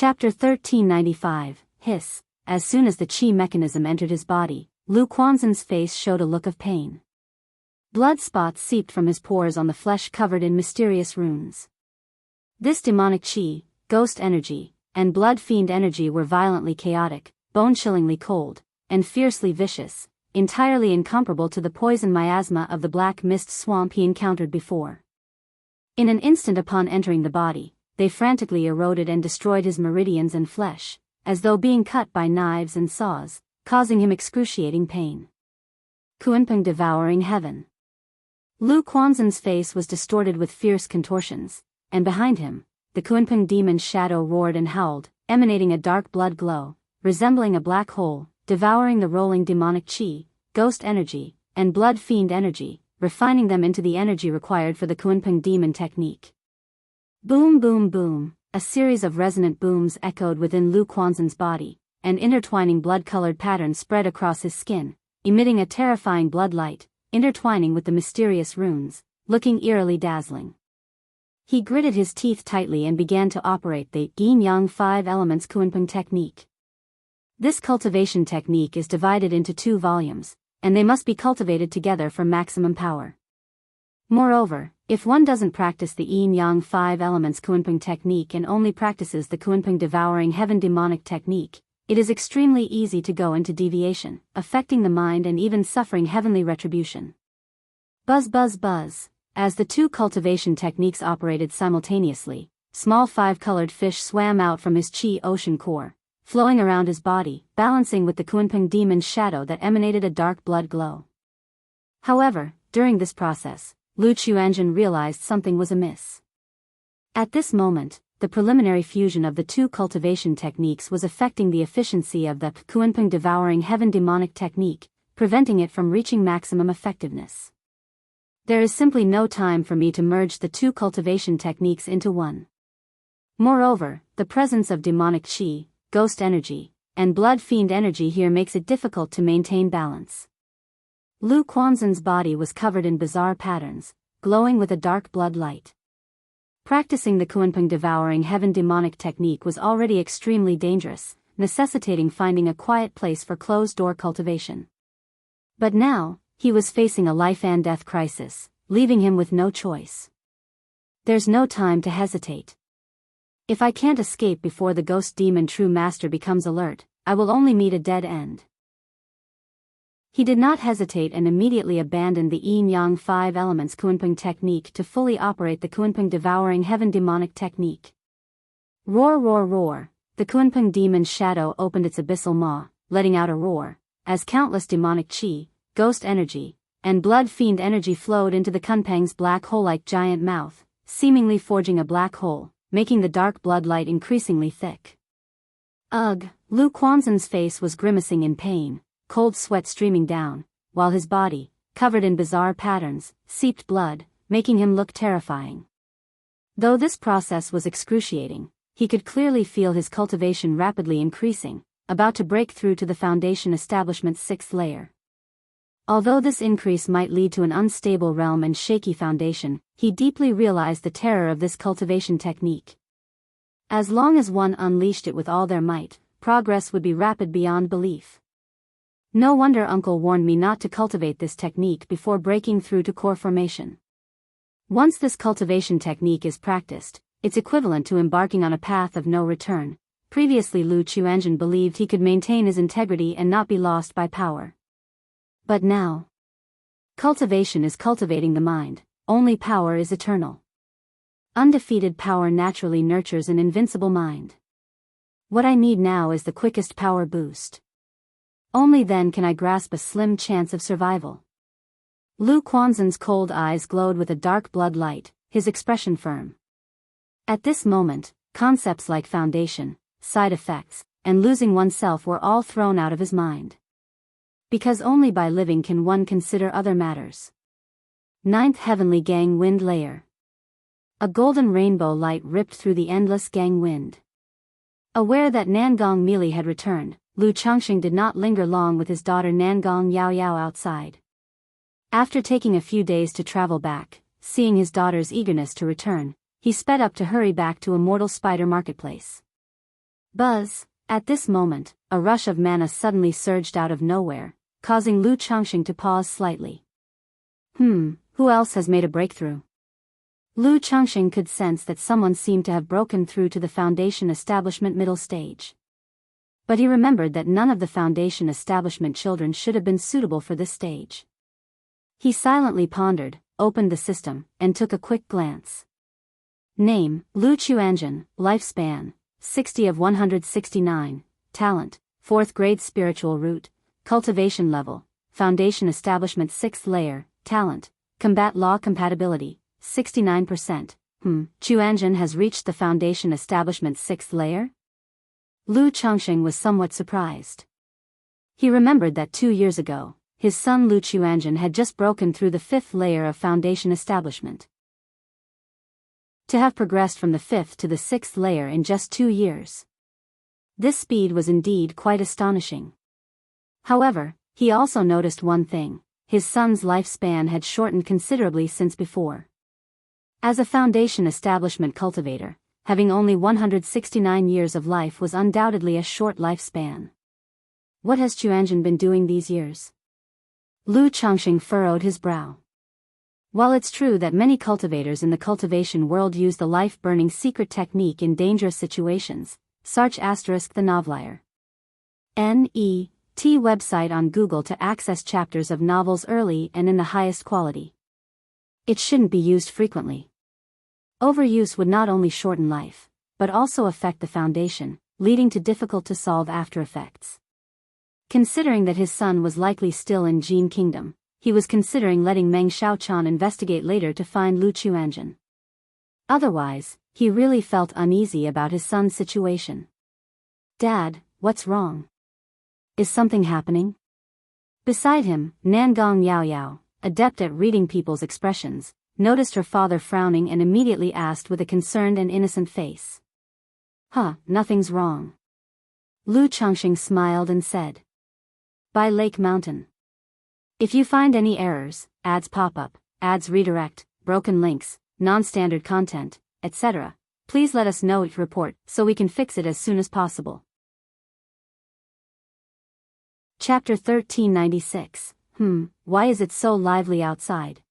Chapter 1395, Hiss. As soon as the chi mechanism entered his body, Lu Quanzhen's face showed a look of pain. Blood spots seeped from his pores on the flesh covered in mysterious runes. This demonic chi, ghost energy, and blood fiend energy were violently chaotic, bone-chillingly cold, and fiercely vicious, entirely incomparable to the poison miasma of the black mist swamp he encountered before. In an instant upon entering the body, they frantically eroded and destroyed his meridians and flesh, as though being cut by knives and saws, causing him excruciating pain. Kunpeng devouring heaven. Lu Quanzhen's face was distorted with fierce contortions, and behind him, the Kunpeng demon's shadow roared and howled, emanating a dark blood glow, resembling a black hole, devouring the rolling demonic chi, ghost energy, and blood fiend energy, refining them into the energy required for the Kunpeng demon technique. Boom boom boom, a series of resonant booms echoed within Lu Quanzhen's body, and intertwining blood-colored patterns spread across his skin, emitting a terrifying blood light, intertwining with the mysterious runes, looking eerily dazzling. He gritted his teeth tightly and began to operate the Yin-Yang 5 Elements Kunpeng technique. This cultivation technique is divided into 2 volumes, and they must be cultivated together for maximum power. Moreover, if one doesn't practice the Yin-Yang 5 Elements Kunpeng technique and only practices the Kunpeng devouring heaven demonic technique, it is extremely easy to go into deviation, affecting the mind and even suffering heavenly retribution. Buzz buzz buzz. As the 2 cultivation techniques operated simultaneously, small 5-colored fish swam out from his chi ocean core, flowing around his body, balancing with the Kunpeng demon's shadow that emanated a dark blood glow. However, during this process, Lu Quanzhen realized something was amiss. At this moment, the preliminary fusion of the 2 cultivation techniques was affecting the efficiency of the Kunpeng devouring heaven demonic technique, preventing it from reaching maximum effectiveness. There is simply no time for me to merge the 2 cultivation techniques into one. Moreover, the presence of demonic chi, ghost energy, and blood fiend energy here makes it difficult to maintain balance. Lu Quanzhen's body was covered in bizarre patterns, glowing with a dark blood light. Practicing the Kunpeng devouring heaven demonic technique was already extremely dangerous, necessitating finding a quiet place for closed-door cultivation. But now, he was facing a life and death crisis, leaving him with no choice. There's no time to hesitate. If I can't escape before the ghost demon true master becomes alert, I will only meet a dead end. He did not hesitate and immediately abandoned the Yin-Yang 5 Elements Kunpeng technique to fully operate the Kunpeng devouring heaven demonic technique. Roar roar roar, the Kunpeng demon's shadow opened its abyssal maw, letting out a roar, as countless demonic chi, ghost energy, and blood fiend energy flowed into the Kunpeng's black hole-like giant mouth, seemingly forging a black hole, making the dark blood light increasingly thick. Ugh, Lu Quanzhen's face was grimacing in pain, cold sweat streaming down, while his body, covered in bizarre patterns, seeped blood, making him look terrifying. Though this process was excruciating, he could clearly feel his cultivation rapidly increasing, about to break through to the foundation establishment's 6th layer. Although this increase might lead to an unstable realm and shaky foundation, he deeply realized the terror of this cultivation technique. As long as one unleashed it with all their might, progress would be rapid beyond belief. No wonder Uncle warned me not to cultivate this technique before breaking through to core formation. Once this cultivation technique is practiced, it's equivalent to embarking on a path of no return. Previously Lu Quanzhen believed he could maintain his integrity and not be lost by power. But now, cultivation is cultivating the mind, only power is eternal. Undefeated power naturally nurtures an invincible mind. What I need now is the quickest power boost. Only then can I grasp a slim chance of survival. Lu Quanzhen's cold eyes glowed with a dark blood light, his expression firm. At this moment, concepts like foundation, side effects, and losing oneself were all thrown out of his mind. Because only by living can one consider other matters. 9th Heavenly Gang Wind Layer. A golden rainbow light ripped through the endless gang wind. Aware that Nangong Meili had returned, Lu Changxing did not linger long with his daughter Nangong Yao Yao outside. After taking a few days to travel back, seeing his daughter's eagerness to return, he sped up to hurry back to Immortal Spider Marketplace. Buzz! At this moment, a rush of mana suddenly surged out of nowhere, causing Lu Changxing to pause slightly. Who else has made a breakthrough? Lu Changxing could sense that someone seemed to have broken through to the Foundation Establishment middle stage. But he remembered that none of the Foundation Establishment children should have been suitable for this stage. He silently pondered, opened the system, and took a quick glance. Name, Lu Chuanjun, lifespan, 60 of 169, talent, 4th grade spiritual root, cultivation level, Foundation Establishment 6th layer, talent, combat law compatibility, 69%. Chuanjun has reached the Foundation Establishment 6th layer? Lu Changxing was somewhat surprised. He remembered that 2 years ago, his son Lu Chuanjun had just broken through the 5th layer of Foundation Establishment. To have progressed from the 5th to the 6th layer in just 2 years. This speed was indeed quite astonishing. However, he also noticed one thing: his son's lifespan had shortened considerably since before. As a Foundation Establishment cultivator, having only 169 years of life was undoubtedly a short lifespan. What has Chuanjun been doing these years? Lu Changxing furrowed his brow. While it's true that many cultivators in the cultivation world use the life-burning secret technique in dangerous situations, search the Novelier. N.E.T. website on Google to access chapters of novels early and in the highest quality. It shouldn't be used frequently. Overuse would not only shorten life, but also affect the Foundation, leading to difficult-to-solve after-effects. Considering that his son was likely still in Jin Kingdom, he was considering letting Meng Xiaochan investigate later to find Lu Chuanjun. Otherwise, he really felt uneasy about his son's situation. Dad, what's wrong? Is something happening? Beside him, Nangong Yao Yao, adept at reading people's expressions, noticed her father frowning and immediately asked with a concerned and innocent face. Nothing's wrong. Lu Changxing smiled and said. By Lake Mountain. If you find any errors, ads pop up, ads redirect, broken links, non-standard content, etc., please let us know each report so we can fix it as soon as possible. Chapter 1396. Why is it so lively outside?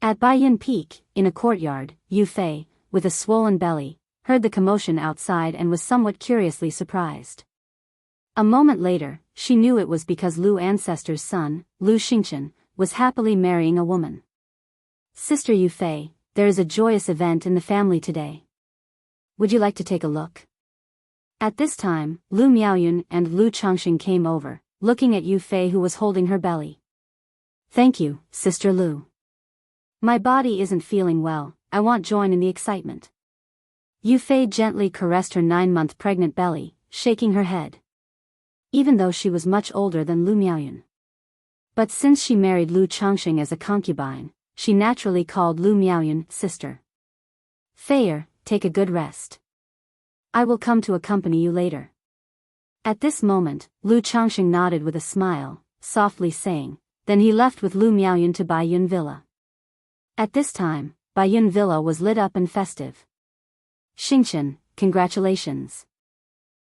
At Baiyin Peak, in a courtyard, Yu Fei, with a swollen belly, heard the commotion outside and was somewhat curiously surprised. A moment later, she knew it was because Lu Ancestor's son, Lu Xingchen, was happily marrying a woman. Sister Yu Fei, there is a joyous event in the family today. Would you like to take a look? At this time, Lu Miaoyun and Lu Changxing came over, looking at Yu Fei who was holding her belly. Thank you, Sister Lu. My body isn't feeling well, I won't join in the excitement. Yu Fei gently caressed her 9-month pregnant belly, shaking her head. Even though she was much older than Lu Miaoyun. But since she married Lu Changxing as a concubine, she naturally called Lu Miaoyun sister. Feier, take a good rest. I will come to accompany you later. At this moment, Lu Changxing nodded with a smile, softly saying, then he left with Lu Miaoyun to Baiyun Villa. At this time, Baiyun Villa was lit up and festive. Xingchen, congratulations.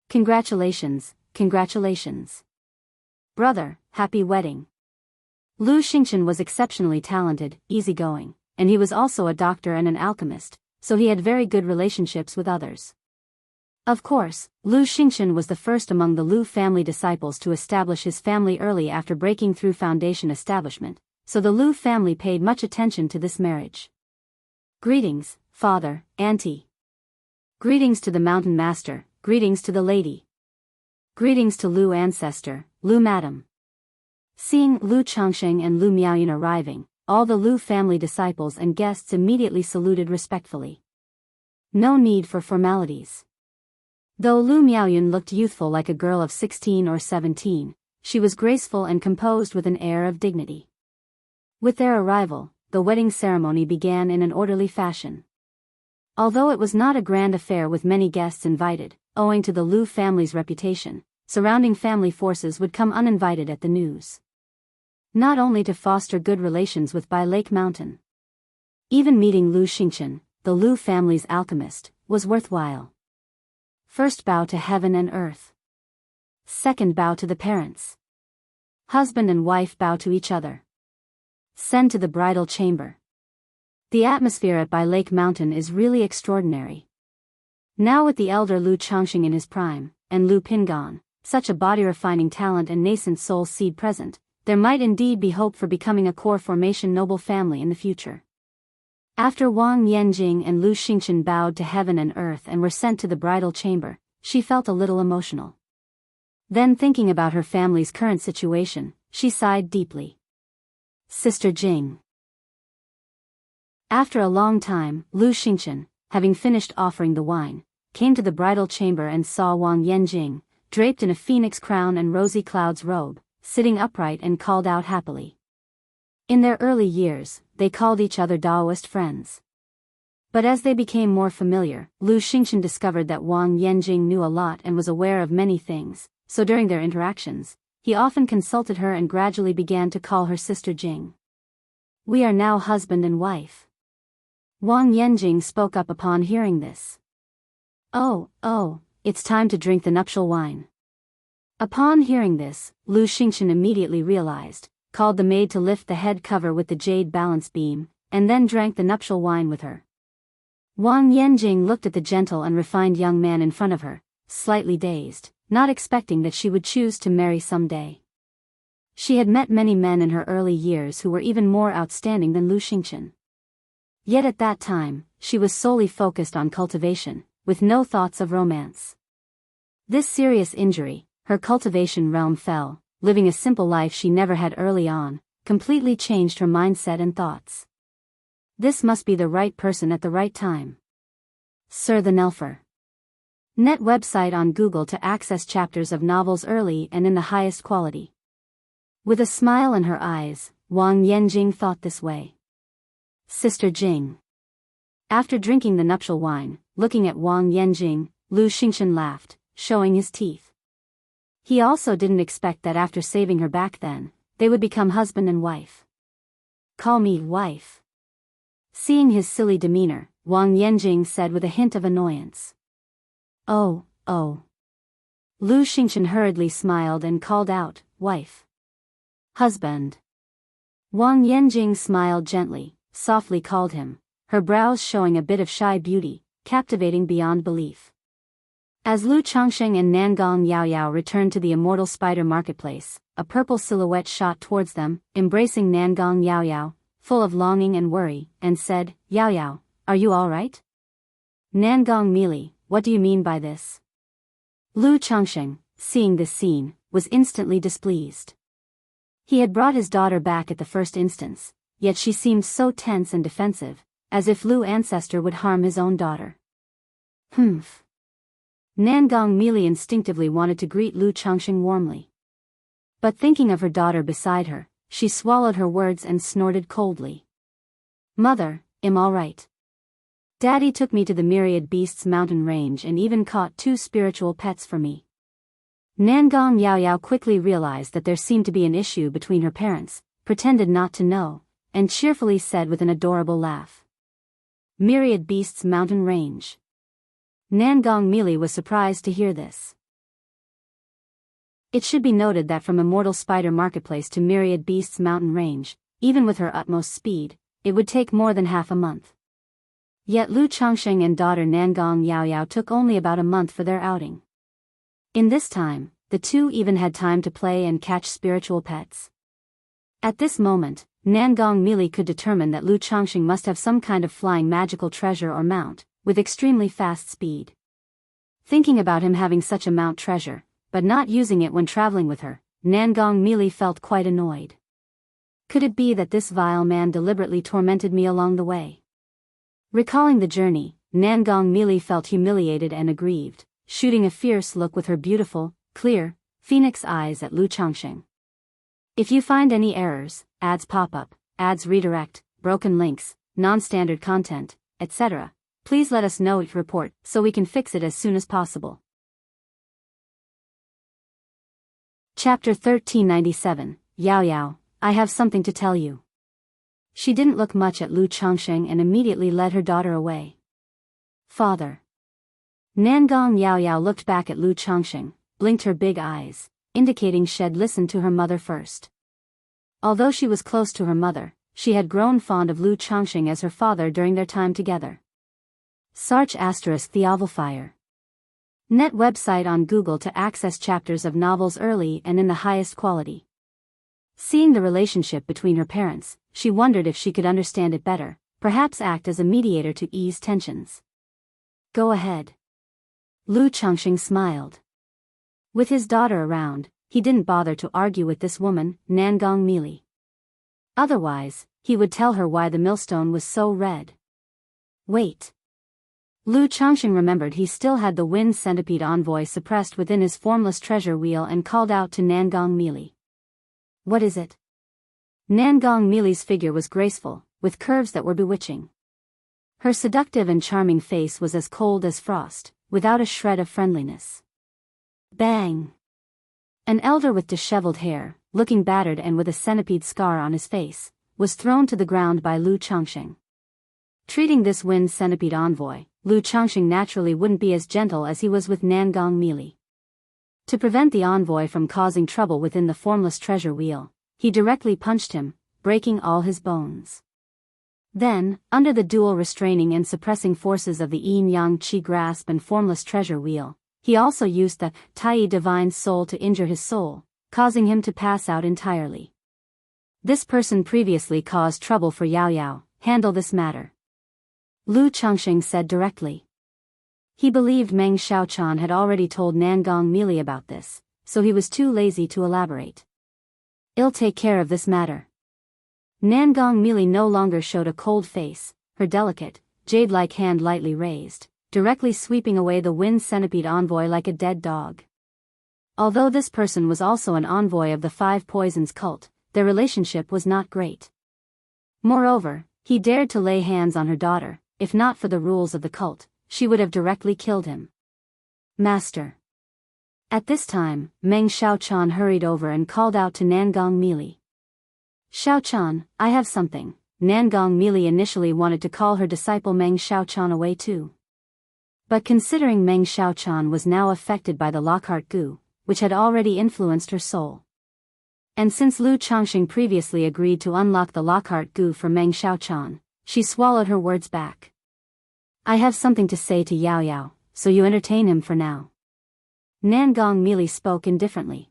Congratulations. Congratulations. Brother, happy wedding. Lu Xingchen was exceptionally talented, easygoing, and he was also a doctor and an alchemist, so he had very good relationships with others. Of course, Lu Xingchen was the first among the Lu family disciples to establish his family early after breaking through Foundation Establishment, so the Lu family paid much attention to this marriage. Greetings, father, auntie. Greetings to the mountain master, greetings to the lady. Greetings to Lu Ancestor, Lu Madam. Seeing Lu Changxing and Lu Miaoyun arriving, all the Lu family disciples and guests immediately saluted respectfully. No need for formalities. Though Lu Miaoyun looked youthful like a girl of 16 or 17, she was graceful and composed with an air of dignity. With their arrival, the wedding ceremony began in an orderly fashion. Although it was not a grand affair with many guests invited, owing to the Lu family's reputation, surrounding family forces would come uninvited at the news. Not only to foster good relations with Bai Lake Mountain. Even meeting Lu Xingchen, the Lu family's alchemist, was worthwhile. First bow to heaven and earth. Second bow to the parents. Husband and wife bow to each other. Send to the bridal chamber. The atmosphere at Bai Lake Mountain is really extraordinary. Now with the elder Lu Changxing in his prime, and Lu Pingan, such a body-refining talent and nascent soul seed present, there might indeed be hope for becoming a core formation noble family in the future. After Wang Yanjing and Lu Xingchen bowed to heaven and earth and were sent to the bridal chamber, she felt a little emotional. Then thinking about her family's current situation, she sighed deeply. Sister Jing. After a long time, Lu Xingchen, having finished offering the wine, came to the bridal chamber and saw Wang Yanjing, draped in a phoenix crown and rosy clouds robe, sitting upright and called out happily. In their early years, they called each other Daoist friends. But as they became more familiar, Lu Xingchen discovered that Wang Yanjing knew a lot and was aware of many things, so during their interactions, he often consulted her and gradually began to call her Sister Jing. We are now husband and wife. Wang Yanjing spoke up upon hearing this. Oh, it's time to drink the nuptial wine. Upon hearing this, Lu Xingchen immediately realized, called the maid to lift the head cover with the jade balance beam, and then drank the nuptial wine with her. Wang Yanjing looked at the gentle and refined young man in front of her, slightly dazed, not expecting that she would choose to marry someday. She had met many men in her early years who were even more outstanding than Lu Xingchen. Yet at that time, she was solely focused on cultivation, with no thoughts of romance. This serious injury, her cultivation realm fell, living a simple life she never had early on, completely changed her mindset and thoughts. This must be the right person at the right time. Sir the Nelfer. Net website on Google to access chapters of novels early and in the highest quality. With a smile in her eyes, Wang Yanjing thought this way. Sister Jing. After drinking the nuptial wine, looking at Wang Yanjing, Lu Xingchen laughed, showing his teeth. He also didn't expect that after saving her back then, they would become husband and wife. Call me wife. Seeing his silly demeanor, Wang Yanjing said with a hint of annoyance. Oh. Lu Xingchen hurriedly smiled and called out, wife. Husband. Wang Yanjing smiled gently, softly called him, her brows showing a bit of shy beauty, captivating beyond belief. As Lu Changxing and Nangong Yaoyao returned to the Immortal Spider Marketplace, a purple silhouette shot towards them, embracing Nangong Yaoyao, full of longing and worry, and said, Yaoyao, are you all right? Nangong Mili, what do you mean by this? Lu Changxing, seeing this scene, was instantly displeased. He had brought his daughter back at the first instance, yet she seemed so tense and defensive, as if Lu ancestor would harm his own daughter. Humph. Nangong Mili instinctively wanted to greet Lu Changxing warmly. But thinking of her daughter beside her, she swallowed her words and snorted coldly. Mother, I'm all right. Daddy took me to the Myriad Beasts mountain range and even caught 2 spiritual pets for me. Nangong Yaoyao quickly realized that there seemed to be an issue between her parents, pretended not to know, and cheerfully said with an adorable laugh. Myriad Beasts mountain range. Nangong Mili was surprised to hear this. It should be noted that from Immortal Spider Marketplace to Myriad Beasts mountain range, even with her utmost speed, it would take more than half a month. Yet Lu Changxing and daughter Nangong Yaoyao took only about a month for their outing. In this time, the two even had time to play and catch spiritual pets. At this moment, Nangong Mili could determine that Lu Changxing must have some kind of flying magical treasure or mount, with extremely fast speed. Thinking about him having such a mount treasure, but not using it when traveling with her, Nangong Mili felt quite annoyed. Could it be that this vile man deliberately tormented me along the way? Recalling the journey, Nangong Mili felt humiliated and aggrieved, shooting a fierce look with her beautiful, clear, phoenix eyes at Lu Changxing. If you find any errors, ads pop up, ads redirect, broken links, non-standard content, etc., please let us know if report so we can fix it as soon as possible. Chapter 1397, Yao Yao, I have something to tell you. She didn't look much at Lu Changxing and immediately led her daughter away. Father. Nangong Yao Yao looked back at Lu Changxing, blinked her big eyes, indicating she'd listened to her mother first. Although she was close to her mother, she had grown fond of Lu Changxing as her father during their time together. Sarch * The Ovalfire. Net website on Google to access chapters of novels early and in the highest quality. Seeing the relationship between her parents, she wondered if she could understand it better, perhaps act as a mediator to ease tensions. Go ahead. Lu Changxing smiled. With his daughter around, he didn't bother to argue with this woman, Nangong Mili. Otherwise, he would tell her why the millstone was so red. Wait. Lu Changxing remembered he still had the wind centipede envoy suppressed within his formless treasure wheel and called out to Nangong Mili. What is it? Nangong Mili's figure was graceful, with curves that were bewitching. Her seductive and charming face was as cold as frost, without a shred of friendliness. Bang! An elder with disheveled hair, looking battered and with a centipede scar on his face, was thrown to the ground by Lu Changxing. Treating this wind centipede envoy, Lu Changxing naturally wouldn't be as gentle as he was with Nangong Mili. To prevent the envoy from causing trouble within the formless treasure wheel, he directly punched him, breaking all his bones. Then, under the dual restraining and suppressing forces of the yin-yang qi grasp and formless treasure wheel, he also used the Tai divine soul to injure his soul, causing him to pass out entirely. This person previously caused trouble for Yao Yao. Handle this matter. Lu Changxing said directly. He believed Meng Xiaochan had already told Nangong Mili about this, so he was too lazy to elaborate. I'll take care of this matter. Nangong Mili no longer showed a cold face, her delicate, jade-like hand lightly raised, directly sweeping away the wind centipede envoy like a dead dog. Although this person was also an envoy of the Five Poisons cult, their relationship was not great. Moreover, he dared to lay hands on her daughter. If not for the rules of the cult, she would have directly killed him. Master. At this time, Meng Xiaochan hurried over and called out to Nangong Mili. Xiaochan, I have something. Nangong Mili initially wanted to call her disciple Meng Xiaochan away too. But considering Meng Xiaochan was now affected by the Lockhart goo, which had already influenced her soul. And since Lu Changxing previously agreed to unlock the Lockhart goo for Meng Xiaochan, she swallowed her words back. I have something to say to Yao Yao, so you entertain him for now. Nangong Mili spoke indifferently.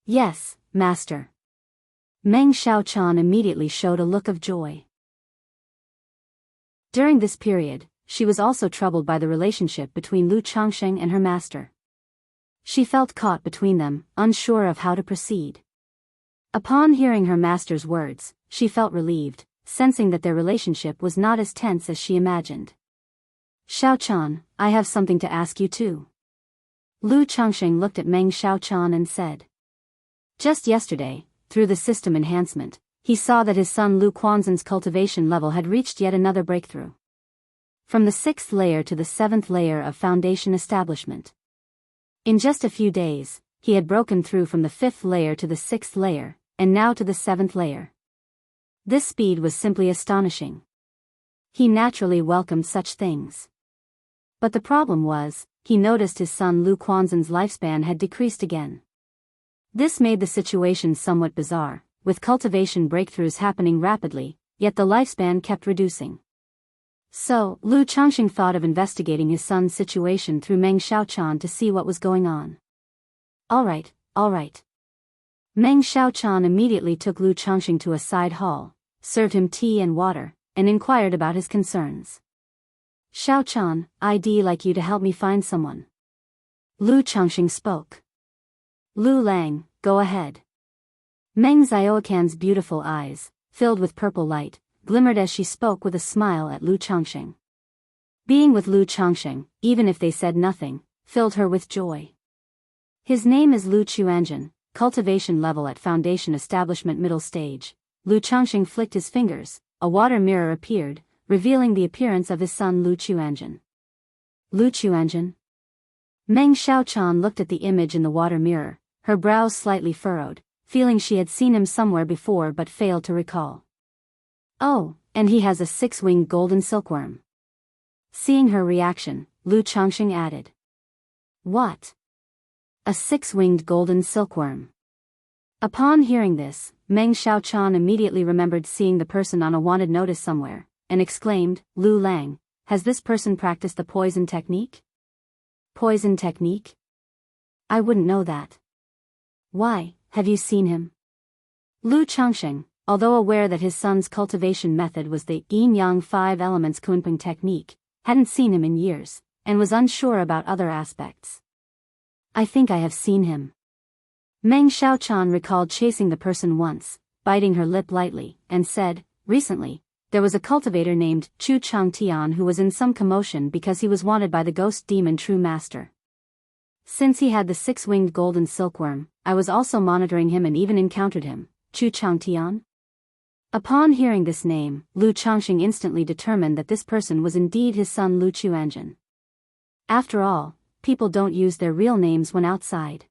Yes, master. Meng Xiaochan immediately showed a look of joy. During this period, she was also troubled by the relationship between Lu Changxing and her master. She felt caught between them, unsure of how to proceed. Upon hearing her master's words, she felt relieved, sensing that their relationship was not as tense as she imagined. Xiaochan, I have something to ask you too. Lu Changxing looked at Meng Xiaochan and said. Just yesterday, through the system enhancement, he saw that his son Lu Quanzhen's cultivation level had reached yet another breakthrough. From the 6th layer to the 7th layer of foundation establishment. In just a few days, he had broken through from the 5th layer to the 6th layer, and now to the 7th layer. This speed was simply astonishing. He naturally welcomed such things. But the problem was, he noticed his son Lu Quanzhen's lifespan had decreased again. This made the situation somewhat bizarre, with cultivation breakthroughs happening rapidly, yet the lifespan kept reducing. So, Lu Changxing thought of investigating his son's situation through Meng Xiaochan to see what was going on. All right. Meng Xiaochan immediately took Lu Changxing to a side hall, served him tea and water, and inquired about his concerns. Xiaochan, I'd like you to help me find someone. Lu Changxing spoke. Lu Lang, go ahead. Meng Xiaocan's beautiful eyes, filled with purple light, glimmered as she spoke with a smile at Lu Changxing. Being with Lu Changxing, even if they said nothing, filled her with joy. His name is Lu Chuanzhen, cultivation level at foundation establishment middle stage. Lu Changxing flicked his fingers, a water mirror appeared, revealing the appearance of his son Lu Chuanzhen. Lu Chuanzhen? Meng Xiaochan looked at the image in the water mirror, her brows slightly furrowed, feeling she had seen him somewhere before but failed to recall. Oh, and he has a 6-winged golden silkworm. Seeing her reaction, Lu Changxing added. What? A six-winged golden silkworm. Upon hearing this, Meng Xiaochan immediately remembered seeing the person on a wanted notice somewhere, and exclaimed, Lu Lang, has this person practiced the poison technique? Poison technique? I wouldn't know that. Why, have you seen him? Lu Changxing, although aware that his son's cultivation method was the yin-yang 5 elements kunping technique, hadn't seen him in years, and was unsure about other aspects. I think I have seen him. Meng Xiaochan recalled chasing the person once, biting her lip lightly, and said, recently, there was a cultivator named Chu Changtian who was in some commotion because he was wanted by the ghost demon True Master. Since he had the six-winged golden silkworm, I was also monitoring him and even encountered him. Chu Changtian? Upon hearing this name, Lu Changxing instantly determined that this person was indeed his son Lu Chuanjin. After all, people don't use their real names when outside.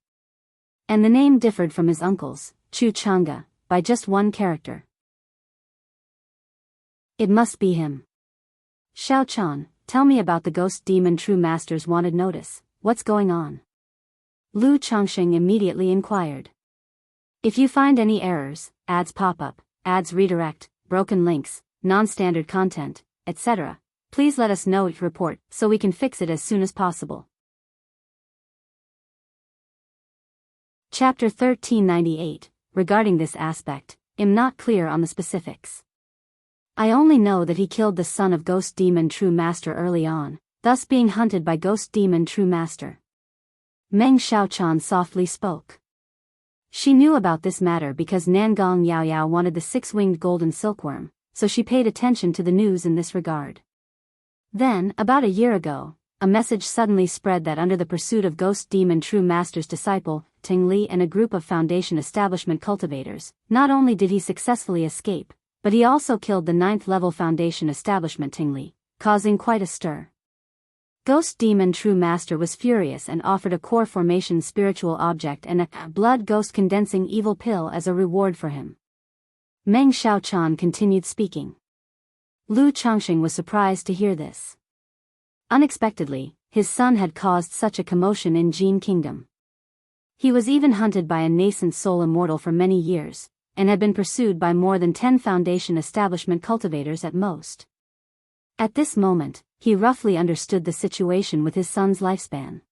And the name differed from his uncle's, Chu Changga, by just one character. It must be him. Xiaochan, tell me about the ghost demon True Master's wanted notice. What's going on? Lu Changxing immediately inquired. If you find any errors, ads pop up, ads redirect, broken links, non-standard content, etc., please let us know each report so we can fix it as soon as possible. Chapter 1398. Regarding this aspect, I'm not clear on the specifics. I only know that he killed the son of Ghost Demon True Master early on, thus being hunted by Ghost Demon True Master. Meng Xiaochan softly spoke. She knew about this matter because Nangong Yaoyao wanted the six-winged golden silkworm, so she paid attention to the news in this regard. Then, about a year ago, a message suddenly spread that under the pursuit of Ghost Demon True Master's disciple, Ting Li and a group of Foundation Establishment cultivators, not only did he successfully escape, but he also killed the 9th-level Foundation Establishment Ting Li, causing quite a stir. Ghost Demon True Master was furious and offered a core formation spiritual object and a blood ghost condensing evil pill as a reward for him. Meng Xiaochan continued speaking. Lu Changxing was surprised to hear this. Unexpectedly, his son had caused such a commotion in Jin Kingdom. He was even hunted by a nascent soul immortal for many years, and had been pursued by more than 10 Foundation Establishment cultivators at most. At this moment, he roughly understood the situation with his son's lifespan.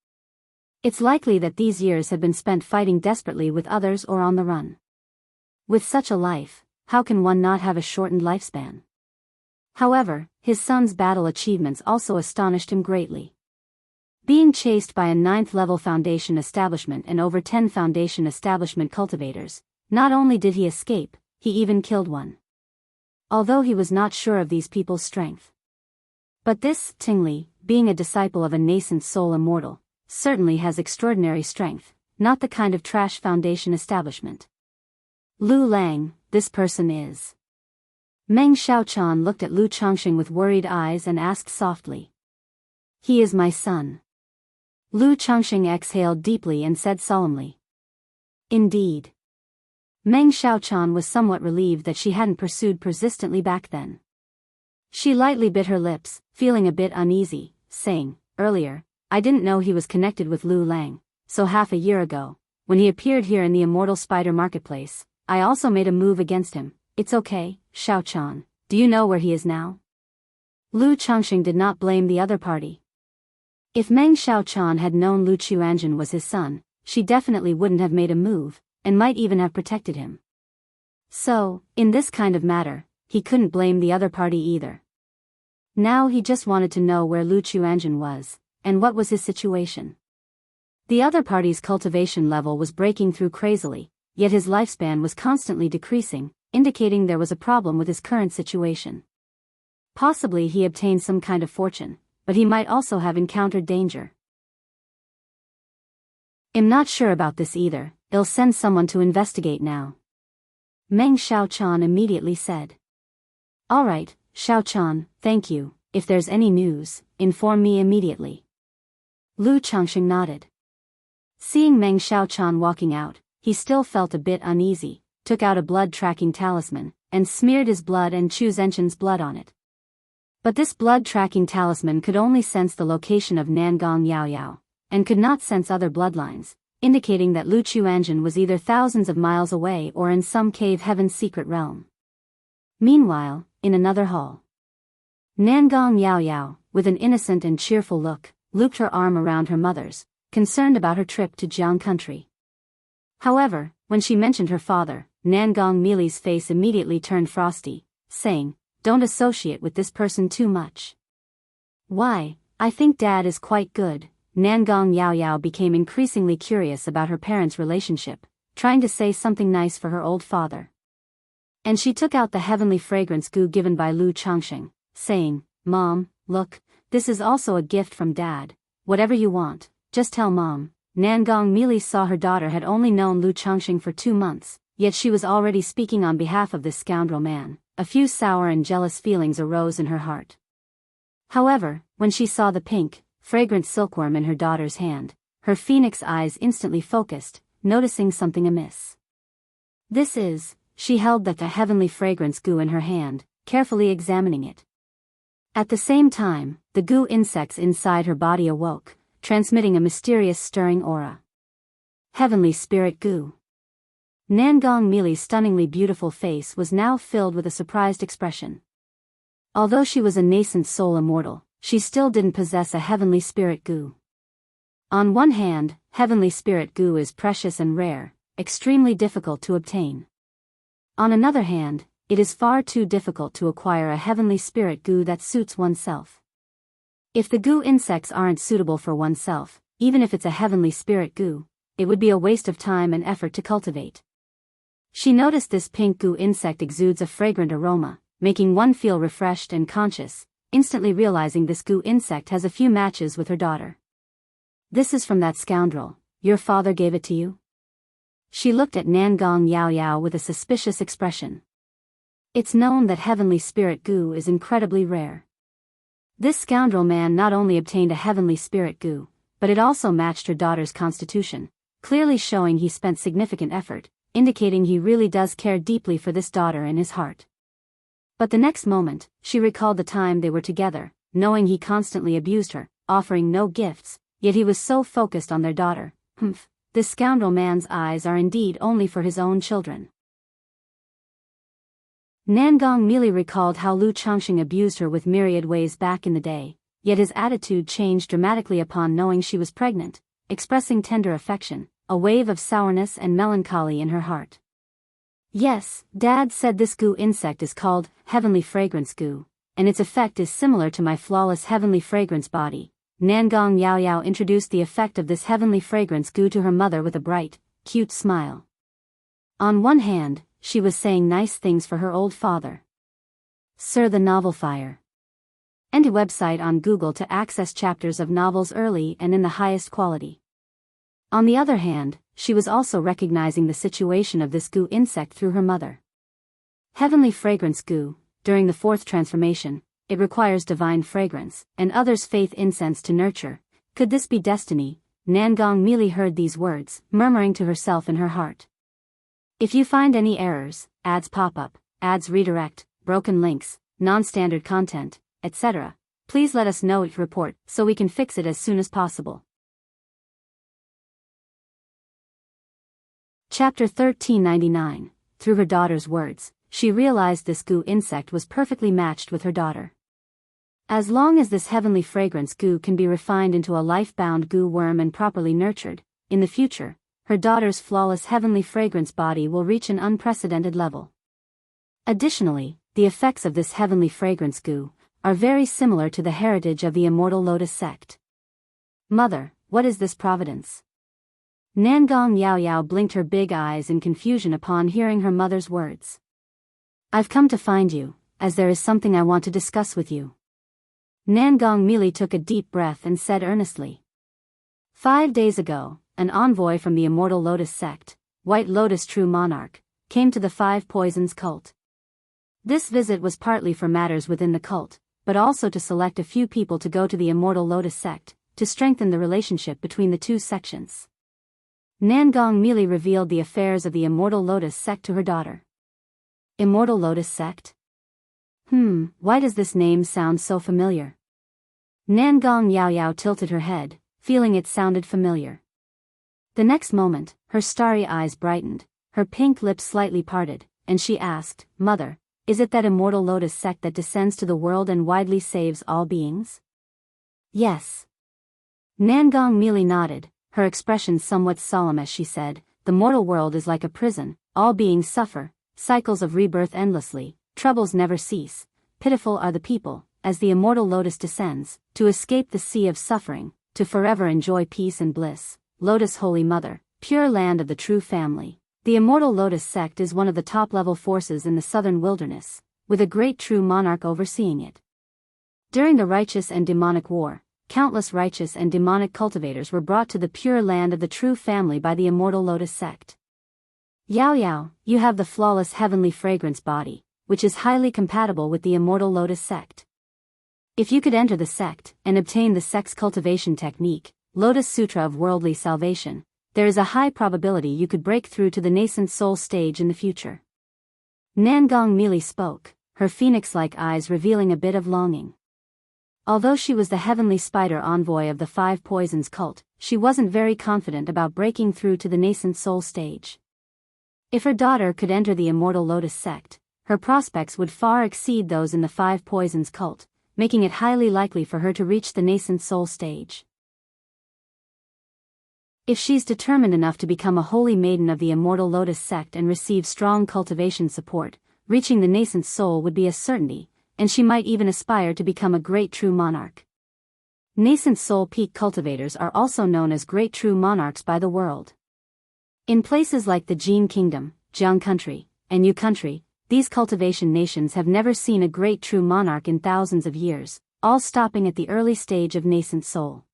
It's likely that these years had been spent fighting desperately with others or on the run. With such a life, how can one not have a shortened lifespan? However, his son's battle achievements also astonished him greatly. Being chased by a 9th-level Foundation Establishment and over 10 Foundation Establishment cultivators, not only did he escape, he even killed one. Although he was not sure of these people's strength. But this, Ting Li, being a disciple of a nascent soul immortal, certainly has extraordinary strength, not the kind of trash Foundation Establishment. Lu Lang, this person is. Meng Xiaochan looked at Lu Changxing with worried eyes and asked softly. He is my son. Lu Changxing exhaled deeply and said solemnly. Indeed. Meng Xiaochan was somewhat relieved that she hadn't pursued persistently back then. She lightly bit her lips, feeling a bit uneasy, saying, earlier, I didn't know he was connected with Lu Lang, so half a year ago, when he appeared here in the Immortal Spider Marketplace, I also made a move against him. It's okay, Xiaochan, do you know where he is now? Lu Changxing did not blame the other party. If Meng Xiaochan had known Lu Chuanjin was his son, she definitely wouldn't have made a move, and might even have protected him. So, in this kind of matter, he couldn't blame the other party either. Now he just wanted to know where Lu Chuanjin was, and what was his situation. The other party's cultivation level was breaking through crazily, yet his lifespan was constantly decreasing, indicating there was a problem with his current situation. Possibly he obtained some kind of fortune, but he might also have encountered danger. I'm not sure about this either, I'll send someone to investigate now. Meng Xiaochan immediately said. Alright, Xiaochan, thank you, if there's any news, inform me immediately. Lu Changxing nodded. Seeing Meng Xiaochan walking out, he still felt a bit uneasy, took out a blood-tracking talisman, and smeared his blood and Chu Zenshin's blood on it. But this blood-tracking talisman could only sense the location of Nangong Yao Yao, and could not sense other bloodlines, indicating that Lu Chuanjin was either thousands of miles away or in some cave heaven's secret realm. Meanwhile, in another hall, Nangong Yao Yao, with an innocent and cheerful look, looped her arm around her mother's, concerned about her trip to Jiang country. However, when she mentioned her father, Nangong Mili's face immediately turned frosty, saying, "Don't associate with this person too much." "Why, I think Dad is quite good." Nangong Yao Yao became increasingly curious about her parents' relationship, trying to say something nice for her old father. And she took out the heavenly fragrance goo given by Lu Changxing, saying, "Mom, look, this is also a gift from Dad. Whatever you want, just tell Mom." Nangong Mili saw her daughter had only known Lu Changxing for 2 months, yet she was already speaking on behalf of this scoundrel man. A few sour and jealous feelings arose in her heart. However, when she saw the pink, fragrant silkworm in her daughter's hand, her phoenix eyes instantly focused, noticing something amiss. She held the heavenly fragrance goo in her hand, carefully examining it. At the same time, the goo insects inside her body awoke, transmitting a mysterious stirring aura. Heavenly spirit goo. Nangong Mili's stunningly beautiful face was now filled with a surprised expression. Although she was a nascent soul immortal, she still didn't possess a heavenly spirit goo. On one hand, heavenly spirit goo is precious and rare, extremely difficult to obtain. On another hand, it is far too difficult to acquire a heavenly spirit goo that suits oneself. If the goo insects aren't suitable for oneself, even if it's a heavenly spirit goo, it would be a waste of time and effort to cultivate. She noticed this pink goo insect exudes a fragrant aroma, making one feel refreshed and conscious, instantly realizing this goo insect has a few matches with her daughter. "This is from that scoundrel. Your father gave it to you?" She looked at Nangong Yao Yao with a suspicious expression. It's known that heavenly spirit goo is incredibly rare. This scoundrel man not only obtained a heavenly spirit goo, but it also matched her daughter's constitution, clearly showing he spent significant effort, indicating he really does care deeply for this daughter in his heart. But the next moment, she recalled the time they were together, knowing he constantly abused her, offering no gifts, yet he was so focused on their daughter. This scoundrel man's eyes are indeed only for his own children. Nangong Mili recalled how Lu Changxing abused her with myriad ways back in the day, yet his attitude changed dramatically upon knowing she was pregnant, expressing tender affection, a wave of sourness and melancholy in her heart. "Yes, Dad said this goo insect is called heavenly fragrance goo, and its effect is similar to my flawless heavenly fragrance body." Nangong Yao Yao introduced the effect of this heavenly fragrance goo to her mother with a bright, cute smile. On one hand, she was saying nice things for her old father. Sir the Novel Fire. And a website on Google to access chapters of novels early and in the highest quality. On the other hand, she was also recognizing the situation of this goo insect through her mother. Heavenly fragrance goo, during the 4th transformation, it requires divine fragrance, and others' faith incense to nurture. Could this be destiny? Nangong Mili heard these words, murmuring to herself in her heart. If you find any errors, ads pop up, ads redirect, broken links, non-standard content, etc., please let us know. Report so we can fix it as soon as possible. Chapter 1399. Through her daughter's words, she realized this goo insect was perfectly matched with her daughter. As long as this heavenly fragrance goo can be refined into a life-bound goo worm and properly nurtured, in the future, her daughter's flawless heavenly fragrance body will reach an unprecedented level. Additionally, the effects of this heavenly fragrance goo are very similar to the heritage of the Immortal Lotus sect. Mother, what is this providence? Nangong Yao Yao blinked her big eyes in confusion upon hearing her mother's words. I've come to find you, as there is something I want to discuss with you. Nangong Mili took a deep breath and said earnestly. 5 days ago, an envoy from the Immortal Lotus sect, White Lotus True Monarch, came to the 5 Poisons cult. This visit was partly for matters within the cult, but also to select a few people to go to the Immortal Lotus sect, to strengthen the relationship between the 2 sections. Nangong Mili revealed the affairs of the Immortal Lotus sect to her daughter. Immortal Lotus sect? Why does this name sound so familiar? Nangong Yao Yao tilted her head, feeling it sounded familiar. The next moment, her starry eyes brightened, her pink lips slightly parted, and she asked, Mother, is it that immortal lotus sect that descends to the world and widely saves all beings? Yes. Nangong merely nodded, her expression somewhat solemn as she said, the mortal world is like a prison, all beings suffer, cycles of rebirth endlessly, troubles never cease, pitiful are the people, as the immortal lotus descends, to escape the sea of suffering, to forever enjoy peace and bliss. Lotus Holy Mother, pure land of the true family. The immortal lotus sect is one of the top-level forces in the southern wilderness, with a great true monarch overseeing it. During the righteous and demonic war, countless righteous and demonic cultivators were brought to the pure land of the true family by the immortal lotus sect. Yao Yao, you have the flawless heavenly fragrance body, which is highly compatible with the immortal lotus sect. If you could enter the sect and obtain the sect's cultivation technique, Lotus Sutra of worldly salvation, there is a high probability you could break through to the nascent soul stage in the future. Nangong merely spoke, her phoenix-like eyes revealing a bit of longing. Although she was the heavenly spider envoy of the Five Poisons cult, she wasn't very confident about breaking through to the nascent soul stage. If her daughter could enter the immortal lotus sect, her prospects would far exceed those in the Five Poisons cult, making it highly likely for her to reach the nascent soul stage. If she's determined enough to become a holy maiden of the immortal lotus sect and receive strong cultivation support, reaching the nascent soul would be a certainty, and she might even aspire to become a great true monarch. Nascent soul peak cultivators are also known as great true monarchs by the world. In places like the Jin Kingdom, Jiang Country, and Yu Country, these cultivation nations have never seen a great true monarch in thousands of years, all stopping at the early stage of nascent soul.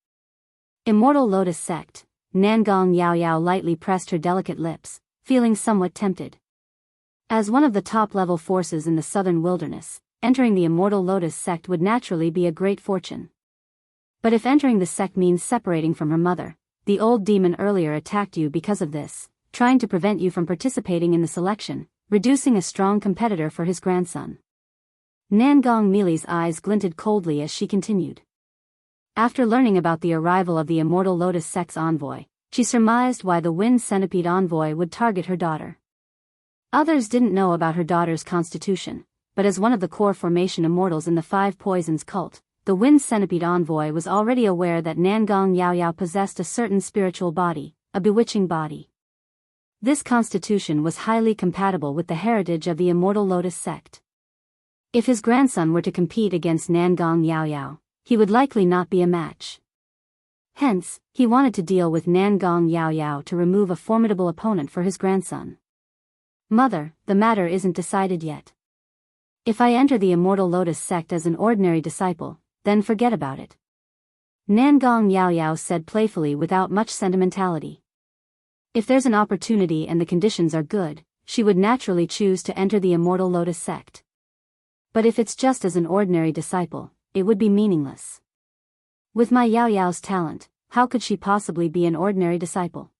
Immortal Lotus Sect. Nangong Yao Yao lightly pressed her delicate lips, feeling somewhat tempted. As one of the top-level forces in the southern wilderness, entering the Immortal Lotus Sect would naturally be a great fortune. But if entering the sect means separating from her mother, the old demon earlier attacked you because of this, trying to prevent you from participating in the selection, reducing a strong competitor for his grandson. Nangong Mili's eyes glinted coldly as she continued. After learning about the arrival of the Immortal Lotus Sect's envoy, she surmised why the Wind Centipede envoy would target her daughter. Others didn't know about her daughter's constitution, but as one of the core formation immortals in the Five Poisons cult, the Wind Centipede envoy was already aware that Nangong Yao Yao possessed a certain spiritual body, a bewitching body. This constitution was highly compatible with the heritage of the Immortal Lotus Sect. If his grandson were to compete against Nangong Yao Yao, he would likely not be a match. Hence, he wanted to deal with Nangong Yao Yao to remove a formidable opponent for his grandson. Mother, the matter isn't decided yet. If I enter the Immortal Lotus Sect as an ordinary disciple, then forget about it. Nangong Yao Yao said playfully without much sentimentality. If there's an opportunity and the conditions are good, she would naturally choose to enter the Immortal Lotus Sect. But if it's just as an ordinary disciple, it would be meaningless. With my Yao Yao's talent, how could she possibly be an ordinary disciple?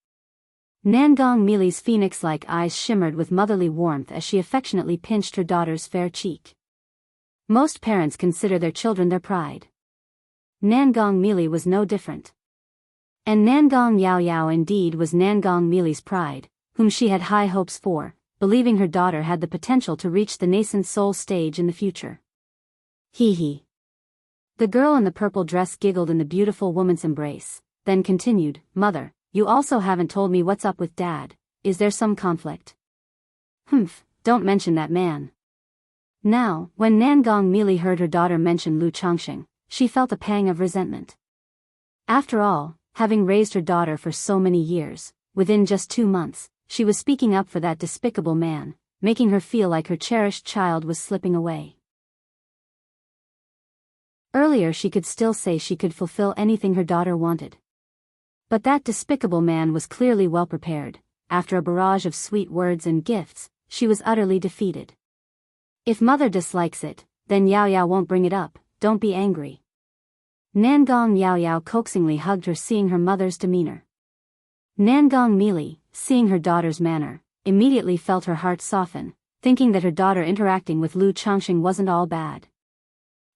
Nangong Mili's phoenix-like eyes shimmered with motherly warmth as she affectionately pinched her daughter's fair cheek. Most parents consider their children their pride. Nangong Mili was no different. And Nangong Yao Yao indeed was Nangong Mili's pride, whom she had high hopes for, believing her daughter had the potential to reach the nascent soul stage in the future. Hee hee. The girl in the purple dress giggled in the beautiful woman's embrace, then continued, Mother, you also haven't told me what's up with Dad. Is there some conflict? Don't mention that man. Now, when Nangong Mili heard her daughter mention Lu Changsheng, she felt a pang of resentment. After all, having raised her daughter for so many years, within just 2 months, she was speaking up for that despicable man, making her feel like her cherished child was slipping away. Earlier she could still say she could fulfill anything her daughter wanted. But that despicable man was clearly well prepared. After a barrage of sweet words and gifts, she was utterly defeated. If mother dislikes it, then Yao Yao won't bring it up, don't be angry. Nangong Yao Yao coaxingly hugged her, seeing her mother's demeanor. Nangong Mili, seeing her daughter's manner, immediately felt her heart soften, thinking that her daughter interacting with Lu Changxing wasn't all bad.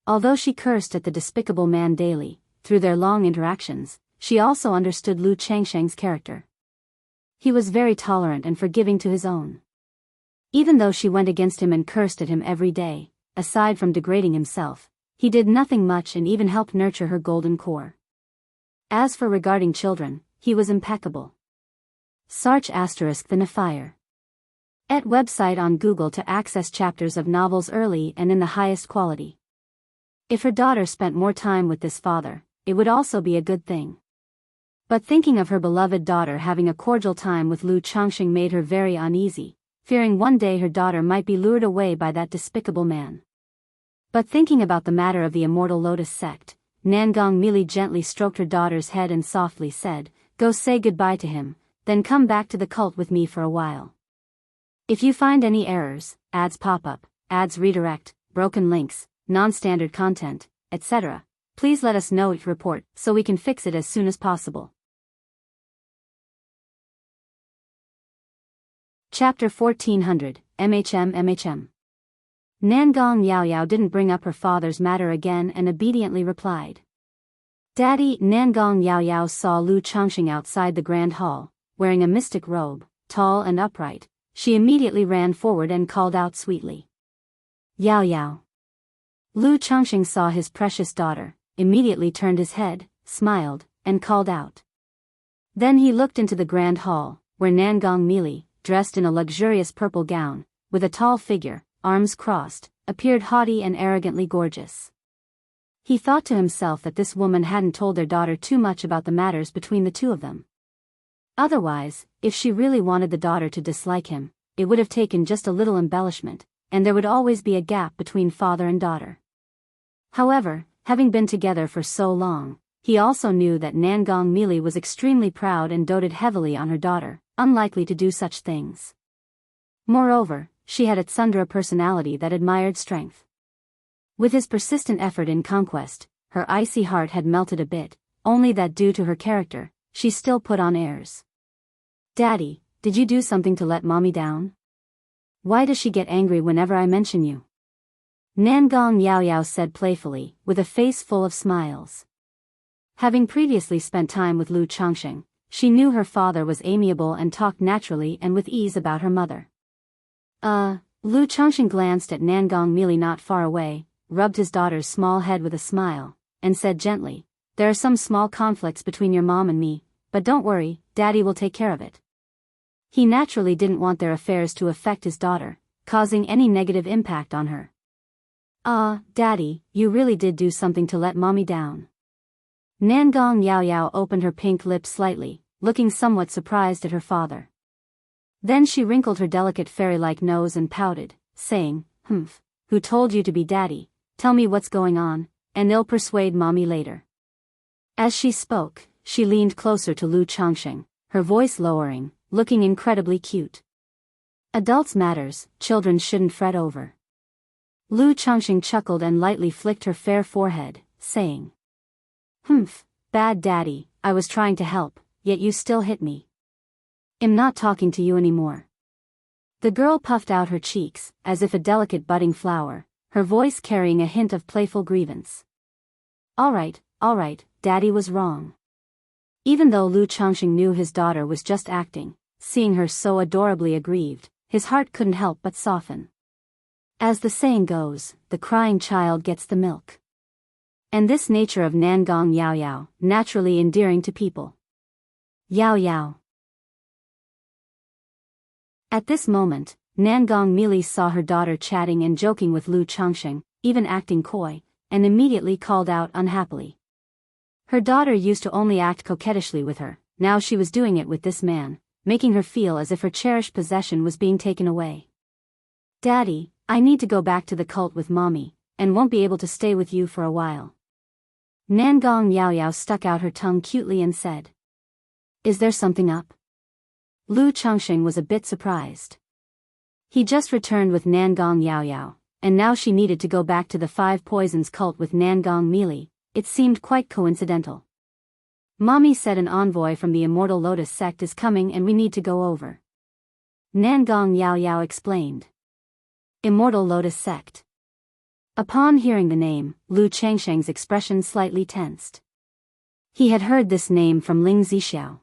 Although she cursed at the despicable man daily, through their long interactions, she also understood Lu Changsheng's character. He was very tolerant and forgiving to his own. Even though she went against him and cursed at him every day, aside from degrading himself, he did nothing much and even helped nurture her golden core. As for regarding children, he was impeccable. Sarch * the Fire. Et website on Google to access chapters of novels early and in the highest quality. If her daughter spent more time with this father, it would also be a good thing. But thinking of her beloved daughter having a cordial time with Lu Changxing made her very uneasy, fearing one day her daughter might be lured away by that despicable man. But thinking about the matter of the Immortal Lotus sect, Nangong Mili gently stroked her daughter's head and softly said, "Go say goodbye to him, then come back to the cult with me for a while. If you find any errors, ads pop up, ads redirect, broken links, non-standard content, etc., please let us know each report so we can fix it as soon as possible." Chapter 1400, MHM. Nangong Yaoyao didn't bring up her father's matter again and obediently replied. Daddy. Nangong Yaoyao saw Lu Changxing outside the grand hall, wearing a mystic robe, tall and upright. She immediately ran forward and called out sweetly. Yaoyao. Lu Changxing saw his precious daughter, immediately turned his head, smiled, and called out. Then he looked into the grand hall, where Nangong Mili, dressed in a luxurious purple gown, with a tall figure, arms crossed, appeared haughty and arrogantly gorgeous. He thought to himself that this woman hadn't told their daughter too much about the matters between the two of them. Otherwise, if she really wanted the daughter to dislike him, it would have taken just a little embellishment, and there would always be a gap between father and daughter. However, having been together for so long, he also knew that Nangong Mili was extremely proud and doted heavily on her daughter, unlikely to do such things. Moreover, she had a tsundere personality that admired strength. With his persistent effort in conquest, her icy heart had melted a bit, only that due to her character, she still put on airs. Daddy, did you do something to let mommy down? Why does she get angry whenever I mention you? Nangong Yaoyao said playfully, with a face full of smiles. Having previously spent time with Lu Changxing, she knew her father was amiable and talked naturally and with ease about her mother. Lu Changxing glanced at Nangong Mili not far away, rubbed his daughter's small head with a smile, and said gently, "There are some small conflicts between your mom and me, but don't worry, Daddy will take care of it." He naturally didn't want their affairs to affect his daughter, causing any negative impact on her. Daddy, you really did do something to let mommy down. Nangong Yaoyao opened her pink lips slightly, looking somewhat surprised at her father. Then she wrinkled her delicate fairy-like nose and pouted, saying, "Who told you to be daddy? Tell me what's going on, and they'll persuade mommy later." As she spoke, she leaned closer to Lu Changxing, her voice lowering, looking incredibly cute. Adults matters, children shouldn't fret over. Lu Changxing chuckled and lightly flicked her fair forehead, saying, "Bad daddy, I was trying to help, yet you still hit me. I'm not talking to you anymore." The girl puffed out her cheeks, as if a delicate budding flower, her voice carrying a hint of playful grievance. All right, Daddy was wrong." Even though Lu Changxing knew his daughter was just acting, seeing her so adorably aggrieved, his heart couldn't help but soften. As the saying goes, the crying child gets the milk. And this nature of Nangong Yaoyao, naturally endearing to people. Yaoyao. At this moment, Nangong Mili saw her daughter chatting and joking with Lu Changxing, even acting coy, and immediately called out unhappily. Her daughter used to only act coquettishly with her, now she was doing it with this man, making her feel as if her cherished possession was being taken away. "Daddy, I need to go back to the cult with mommy, and won't be able to stay with you for a while." Nangong Yaoyao stuck out her tongue cutely and said. "Is there something up?" Lu Changxing was a bit surprised. He just returned with Nangong Yaoyao, and now she needed to go back to the Five Poisons cult with Nangong Mili. It seemed quite coincidental. "Mommy said an envoy from the Immortal Lotus sect is coming and we need to go over." Nangong Yaoyao explained. Immortal Lotus Sect. Upon hearing the name, Lu Changsheng's expression slightly tensed. He had heard this name from Ling Zixiao.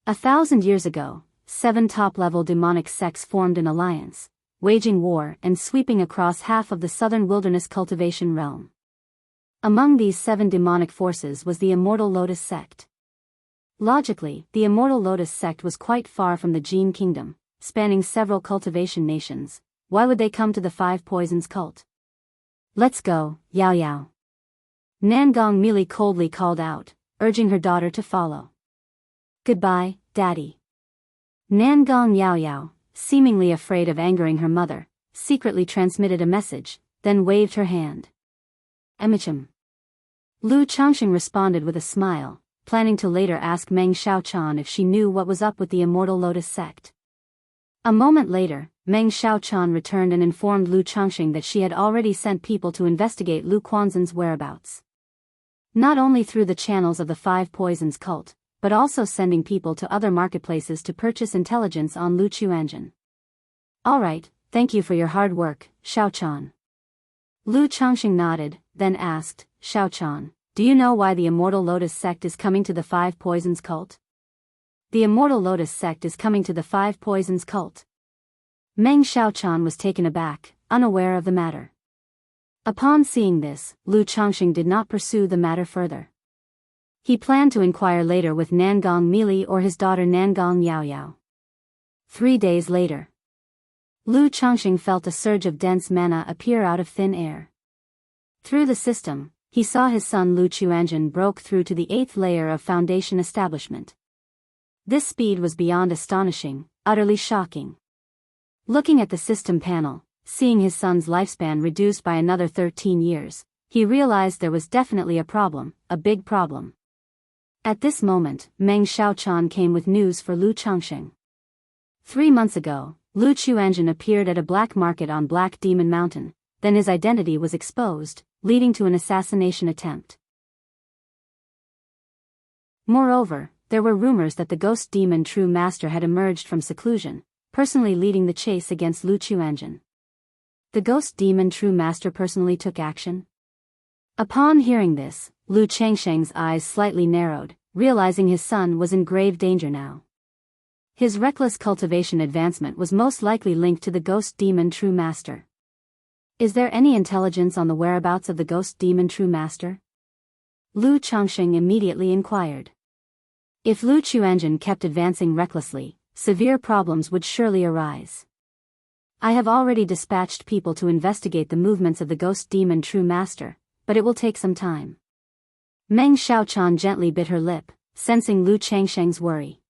1,000 years ago, 7 top-level demonic sects formed an alliance, waging war and sweeping across half of the southern wilderness cultivation realm. Among these 7 demonic forces was the Immortal Lotus Sect. Logically, the Immortal Lotus Sect was quite far from the Jin Kingdom, spanning several cultivation nations. Why would they come to the Five Poisons cult? Let's go, Yao Yao. Nangong Mili coldly called out, urging her daughter to follow. Goodbye, Daddy. Nangong Yao Yao, seemingly afraid of angering her mother, secretly transmitted a message, then waved her hand. Emichim. Lu Changsheng responded with a smile, planning to later ask Meng Xiaochan if she knew what was up with the Immortal Lotus Sect. A moment later, Meng Xiaochan returned and informed Lu Changsheng that she had already sent people to investigate Lu Quanzhen's whereabouts. Not only through the channels of the Five Poisons cult, but also sending people to other marketplaces to purchase intelligence on Lu Quanzhen. Alright, thank you for your hard work, Xiaochan. Lu Changsheng nodded, then asked, Xiaochan, do you know why the Immortal Lotus Sect is coming to the Five Poisons cult? The Immortal Lotus Sect is coming to the Five Poisons cult. Meng Xiaochan was taken aback, unaware of the matter. Upon seeing this, Lu Changsheng did not pursue the matter further. He planned to inquire later with Nangong Mili or his daughter Nangong Yao Yao. 3 days later, Lu Changsheng felt a surge of dense mana appear out of thin air. Through the system, he saw his son Lu Quanzhen broke through to the 8th layer of foundation establishment. This speed was beyond astonishing, utterly shocking. Looking at the system panel, seeing his son's lifespan reduced by another 13 years, he realized there was definitely a problem, a big problem. At this moment, Meng Xiaochan came with news for Lu Changsheng. 3 months ago, Lu Quanzhen appeared at a black market on Black Demon Mountain, then his identity was exposed, leading to an assassination attempt. Moreover, there were rumors that the Ghost Demon True Master had emerged from seclusion, personally leading the chase against Lu Quanzhen. The Ghost Demon True Master personally took action? Upon hearing this, Lu Changsheng's eyes slightly narrowed, realizing his son was in grave danger now. His reckless cultivation advancement was most likely linked to the Ghost Demon True Master. Is there any intelligence on the whereabouts of the Ghost Demon True Master? Lu Changsheng immediately inquired. If Lu Quanzhen kept advancing recklessly, severe problems would surely arise. I have already dispatched people to investigate the movements of the Ghost Demon True Master, but it will take some time. Meng Xiaochan gently bit her lip, sensing Lu Changsheng's worry.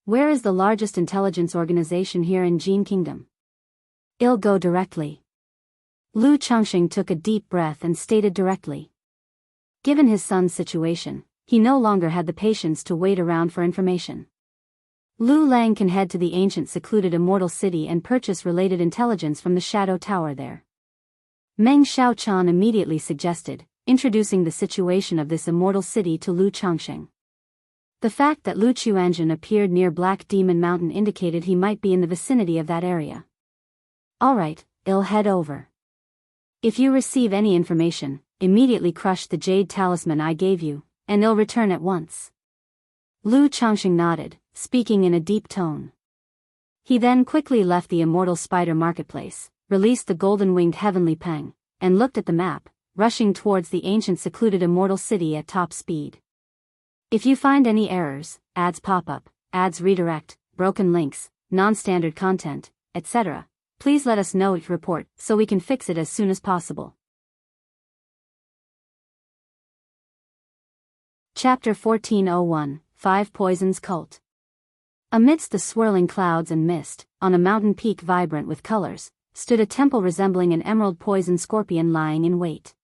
Where is the largest intelligence organization here in Jin Kingdom? I'll go directly. Lu Changsheng took a deep breath and stated directly. Given his son's situation, he no longer had the patience to wait around for information. Lu Lang can head to the ancient secluded Immortal City and purchase related intelligence from the Shadow Tower there. Meng Xiaochan immediately suggested, introducing the situation of this Immortal City to Lu Changsheng. The fact that Lu Quanzhen appeared near Black Demon Mountain indicated he might be in the vicinity of that area. Alright, I'll head over. If you receive any information, immediately crush the jade talisman I gave you, and I'll return at once. Lu Changsheng nodded, speaking in a deep tone. He then quickly left the Immortal Spider Marketplace, released the golden-winged Heavenly Peng, and looked at the map, rushing towards the ancient secluded Immortal City at top speed. If you find any errors, ads pop-up, ads redirect, broken links, non-standard content, etc., please let us know each report so we can fix it as soon as possible. Chapter 1401, Five Poisons Cult. Amidst the swirling clouds and mist, on a mountain peak vibrant with colors, stood a temple resembling an emerald poison scorpion lying in wait.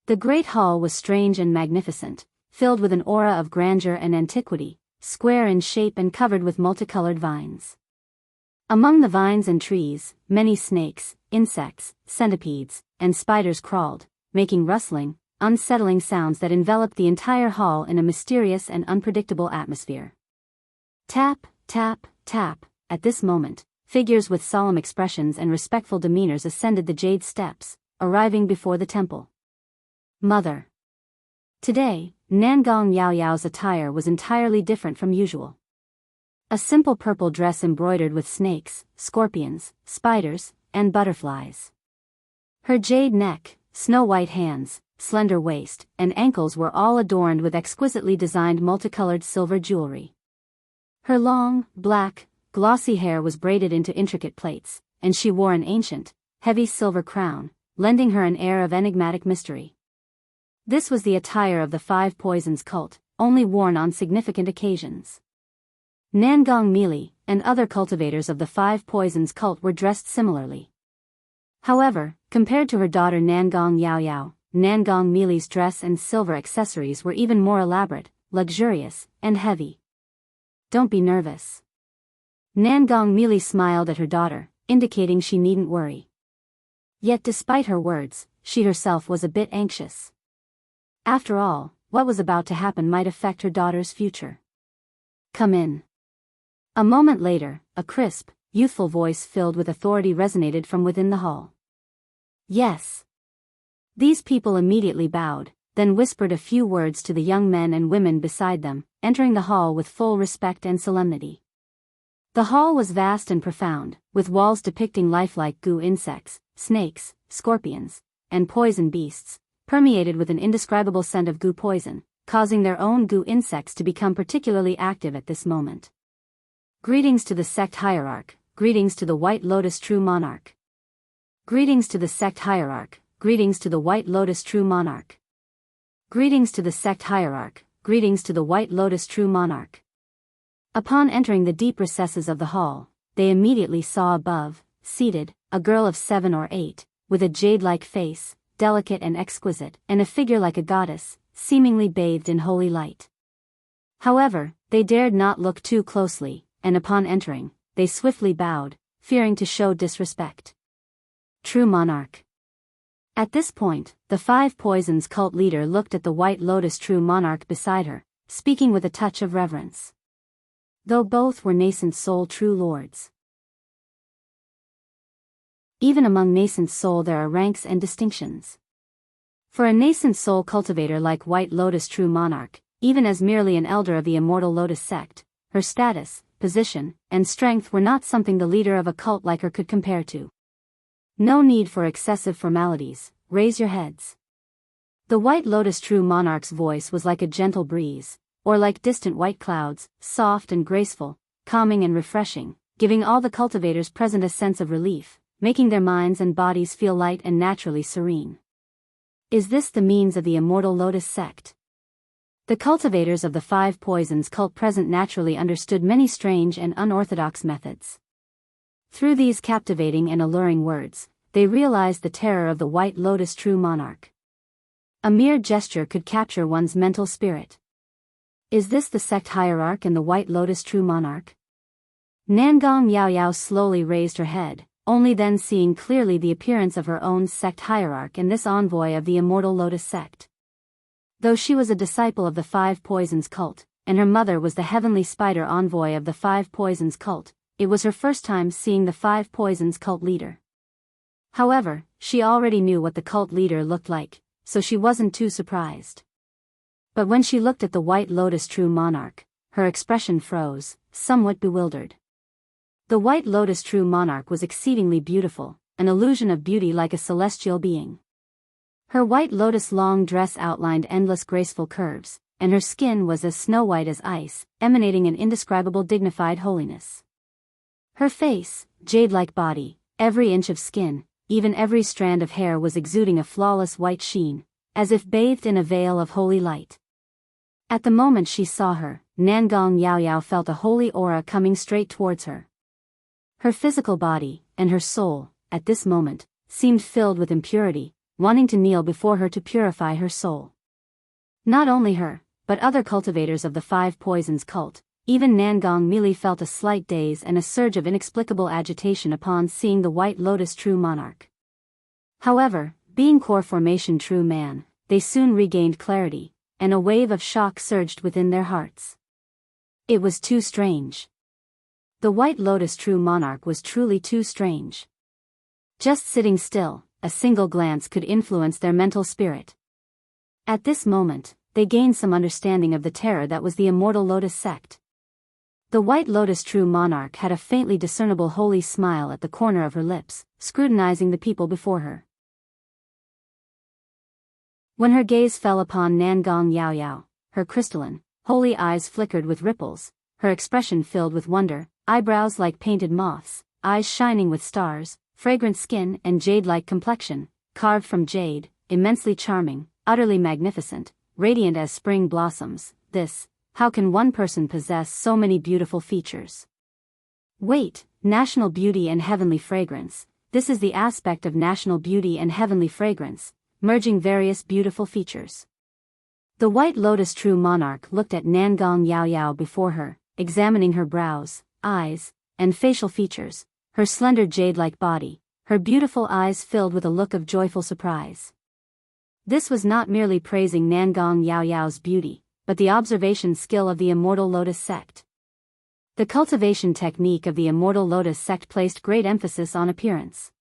The great hall was strange and magnificent, filled with an aura of grandeur and antiquity, square in shape and covered with multicolored vines. Among the vines and trees, many snakes, insects, centipedes, and spiders crawled, making rustling, unsettling sounds that enveloped the entire hall in a mysterious and unpredictable atmosphere. Tap, tap, tap. At this moment, figures with solemn expressions and respectful demeanors ascended the jade steps, arriving before the temple. Mother. Today, Nangong Yao Yao's attire was entirely different from usual. A simple purple dress embroidered with snakes, scorpions, spiders, and butterflies. Her jade neck, snow-white hands, slender waist, and ankles were all adorned with exquisitely designed multicolored silver jewelry. Her long, black, glossy hair was braided into intricate plaits, and she wore an ancient, heavy silver crown, lending her an air of enigmatic mystery. This was the attire of the Five Poisons cult, only worn on significant occasions. Nangong Mili and other cultivators of the Five Poisons cult were dressed similarly. However, compared to her daughter Nangong Yao Yao, Nangong Mili's dress and silver accessories were even more elaborate, luxurious, and heavy. Don't be nervous. Nangong Mili smiled at her daughter, indicating she needn't worry. Yet despite her words, she herself was a bit anxious. After all, what was about to happen might affect her daughter's future. Come in. A moment later, a crisp, youthful voice filled with authority resonated from within the hall. Yes. These people immediately bowed, then whispered a few words to the young men and women beside them, entering the hall with full respect and solemnity. The hall was vast and profound, with walls depicting lifelike goo insects, snakes, scorpions, and poison beasts, permeated with an indescribable scent of goo poison, causing their own goo insects to become particularly active at this moment. Greetings to the sect hierarch, greetings to the White Lotus True Monarch. Greetings to the sect hierarch, greetings to the White Lotus True Monarch. Greetings to the sect hierarch, greetings to the White Lotus True Monarch. Upon entering the deep recesses of the hall, they immediately saw above, seated, a girl of 7 or 8, with a jade-like face, delicate and exquisite, and a figure like a goddess, seemingly bathed in holy light. However, they dared not look too closely, and upon entering, they swiftly bowed, fearing to show disrespect. True Monarch. At this point, the Five Poisons cult leader looked at the White Lotus True Monarch beside her, speaking with a touch of reverence. Though both were nascent soul true lords. Even among nascent soul there are ranks and distinctions. For a nascent soul cultivator like White Lotus True Monarch, even as merely an elder of the Immortal Lotus sect, her status, position, and strength were not something the leader of a cult like her could compare to. No need for excessive formalities, raise your heads. The White Lotus True Monarch's voice was like a gentle breeze, or like distant white clouds, soft and graceful, calming and refreshing, giving all the cultivators present a sense of relief, making their minds and bodies feel light and naturally serene. Is this the means of the Immortal Lotus sect? The cultivators of the Five Poisons cult present naturally understood many strange and unorthodox methods. Through these captivating and alluring words, they realized the terror of the White Lotus True Monarch. A mere gesture could capture one's mental spirit. Is this the sect hierarch and the White Lotus True Monarch? Nangong Yao Yao slowly raised her head, only then seeing clearly the appearance of her own sect hierarch and this envoy of the Immortal Lotus sect. Though she was a disciple of the Five Poisons cult, and her mother was the heavenly spider envoy of the Five Poisons cult, it was her first time seeing the Five Poisons cult leader. However, she already knew what the cult leader looked like, so she wasn't too surprised. But when she looked at the White Lotus True Monarch, her expression froze, somewhat bewildered. The White Lotus True Monarch was exceedingly beautiful, an illusion of beauty like a celestial being. Her white lotus long dress outlined endless graceful curves, and her skin was as snow-white as ice, emanating an indescribable dignified holiness. Her face, jade-like body, every inch of skin, even every strand of hair was exuding a flawless white sheen, as if bathed in a veil of holy light. At the moment she saw her, Nangong Yao Yao felt a holy aura coming straight towards her. Her physical body, and her soul, at this moment, seemed filled with impurity, wanting to kneel before her to purify her soul. Not only her, but other cultivators of the Five Poisons cult, even Nangong Mili felt a slight daze and a surge of inexplicable agitation upon seeing the White Lotus True Monarch. However, being core formation true man, they soon regained clarity, and a wave of shock surged within their hearts. It was too strange. The White Lotus true monarch was truly too strange. Just sitting still, a single glance could influence their mental spirit. At this moment, they gained some understanding of the terror that was the Immortal Lotus sect. The White Lotus true monarch had a faintly discernible holy smile at the corner of her lips, scrutinizing the people before her. When her gaze fell upon Nangong Yao Yao, her crystalline, holy eyes flickered with ripples, her expression filled with wonder, eyebrows like painted moths, eyes shining with stars, fragrant skin and jade-like complexion, carved from jade, immensely charming, utterly magnificent, radiant as spring blossoms. How can one person possess so many beautiful features? Wait, national beauty and heavenly fragrance. This is the aspect of national beauty and heavenly fragrance, merging various beautiful features. The White Lotus true monarch looked at Nangong Yao Yao before her, examining her brows, eyes, and facial features, her slender jade-like body, her beautiful eyes filled with a look of joyful surprise. This was not merely praising Nangong Yao Yao's beauty, but the observation skill of the Immortal Lotus sect. The cultivation technique of the Immortal Lotus sect placed great emphasis on appearance,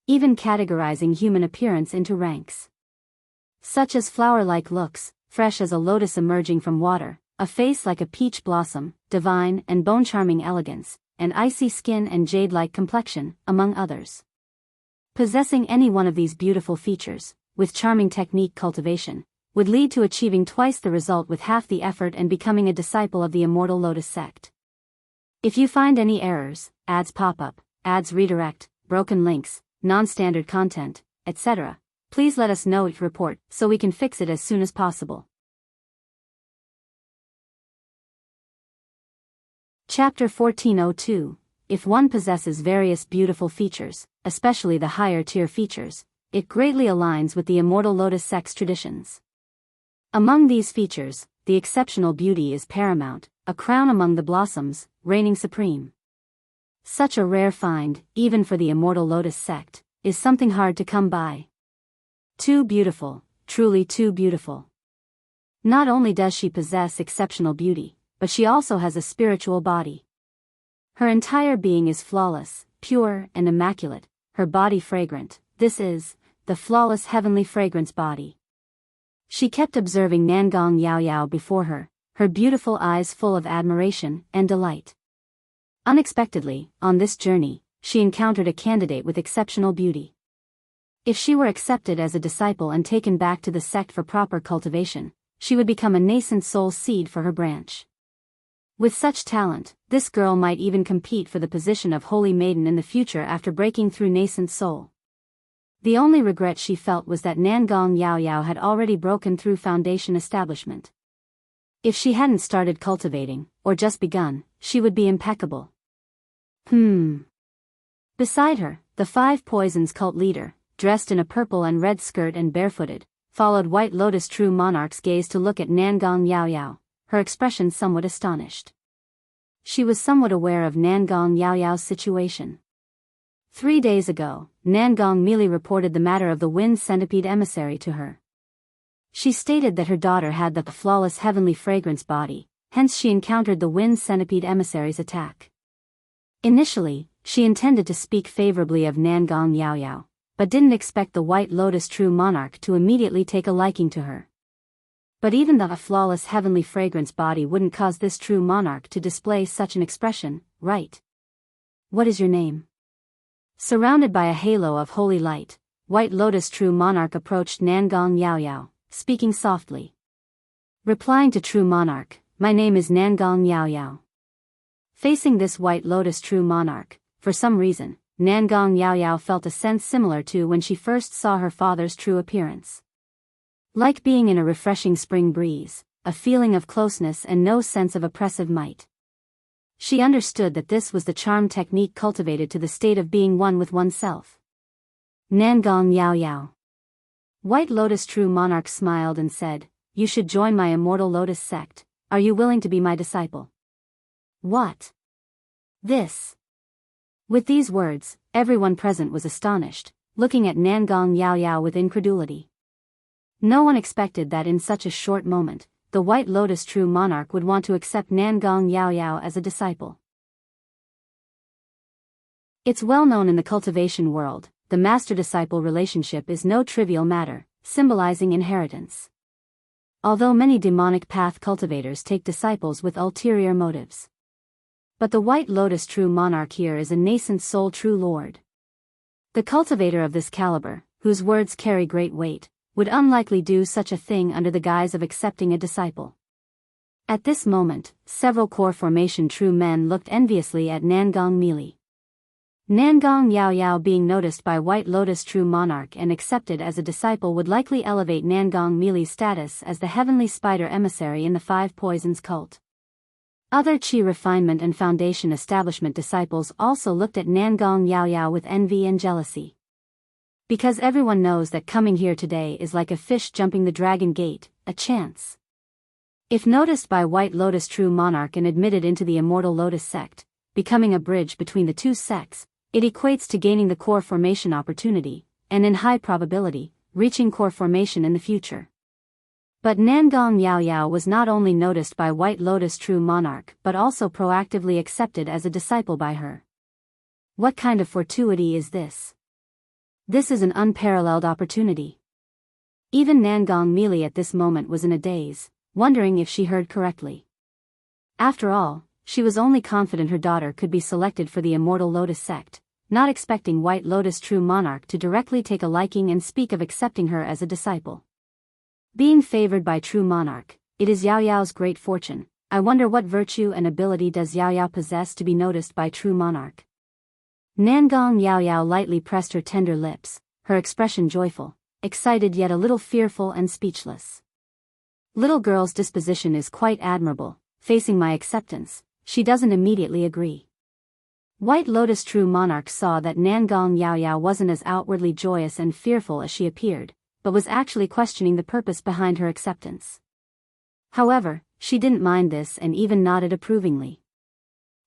even categorizing human appearance into ranks, such as flower-like looks, fresh as a lotus emerging from water, a face like a peach blossom, divine and bone-charming elegance, and icy skin and jade-like complexion, among others. Possessing any one of these beautiful features, with charming technique cultivation, would lead to achieving twice the result with half the effort and becoming a disciple of the Immortal Lotus sect. If you find any errors, ads pop up, ads redirect, broken links, non-standard content, etc., please let us know each report so we can fix it as soon as possible. Chapter 1402. If one possesses various beautiful features, especially the higher tier features, it greatly aligns with the Immortal Lotus sect's traditions. Among these features, the exceptional beauty is paramount, a crown among the blossoms, reigning supreme. Such a rare find, even for the Immortal Lotus sect, is something hard to come by. Too beautiful, truly too beautiful. Not only does she possess exceptional beauty, but she also has a spiritual body. Her entire being is flawless, pure and immaculate, her body fragrant. This is the flawless heavenly fragrance body. She kept observing Nangong Yao Yao before her, her beautiful eyes full of admiration and delight. Unexpectedly, on this journey, she encountered a candidate with exceptional beauty. If she were accepted as a disciple and taken back to the sect for proper cultivation, she would become a nascent soul seed for her branch. With such talent, this girl might even compete for the position of Holy Maiden in the future after breaking through nascent soul. The only regret she felt was that Nangong Yao Yao had already broken through foundation establishment. If she hadn't started cultivating, or just begun, she would be impeccable. Beside her, the Five Poisons cult leader, dressed in a purple and red skirt and barefooted, followed White Lotus true monarch's gaze to look at Nangong Yao Yao, her expression somewhat astonished. She was somewhat aware of Nangong Yao Yao's situation. 3 days ago, Nangong merely reported the matter of the wind centipede emissary to her. She stated that her daughter had the flawless heavenly fragrance body, hence she encountered the wind centipede emissary's attack. Initially, she intended to speak favorably of Nangong Yao Yao, but didn't expect the White Lotus true monarch to immediately take a liking to her. But even the flawless heavenly fragrance body wouldn't cause this true monarch to display such an expression, right? What is your name? Surrounded by a halo of holy light, White Lotus true monarch approached Nangong Yao Yao, speaking softly. Replying to true monarch, my name is Nangong Yao Yao. Facing this White Lotus true monarch, for some reason, Nangong Yao Yao felt a sense similar to when she first saw her father's true appearance. Like being in a refreshing spring breeze, a feeling of closeness and no sense of oppressive might. She understood that this was the charm technique cultivated to the state of being one with oneself. Nangong Yao Yao. White Lotus true monarch smiled and said, you should join my Immortal Lotus sect. Are you willing to be my disciple? What? This? With these words, everyone present was astonished, looking at Nangong Yao Yao with incredulity. No one expected that in such a short moment, the White Lotus true monarch would want to accept Nangong Yao Yao as a disciple. It's well known in the cultivation world, the master-disciple relationship is no trivial matter, symbolizing inheritance. Although many demonic path cultivators take disciples with ulterior motives. But the White Lotus true monarch here is a nascent soul true lord. The cultivator of this caliber, whose words carry great weight, would unlikely do such a thing under the guise of accepting a disciple. At this moment, several core formation true men looked enviously at Nangong Mili. Nangong Yao Yao being noticed by White Lotus true monarch and accepted as a disciple would likely elevate Nangong Mili's status as the heavenly spider emissary in the Five Poisons cult. Other Qi refinement and foundation establishment disciples also looked at Nangong Yao Yao with envy and jealousy. Because everyone knows that coming here today is like a fish jumping the dragon gate, a chance. If noticed by White Lotus true monarch and admitted into the Immortal Lotus sect, becoming a bridge between the two sects, it equates to gaining the core formation opportunity, and in high probability, reaching core formation in the future. But Nangong Yao Yao was not only noticed by White Lotus true monarch but also proactively accepted as a disciple by her. What kind of fortuity is this? This is an unparalleled opportunity. Even Nangong Mili at this moment was in a daze, wondering if she heard correctly. After all, she was only confident her daughter could be selected for the Immortal Lotus sect, not expecting White Lotus true monarch to directly take a liking and speak of accepting her as a disciple. Being favored by true monarch, it is Yao Yao's great fortune. I wonder what virtue and ability does Yao Yao possess to be noticed by true monarch. Nangong Yao Yao lightly pressed her tender lips, her expression joyful, excited yet a little fearful and speechless. Little girl's disposition is quite admirable. Facing my acceptance, she doesn't immediately agree. White Lotus true monarch saw that Nangong Yao Yao wasn't as outwardly joyous and fearful as she appeared, but was actually questioning the purpose behind her acceptance. However, she didn't mind this and even nodded approvingly.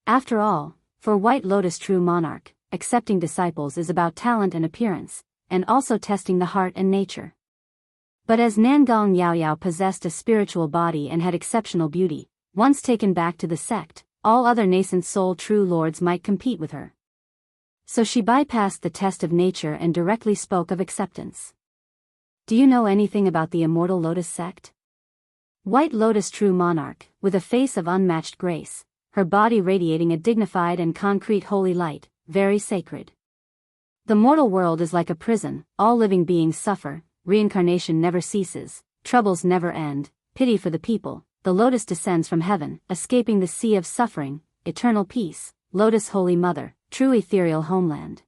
After all, for White Lotus true monarch, accepting disciples is about talent and appearance, and also testing the heart and nature. But as Nangong Yao Yao possessed a spiritual body and had exceptional beauty, once taken back to the sect, all other nascent soul true lords might compete with her. So she bypassed the test of nature and directly spoke of acceptance. Do you know anything about the Immortal Lotus sect? White Lotus true monarch, with a face of unmatched grace, her body radiating a dignified and concrete holy light, very sacred. The mortal world is like a prison, all living beings suffer, reincarnation never ceases, troubles never end, pity for the people, the lotus descends from heaven, escaping the sea of suffering, eternal peace, Lotus Holy Mother, true ethereal homeland.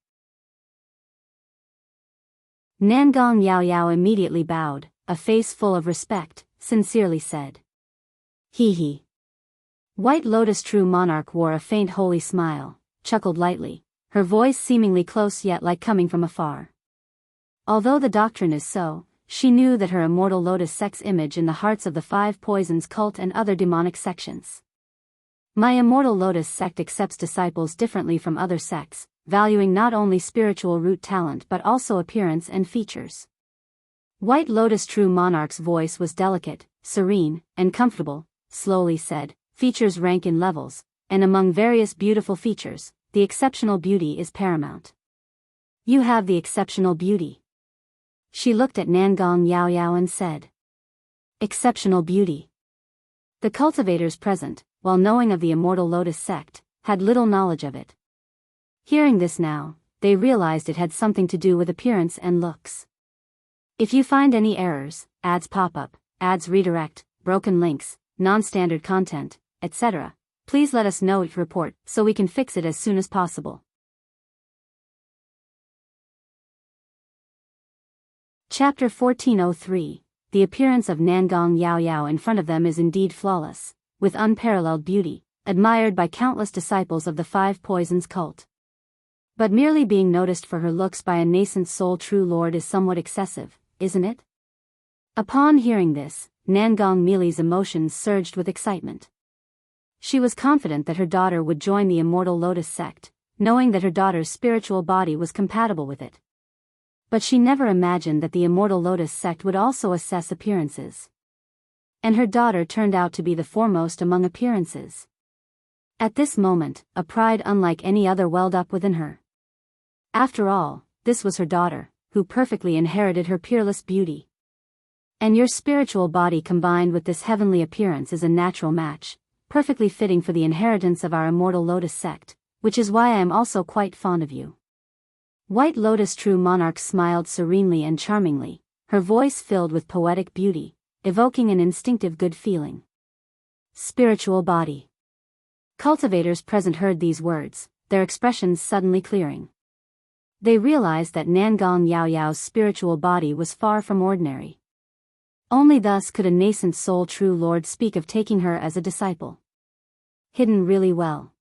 Nangong Yao Yao immediately bowed, a face full of respect, sincerely said. He he. White Lotus true monarch wore a faint holy smile, chuckled lightly, her voice seemingly close yet like coming from afar. Although the doctrine is so, she knew that her Immortal Lotus sect's image in the hearts of the Five Poisons cult and other demonic sections. My Immortal Lotus sect accepts disciples differently from other sects, valuing not only spiritual root talent but also appearance and features. White Lotus true monarch's voice was delicate, serene, and comfortable, slowly said, features rank in levels, and among various beautiful features, the exceptional beauty is paramount. You have the exceptional beauty. She looked at Nangong Yao Yao and said. Exceptional beauty. The cultivators present, while knowing of the Immortal Lotus sect, had little knowledge of it. Hearing this now, they realized it had something to do with appearance and looks. If you find any errors, ads pop up, ads redirect, broken links, non-standard content, etc., please let us know each report so we can fix it as soon as possible. Chapter 1403. The appearance of Nangong Yao Yao in front of them is indeed flawless, with unparalleled beauty, admired by countless disciples of the Five Poisons cult. But merely being noticed for her looks by a nascent soul true lord is somewhat excessive, isn't it? Upon hearing this, Nangong Mili's emotions surged with excitement. She was confident that her daughter would join the Immortal Lotus sect, knowing that her daughter's spiritual body was compatible with it. But she never imagined that the Immortal Lotus sect would also assess appearances. And her daughter turned out to be the foremost among appearances. At this moment, a pride unlike any other welled up within her. After all, this was her daughter, who perfectly inherited her peerless beauty. And your spiritual body combined with this heavenly appearance is a natural match, perfectly fitting for the inheritance of our Immortal Lotus sect, which is why I am also quite fond of you. White Lotus True Monarch smiled serenely and charmingly, her voice filled with poetic beauty, evoking an instinctive good feeling. Spiritual body. Cultivators present heard these words, their expressions suddenly clearing. They realized that Nangong Yao Yao's spiritual body was far from ordinary. Only thus could a nascent soul true lord speak of taking her as a disciple. Hidden really well.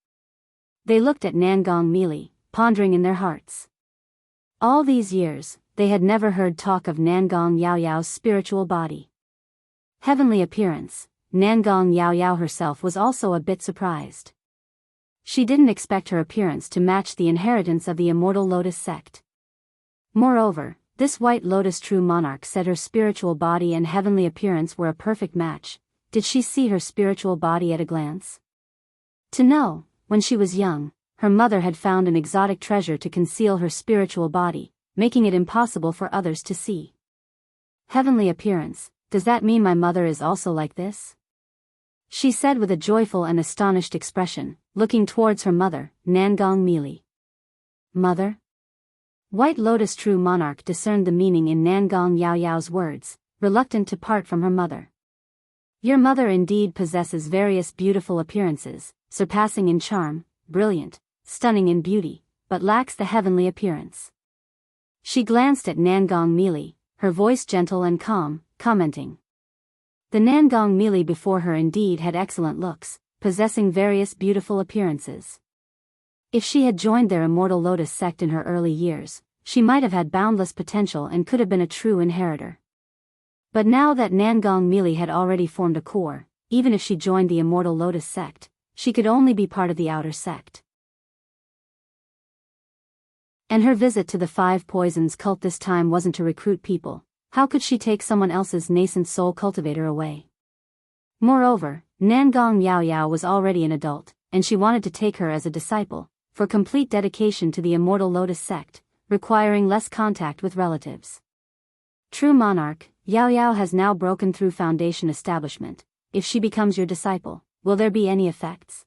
They looked at Nangong Mili, pondering in their hearts. All these years, they had never heard talk of Nangong Yao Yao's spiritual body. Heavenly appearance, Nangong Yao Yao herself was also a bit surprised. She didn't expect her appearance to match the inheritance of the Immortal Lotus sect. Moreover, this White Lotus True Monarch said her spiritual body and heavenly appearance were a perfect match. Did she see her spiritual body at a glance? To know, when she was young, her mother had found an exotic treasure to conceal her spiritual body, making it impossible for others to see. Heavenly appearance, does that mean my mother is also like this? She said with a joyful and astonished expression, looking towards her mother, Nangong Mili. Mother? White Lotus True Monarch discerned the meaning in Nangong Yao Yao's words, reluctant to part from her mother. Your mother indeed possesses various beautiful appearances, surpassing in charm, brilliant, stunning in beauty, but lacks the heavenly appearance. She glanced at Nangong Mili, her voice gentle and calm, commenting. The Nangong Mili before her indeed had excellent looks, possessing various beautiful appearances. If she had joined their Immortal Lotus sect in her early years, she might have had boundless potential and could have been a true inheritor. But now that Nangong Mili had already formed a core, even if she joined the Immortal Lotus sect, she could only be part of the outer sect. And her visit to the Five Poisons cult this time wasn't to recruit people. How could she take someone else's nascent soul cultivator away? Moreover, Nangong Yao Yao was already an adult, and she wanted to take her as a disciple, for complete dedication to the Immortal Lotus sect, requiring less contact with relatives. True Monarch, Yao Yao has now broken through Foundation establishment. If she becomes your disciple, will there be any effects?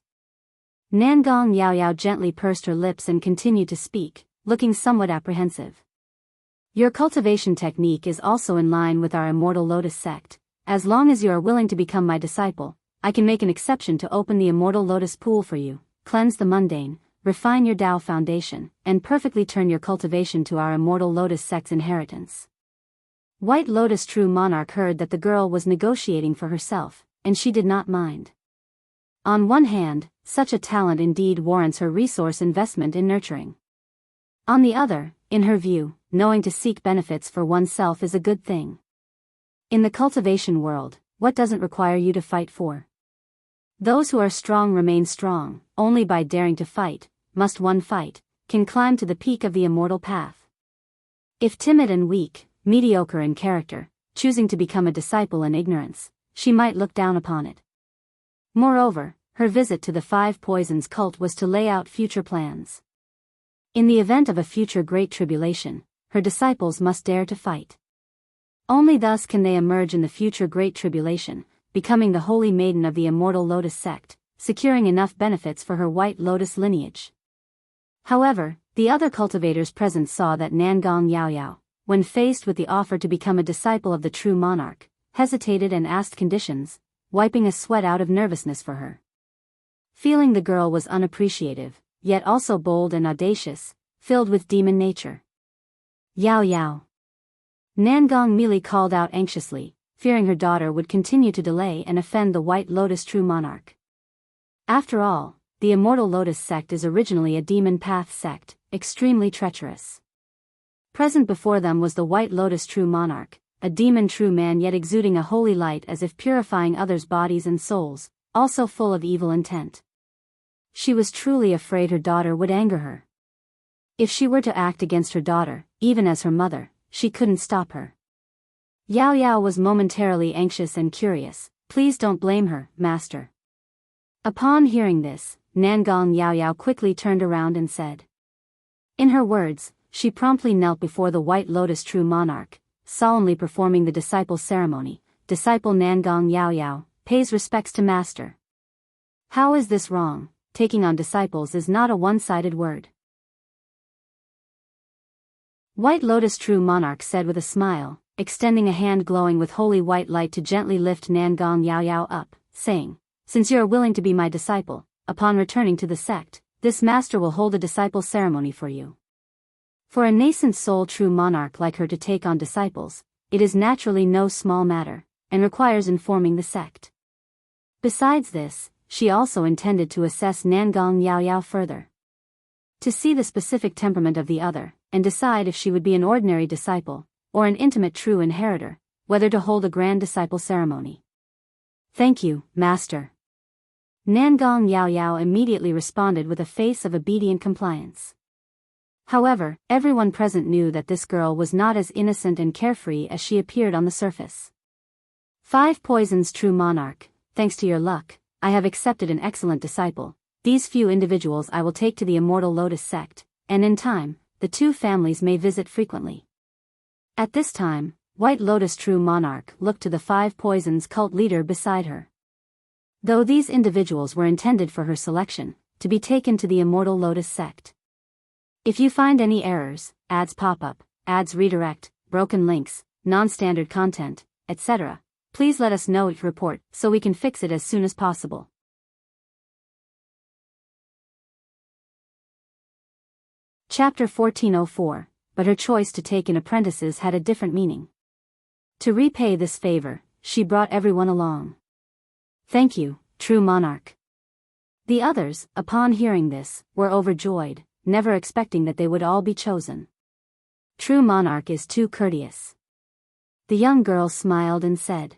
Nangong Yao Yao gently pursed her lips and continued to speak, looking somewhat apprehensive. Your cultivation technique is also in line with our Immortal Lotus sect. As long as you are willing to become my disciple, I can make an exception to open the Immortal Lotus pool for you, cleanse the mundane, refine your Tao foundation, and perfectly turn your cultivation to our Immortal Lotus sect's inheritance. White Lotus True Monarch heard that the girl was negotiating for herself, and she did not mind. On one hand, such a talent indeed warrants her resource investment in nurturing. On the other, in her view, knowing to seek benefits for oneself is a good thing. In the cultivation world, what doesn't require you to fight for? Those who are strong remain strong, only by daring to fight, must one fight, can climb to the peak of the immortal path. If timid and weak, mediocre in character, choosing to become a disciple in ignorance, she might look down upon it. Moreover, her visit to the Five Poisons cult was to lay out future plans. In the event of a future great tribulation, her disciples must dare to fight. Only thus can they emerge in the future great tribulation, becoming the holy maiden of the Immortal Lotus sect, securing enough benefits for her White Lotus lineage. However, the other cultivators present saw that Nangong Yao Yao, when faced with the offer to become a disciple of the True Monarch, hesitated and asked conditions, wiping a sweat out of nervousness for her. Feeling the girl was unappreciative, yet also bold and audacious, filled with demon nature. Yao Yao. Nangong Mili called out anxiously, fearing her daughter would continue to delay and offend the White Lotus True Monarch. After all, the Immortal Lotus sect is originally a demon path sect, extremely treacherous. Present before them was the White Lotus True Monarch, a demon true man yet exuding a holy light as if purifying others' bodies and souls, also full of evil intent. She was truly afraid her daughter would anger her. If she were to act against her daughter, even as her mother, she couldn't stop her. Yao Yao was momentarily anxious and curious. Please don't blame her, master. Upon hearing this, Nangong Yao Yao quickly turned around and said. In her words, she promptly knelt before the White Lotus True Monarch, solemnly performing the disciple ceremony. Disciple Nangong Yao Yao pays respects to master. How is this wrong? Taking on disciples is not a one-sided word. White Lotus True Monarch said with a smile, extending a hand glowing with holy white light to gently lift Nangong Yao Yao up, saying, "Since you are willing to be my disciple, upon returning to the sect, this master will hold a disciple ceremony for you." For a nascent soul true monarch like her to take on disciples, it is naturally no small matter, and requires informing the sect. Besides this, she also intended to assess Nangong Yao Yao further, to see the specific temperament of the other, and decide if she would be an ordinary disciple, or an intimate true inheritor, whether to hold a grand disciple ceremony. "Thank you, master." Nangong Yao Yao immediately responded with a face of obedient compliance. However, everyone present knew that this girl was not as innocent and carefree as she appeared on the surface. "5 Poisons True Monarch, thanks to your luck, I have accepted an excellent disciple. These few individuals I will take to the Immortal Lotus sect, and in time, the two families may visit frequently." At this time, White Lotus True Monarch looked to the 5 Poisons cult leader beside her. Though these individuals were intended for her selection, to be taken to the Immortal Lotus sect. If you find any errors, ads pop up, ads redirect, broken links, non-standard content, etc., please let us know each report so we can fix it as soon as possible. Chapter 1404, but her choice to take in apprentices had a different meaning. To repay this favor, she brought everyone along. "Thank you, true monarch." The others, upon hearing this, were overjoyed, never expecting that they would all be chosen. "True monarch is too courteous." The young girl smiled and said.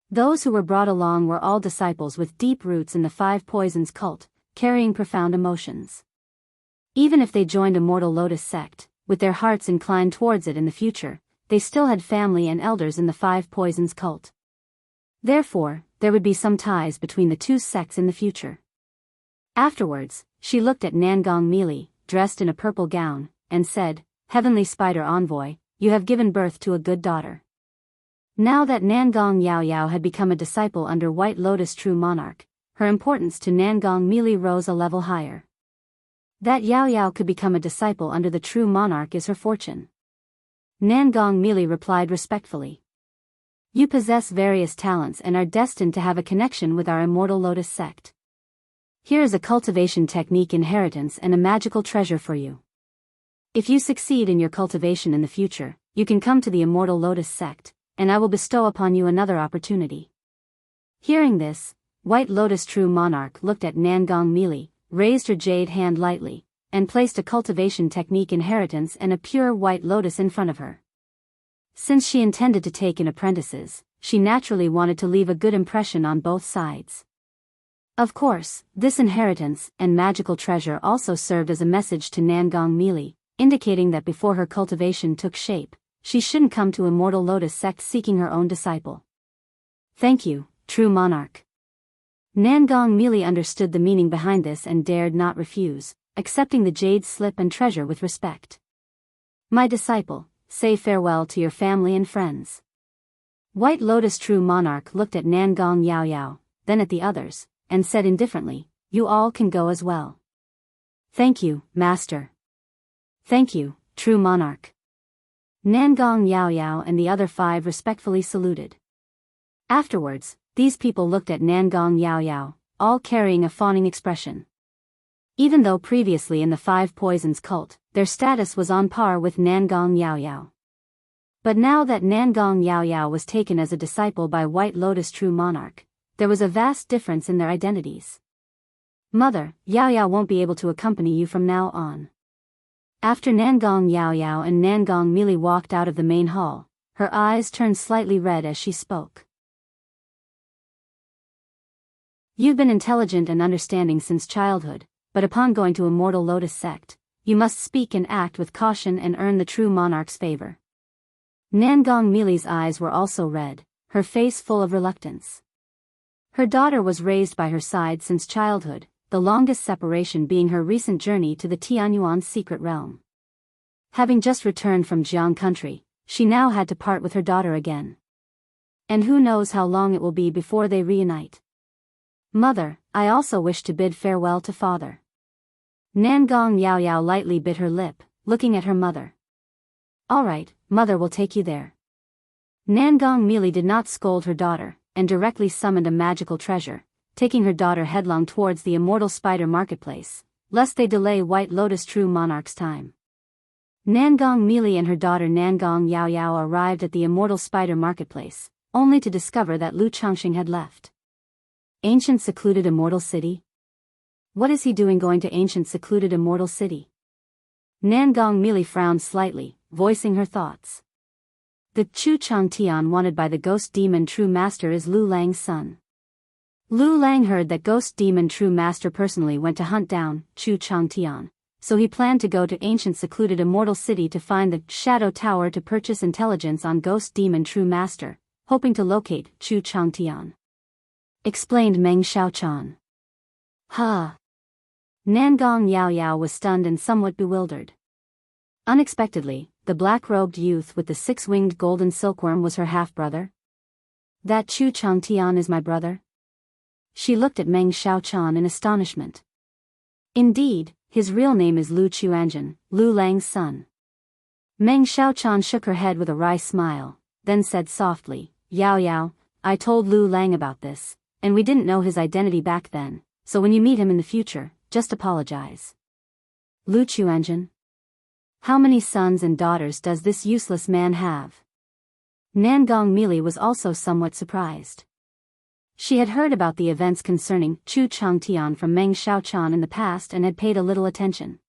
Those who were brought along were all disciples with deep roots in the 5 Poisons cult, carrying profound emotions. Even if they joined Immortal Lotus sect, with their hearts inclined towards it in the future, they still had family and elders in the 5 Poisons cult. Therefore, there would be some ties between the two sects in the future. Afterwards, she looked at Nangong Mili, dressed in a purple gown, and said, "Heavenly Spider Envoy, you have given birth to a good daughter." Now that Nangong Yao Yao had become a disciple under White Lotus True Monarch, her importance to Nangong Mili rose a level higher. That Yao Yao could become a disciple under the True Monarch is her fortune. Nangong Mili replied respectfully. "You possess various talents and are destined to have a connection with our Immortal Lotus sect. Here is a cultivation technique inheritance and a magical treasure for you. If you succeed in your cultivation in the future, you can come to the Immortal Lotus sect, and I will bestow upon you another opportunity." Hearing this, White Lotus True Monarch looked at Nangong Mili, raised her jade hand lightly, and placed a cultivation technique inheritance and a pure white lotus in front of her. Since she intended to take in apprentices, she naturally wanted to leave a good impression on both sides. Of course, this inheritance and magical treasure also served as a message to Nangong Mili, indicating that before her cultivation took shape, she shouldn't come to Immortal Lotus sect seeking her own disciple. "Thank you, true monarch." Nangong Mili understood the meaning behind this and dared not refuse, accepting the jade slip and treasure with respect. "My disciple, say farewell to your family and friends." White Lotus True Monarch looked at Nangong Yao Yao, then at the others, and said indifferently, "You all can go as well." "Thank you, master." "Thank you, true monarch." Nangong Yao Yao and the other 5 respectfully saluted. Afterwards, these people looked at Nangong Yao Yao, all carrying a fawning expression. Even though previously in the 5 Poisons cult, their status was on par with Nangong Yao Yao. But now that Nangong Yao Yao was taken as a disciple by White Lotus True Monarch, there was a vast difference in their identities. "Mother, Yao Yao won't be able to accompany you from now on." After Nangong Yao Yao and Nangong Mili walked out of the main hall, her eyes turned slightly red as she spoke. "You've been intelligent and understanding since childhood, but upon going to Immortal Lotus sect, you must speak and act with caution and earn the true monarch's favor." Nangong Mili's eyes were also red, her face full of reluctance. Her daughter was raised by her side since childhood, the longest separation being her recent journey to the Tianyuan secret realm. Having just returned from Jiang country, she now had to part with her daughter again. And who knows how long it will be before they reunite. Mother, I also wish to bid farewell to father. Nangong Yao Yao lightly bit her lip, looking at her mother. All right, mother will take you there. Nangong Meili did not scold her daughter, and directly summoned a magical treasure, taking her daughter headlong towards the Immortal Spider Marketplace, lest they delay White Lotus True Monarch's time. Nangong Meili and her daughter Nangong Yao Yao arrived at the Immortal Spider Marketplace, only to discover that Lu Changxing had left. Ancient secluded Immortal City? What is he doing going to ancient secluded Immortal City? Nangong Meili frowned slightly, voicing her thoughts. The Chu Changtian wanted by the Ghost Demon True Master is Lu Lang's son. Lu Lang heard that Ghost Demon True Master personally went to hunt down Chu Changtian, so he planned to go to ancient secluded Immortal City to find the Shadow Tower to purchase intelligence on Ghost Demon True Master, hoping to locate Chu Changtian. Explained Meng Xiaochan. Huh. Nangong Yao Yao was stunned and somewhat bewildered. Unexpectedly, the black-robed youth with the six-winged golden silkworm was her half-brother? That Chu Changtian is my brother? She looked at Meng Xiaochan in astonishment. Indeed, his real name is Lu Chuanjun, Lu Lang's son. Meng Xiaochan shook her head with a wry smile, then said softly, Yao Yao, I told Lu Lang about this, and we didn't know his identity back then, so when you meet him in the future, just apologize. Lu Chuanjun? How many sons and daughters does this useless man have? Nangong Meili was also somewhat surprised. She had heard about the events concerning Chu Changtian from Meng Xiaochan in the past and had paid a little attention.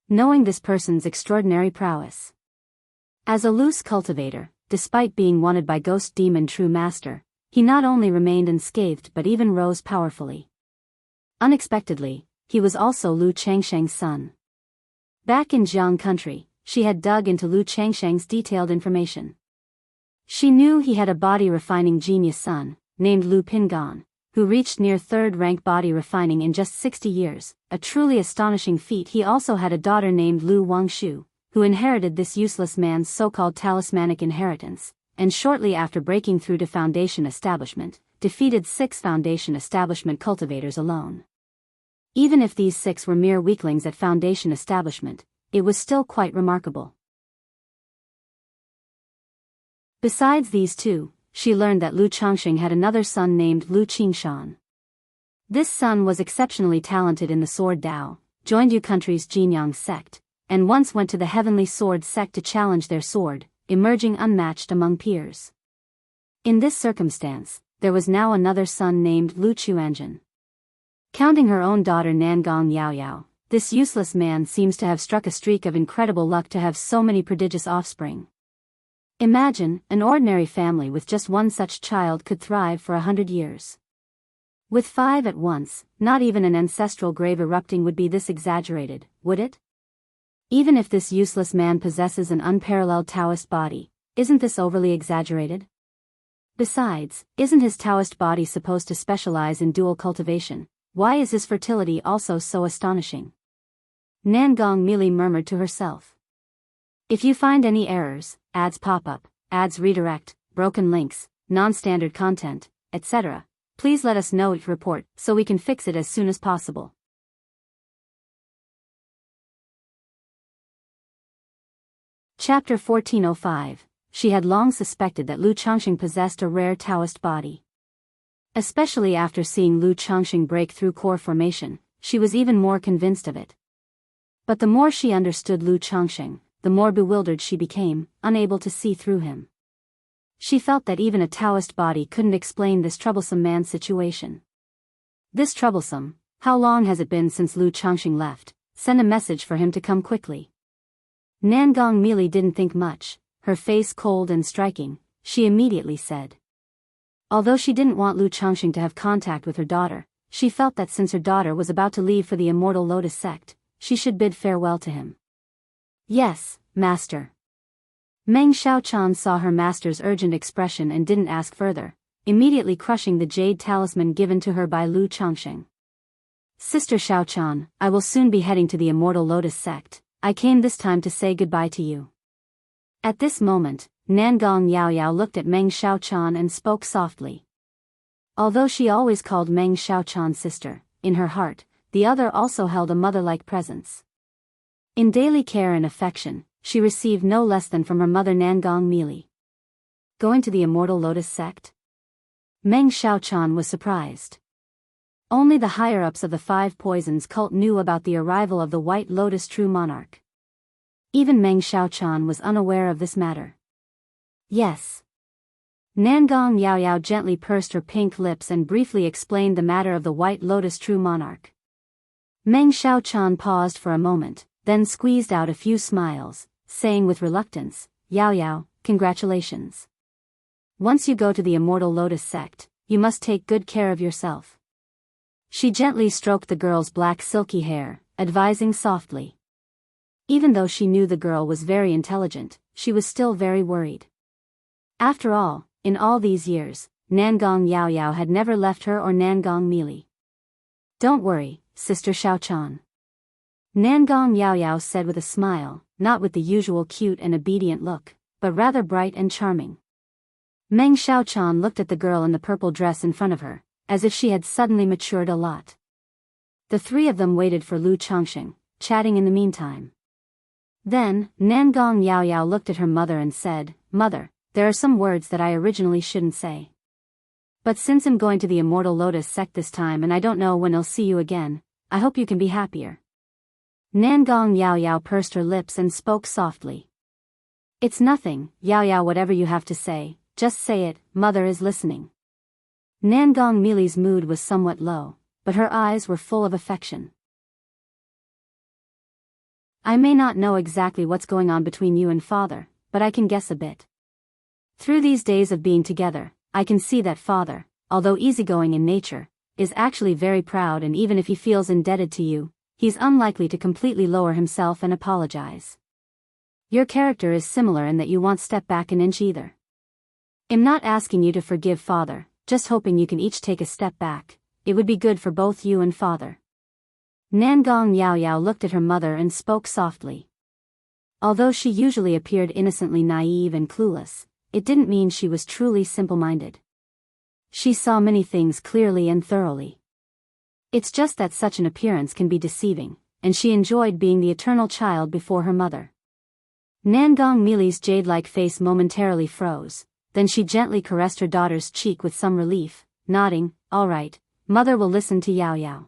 Knowing this person's extraordinary prowess. As a loose cultivator, despite being wanted by Ghost Demon True Master, he not only remained unscathed but even rose powerfully. Unexpectedly, he was also Lu Changsheng's son. Back in Jiang country, she had dug into Lu Changsheng's detailed information. She knew he had a body refining genius son, named Lu Pingan, who reached near third-rank body refining in just 60 years, a truly astonishing feat. He also had a daughter named Lu Wangshu, who inherited this useless man's so-called talismanic inheritance, and shortly after breaking through to Foundation Establishment, defeated 6 Foundation Establishment cultivators alone. Even if these 6 were mere weaklings at Foundation Establishment, it was still quite remarkable. Besides these 2, she learned that Lu Changxing had another son named Lu Qingshan. This son was exceptionally talented in the Sword Dao, joined Yu country's Jinyang sect, and once went to the Heavenly Sword sect to challenge their sword, emerging unmatched among peers. In this circumstance, there was now another son named Lu Chuanjun. Counting her own daughter Nangong Yao Yao, this useless man seems to have struck a streak of incredible luck to have so many prodigious offspring. Imagine, an ordinary family with just one such child could thrive for 100 years. With 5 at once, not even an ancestral grave erupting would be this exaggerated, would it? Even if this useless man possesses an unparalleled Taoist body, isn't this overly exaggerated? Besides, isn't his Taoist body supposed to specialize in dual cultivation? Why is his fertility also so astonishing? Nangong Meili murmured to herself. If you find any errors, ads pop up, ads redirect, broken links, non-standard content, etc., please let us know each report so we can fix it as soon as possible. Chapter 1405. She had long suspected that Lu Changxing possessed a rare Taoist body. Especially after seeing Lu Changxing break through core formation, she was even more convinced of it. But the more she understood Lu Changxing, the more bewildered she became, unable to see through him. She felt that even a Taoist body couldn't explain this troublesome man's situation. This troublesome, how long has it been since Lu Changxing left? Send a message for him to come quickly. Nangong Meili didn't think much, her face cold and striking, she immediately said. Although she didn't want Lu Changxing to have contact with her daughter, she felt that since her daughter was about to leave for the Immortal Lotus sect, she should bid farewell to him. Yes, master. Meng Xiaochan saw her master's urgent expression and didn't ask further, immediately crushing the jade talisman given to her by Lu Changxing. Sister Xiaochan, I will soon be heading to the Immortal Lotus sect, I came this time to say goodbye to you. At this moment, Nangong Yao Yao looked at Meng Xiaochan and spoke softly. Although she always called Meng Xiaochan sister, in her heart, the other also held a mother-like presence. In daily care and affection, she received no less than from her mother Nangong Mili. Going to the Immortal Lotus sect? Meng Xiaochan was surprised. Only the higher-ups of the Five Poisons cult knew about the arrival of the White Lotus True Monarch. Even Meng Xiaochan was unaware of this matter. Yes. Nangong Yao Yao gently pursed her pink lips and briefly explained the matter of the White Lotus True Monarch. Meng Xiaochan paused for a moment, then squeezed out a few smiles, saying with reluctance, Yao Yao, congratulations. Once you go to the Immortal Lotus sect, you must take good care of yourself. She gently stroked the girl's black silky hair, advising softly. Even though she knew the girl was very intelligent, she was still very worried. After all, in all these years, Nangong Yao Yao had never left her or Nangong Mili. Don't worry, Sister Xiaochan. Nangong Yao Yao said with a smile, not with the usual cute and obedient look, but rather bright and charming. Meng Xiaochan looked at the girl in the purple dress in front of her, as if she had suddenly matured a lot. The three of them waited for Lu Chongsheng, chatting in the meantime. Then, Nangong Yao Yao looked at her mother and said, Mother, there are some words that I originally shouldn't say. But since I'm going to the Immortal Lotus sect this time and I don't know when I'll see you again, I hope you can be happier. Nangong Yao Yao pursed her lips and spoke softly. It's nothing, Yao Yao, whatever you have to say, just say it, Mother is listening. Nangong Mili's mood was somewhat low, but her eyes were full of affection. I may not know exactly what's going on between you and Father, but I can guess a bit. Through these days of being together, I can see that Father, although easygoing in nature, is actually very proud, and even if he feels indebted to you, he's unlikely to completely lower himself and apologize. Your character is similar in that you won't step back an inch either. I'm not asking you to forgive Father, just hoping you can each take a step back. It would be good for both you and Father. Nangong Yao Yao looked at her mother and spoke softly. Although she usually appeared innocently naive and clueless, it didn't mean she was truly simple-minded. She saw many things clearly and thoroughly. It's just that such an appearance can be deceiving, and she enjoyed being the eternal child before her mother. Nangong Mili's jade-like face momentarily froze, then she gently caressed her daughter's cheek with some relief, nodding, all right, Mother will listen to Yao Yao.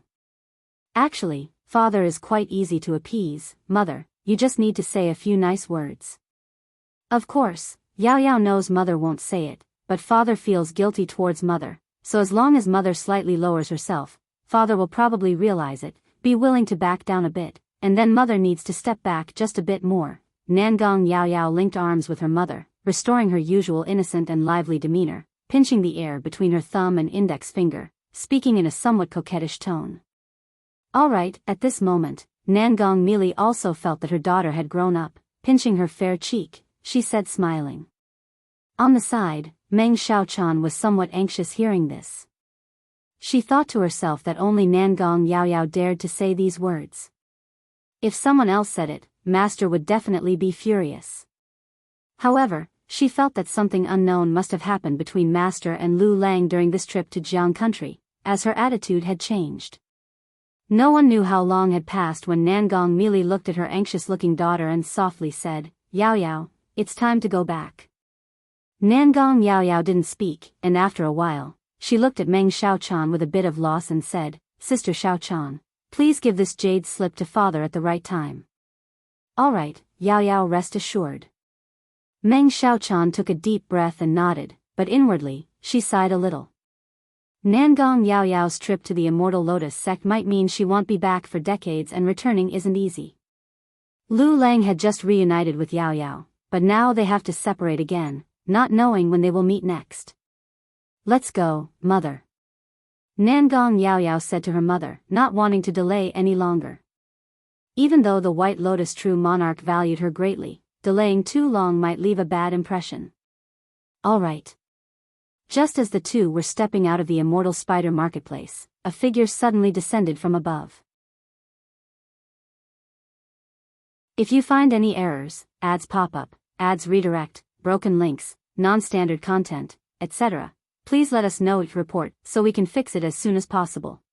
Actually, Father is quite easy to appease, Mother, you just need to say a few nice words. Of course, Yao Yao knows Mother won't say it, but Father feels guilty towards Mother, so as long as Mother slightly lowers herself, Father will probably realize it, be willing to back down a bit, and then Mother needs to step back just a bit more. Nangong Yao Yao linked arms with her mother, restoring her usual innocent and lively demeanor, pinching the air between her thumb and index finger, speaking in a somewhat coquettish tone. All right, at this moment, Nangong Mili also felt that her daughter had grown up, pinching her fair cheek, she said smiling. On the side, Meng Xiaochan was somewhat anxious hearing this. She thought to herself that only Nangong Yao Yao dared to say these words. If someone else said it, Master would definitely be furious. However, she felt that something unknown must have happened between Master and Lu Lang during this trip to Jiang country, as her attitude had changed. No one knew how long had passed when Nangong Mili looked at her anxious-looking daughter and softly said, Yao Yao, it's time to go back. Nangong Yao Yao didn't speak, and after a while, she looked at Meng Xiaochan with a bit of loss and said, Sister Xiaochan, please give this jade slip to Father at the right time. All right, Yao Yao, rest assured. Meng Xiaochan took a deep breath and nodded, but inwardly, she sighed a little. Nangong Yao Yao's trip to the Immortal Lotus sect might mean she won't be back for decades, and returning isn't easy. Lu Lang had just reunited with Yao Yao, but now they have to separate again, not knowing when they will meet next. Let's go, Mother. Nangong Yao Yao said to her mother, not wanting to delay any longer. Even though the White Lotus True Monarch valued her greatly, delaying too long might leave a bad impression. All right. Just as the two were stepping out of the Immortal Spider Marketplace, a figure suddenly descended from above. If you find any errors, ads pop up, ads redirect, broken links, non-standard content, etc., please let us know your report so we can fix it as soon as possible.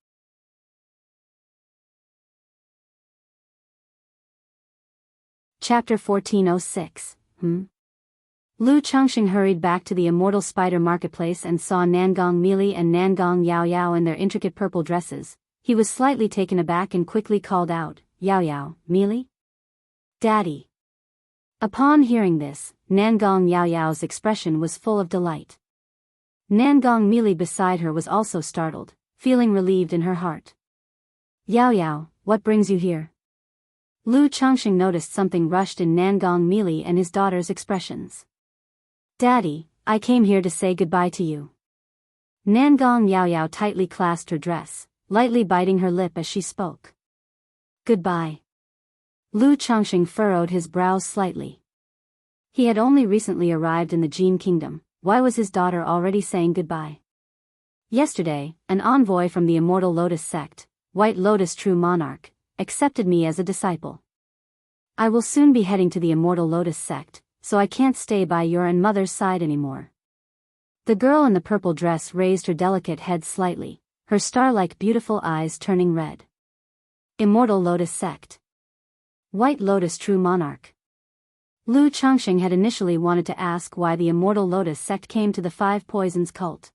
Chapter 1406. Lu Chengxing hurried back to the Immortal Spider Marketplace and saw Nangong Meili and Nangong Yao Yao in their intricate purple dresses. He was slightly taken aback and quickly called out, "Yao Yao, Meili? Daddy." Upon hearing this, Nangong Yao Yao's expression was full of delight. Nangong Meili beside her was also startled, feeling relieved in her heart. "Yao Yao, what brings you here?" Lu Chengxing noticed something rushed in Nangong Meili and his daughter's expressions. "Daddy, I came here to say goodbye to you." Nangong Yao Yao tightly clasped her dress, lightly biting her lip as she spoke. "Goodbye." Lu Chengxing furrowed his brows slightly. He had only recently arrived in the Jin Kingdom. Why was his daughter already saying goodbye? Yesterday, an envoy from the Immortal Lotus sect, White Lotus True Monarch, accepted me as a disciple. I will soon be heading to the Immortal Lotus sect, so I can't stay by your and mother's side anymore. The girl in the purple dress raised her delicate head slightly, her star-like beautiful eyes turning red. Immortal Lotus sect. White Lotus True Monarch. Lu Chengxing had initially wanted to ask why the Immortal Lotus sect came to the Five Poisons cult.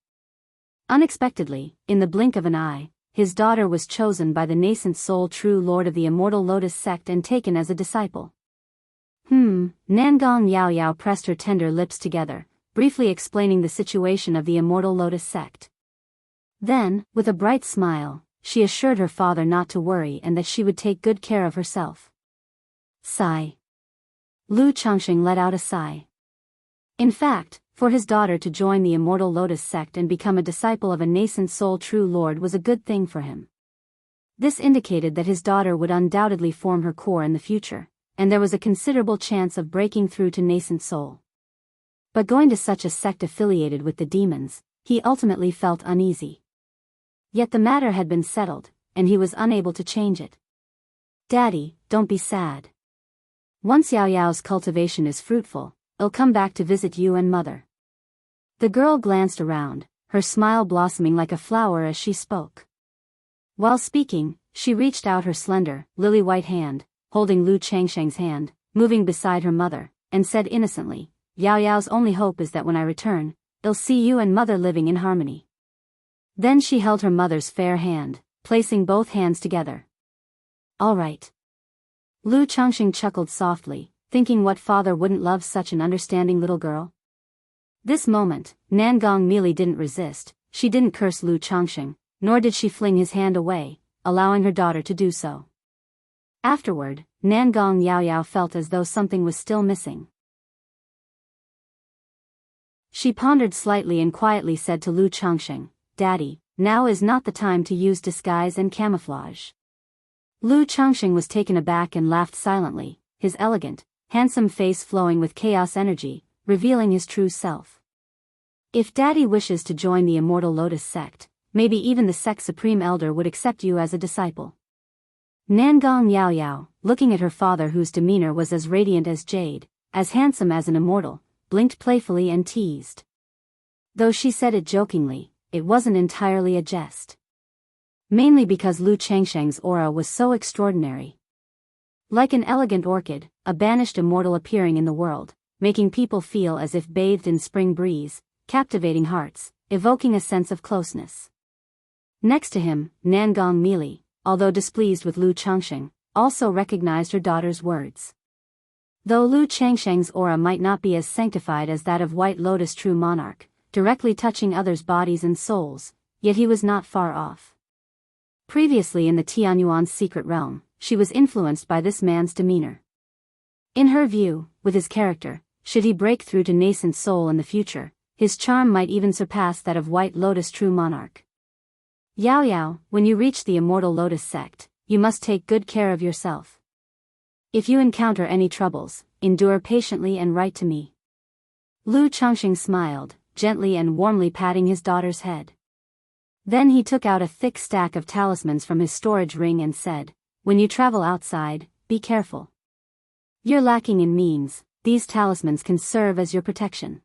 Unexpectedly, in the blink of an eye, his daughter was chosen by the nascent soul true lord of the Immortal Lotus sect and taken as a disciple. Nangong Yao Yao pressed her tender lips together, briefly explaining the situation of the Immortal Lotus sect. Then, with a bright smile, she assured her father not to worry and that she would take good care of herself. Sigh. Lu Chengxing let out a sigh. In fact, for his daughter to join the Immortal Lotus sect and become a disciple of a nascent soul true lord was a good thing for him. This indicated that his daughter would undoubtedly form her core in the future, and there was a considerable chance of breaking through to nascent soul. But going to such a sect affiliated with the demons, he ultimately felt uneasy. Yet the matter had been settled, and he was unable to change it. "Daddy, don't be sad. Once Yao Yao's cultivation is fruitful, I'll come back to visit you and mother." The girl glanced around, her smile blossoming like a flower as she spoke. While speaking, she reached out her slender, lily-white hand, holding Lu Chengxing's hand, moving beside her mother, and said innocently, "Yao Yao's only hope is that when I return, I'll see you and mother living in harmony." Then she held her mother's fair hand, placing both hands together. "All right." Lu Chengxing chuckled softly, thinking what father wouldn't love such an understanding little girl. This moment, Nangong Meili didn't resist. She didn't curse Lu Chengxing, nor did she fling his hand away, allowing her daughter to do so. Afterward, Nangong Yao Yao felt as though something was still missing. She pondered slightly and quietly said to Lu Chengxing, "Daddy, now is not the time to use disguise and camouflage." Lu Chengxing was taken aback and laughed silently, his elegant, handsome face flowing with chaos energy, revealing his true self. "If Daddy wishes to join the Immortal Lotus sect, maybe even the sect's supreme elder would accept you as a disciple." Nangong Yao Yao, looking at her father whose demeanor was as radiant as jade, as handsome as an immortal, blinked playfully and teased. Though she said it jokingly, it wasn't entirely a jest. Mainly because Lu Chengxing's aura was so extraordinary. Like an elegant orchid, a banished immortal appearing in the world, making people feel as if bathed in spring breeze, captivating hearts, evoking a sense of closeness. Next to him, Nangong Meili, although displeased with Lu Chengxing, also recognized her daughter's words. Though Lu Chengxing's aura might not be as sanctified as that of White Lotus True Monarch, directly touching others' bodies and souls, yet he was not far off. Previously in the Tianyuan's secret realm, she was influenced by this man's demeanor. In her view, with his character, should he break through to nascent soul in the future, his charm might even surpass that of White Lotus True Monarch. "Yao Yao, when you reach the Immortal Lotus sect, you must take good care of yourself. If you encounter any troubles, endure patiently and write to me." Lu Chengxing smiled, gently and warmly patting his daughter's head. Then he took out a thick stack of talismans from his storage ring and said, "When you travel outside, be careful. You're lacking in means, these talismans can serve as your protection.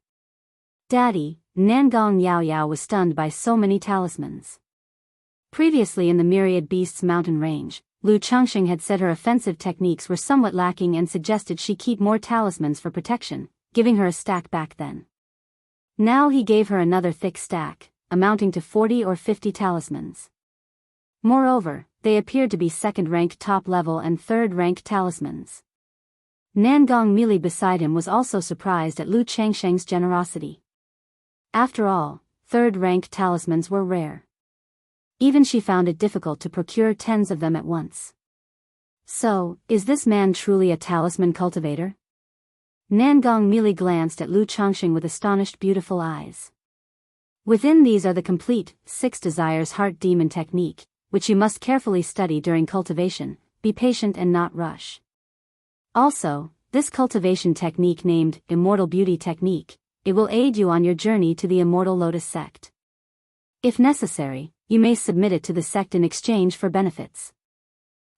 Daddy, Nangong Yao Yao was stunned by so many talismans. Previously in the Myriad Beasts mountain range, Lu Changxing had said her offensive techniques were somewhat lacking and suggested she keep more talismans for protection, giving her a stack back then. Now he gave her another thick stack, amounting to 40 or 50 talismans. Moreover, they appeared to be second-ranked top-level and third-ranked talismans. Nangong Mili beside him was also surprised at Lu Changsheng's generosity. After all, third-rank talismans were rare. Even she found it difficult to procure tens of them at once. So, is this man truly a talisman cultivator? Nangong Mili glanced at Lu Changxing with astonished beautiful eyes. Within these are the complete 6 Desires Heart Demon technique, which you must carefully study during cultivation, be patient and not rush. Also, this cultivation technique named Immortal Beauty Technique, it will aid you on your journey to the Immortal Lotus sect. If necessary, you may submit it to the sect in exchange for benefits.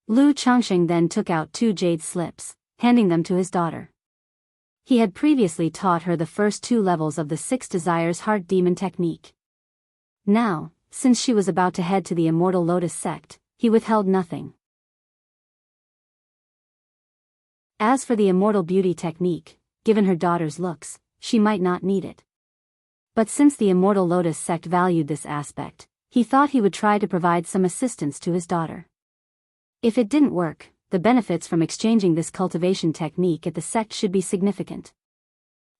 Lu Changxing then took out 2 jade slips, handing them to his daughter. He had previously taught her the first 2 levels of the 6 Desires Heart Demon technique. Now, since she was about to head to the Immortal Lotus sect, he withheld nothing. As for the Immortal Beauty technique, given her daughter's looks, she might not need it. But since the Immortal Lotus sect valued this aspect, he thought he would try to provide some assistance to his daughter. If it didn't work, the benefits from exchanging this cultivation technique at the sect should be significant.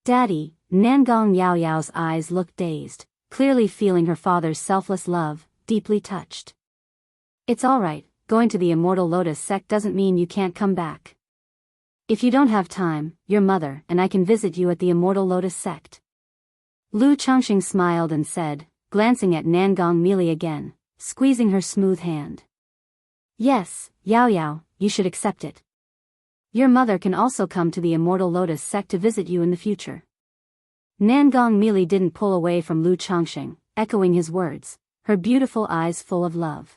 Daddy, Nangong Yao Yao's eyes looked dazed, clearly feeling her father's selfless love, deeply touched. It's alright, going to the Immortal Lotus sect doesn't mean you can't come back. If you don't have time, your mother and I can visit you at the Immortal Lotus sect. Lu Changxing smiled and said, glancing at Nangong Mili again, squeezing her smooth hand. Yes, Yao Yao, you should accept it. Your mother can also come to the Immortal Lotus sect to visit you in the future. Nangong Mili didn't pull away from Lu Changxing, echoing his words, her beautiful eyes full of love.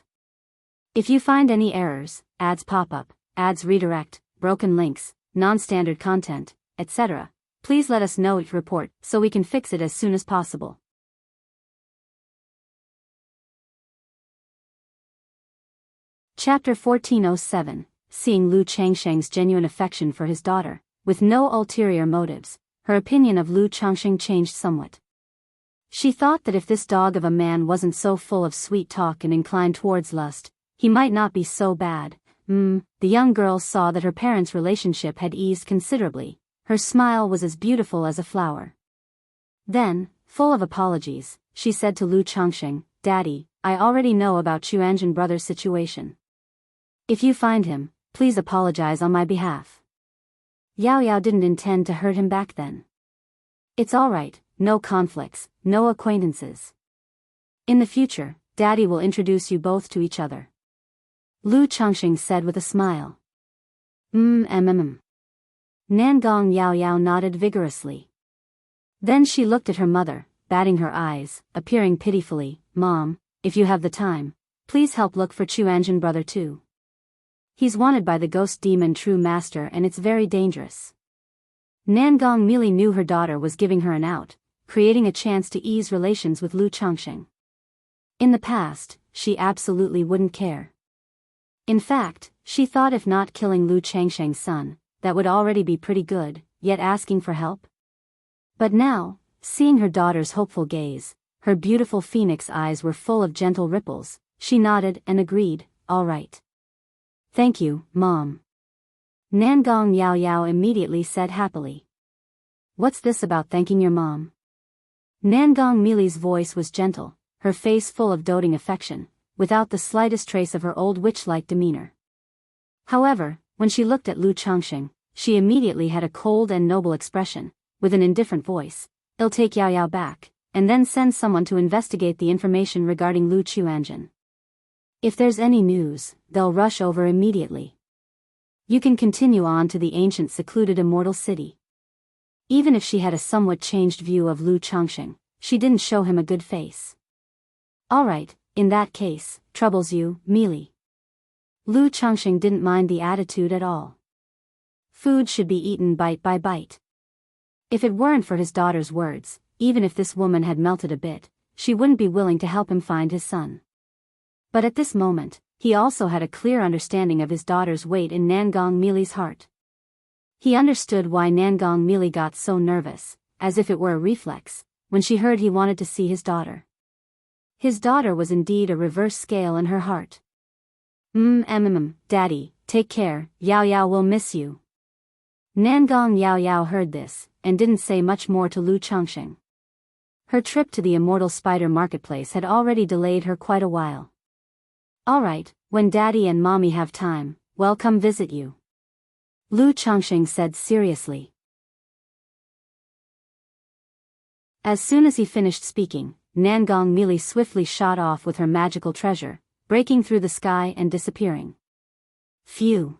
If you find any errors, ads pop up, ads redirect, broken links, non-standard content, etc., please let us know each report so we can fix it as soon as possible. Chapter 1407, seeing Lu Changsheng's genuine affection for his daughter, with no ulterior motives, her opinion of Lu Changxing changed somewhat. She thought that if this dog of a man wasn't so full of sweet talk and inclined towards lust, he might not be so bad. The young girl saw that her parents' relationship had eased considerably. Her smile was as beautiful as a flower. Then, full of apologies, she said to Lu Changxing, Daddy, I already know about Chuanjin brother's situation. If you find him, please apologize on my behalf. Yao Yao didn't intend to hurt him back then. It's alright, no conflicts, no acquaintances. In the future, Daddy will introduce you both to each other. Lu Changxing said with a smile. Nangong Yao Yao nodded vigorously. Then she looked at her mother, batting her eyes, appearing pitifully, Mom, if you have the time, please help look for Chuanjin brother too. He's wanted by the ghost demon True Master and it's very dangerous. Nangong Mili knew her daughter was giving her an out, creating a chance to ease relations with Lu Changxing. In the past, she absolutely wouldn't care. In fact, she thought if not killing Lu Changsheng's son, that would already be pretty good, yet asking for help. But now, seeing her daughter's hopeful gaze, her beautiful phoenix eyes were full of gentle ripples, she nodded and agreed, all right. Thank you, Mom. Nangong Yao Yao immediately said happily. What's this about thanking your mom? Nangong Mili's voice was gentle, her face full of doting affection, without the slightest trace of her old witch-like demeanor. However, when she looked at Lu Changxing, she immediately had a cold and noble expression, with an indifferent voice. I'll take Yao Yao back, and then send someone to investigate the information regarding Lu Chuanjin. If there's any news, they'll rush over immediately. You can continue on to the ancient secluded immortal city. Even if she had a somewhat changed view of Lu Changxing, she didn't show him a good face. Alright, in that case, troubles you, Mili. Lu Changxing didn't mind the attitude at all. Food should be eaten bite by bite. If it weren't for his daughter's words, even if this woman had melted a bit, she wouldn't be willing to help him find his son. But at this moment, he also had a clear understanding of his daughter's weight in Nangong Mili's heart. He understood why Nangong Mili got so nervous, as if it were a reflex, when she heard he wanted to see his daughter. His daughter was indeed a reverse scale in her heart. Daddy, take care, Yao Yao will miss you. Nangong Yao Yao heard this, and didn't say much more to Lu Chongqing. Her trip to the Immortal Spider Marketplace had already delayed her quite a while. Alright, when Daddy and Mommy have time, we'll come visit you, Lu Chongqing said seriously. As soon as he finished speaking, Nangong Mili swiftly shot off with her magical treasure, breaking through the sky and disappearing. Phew!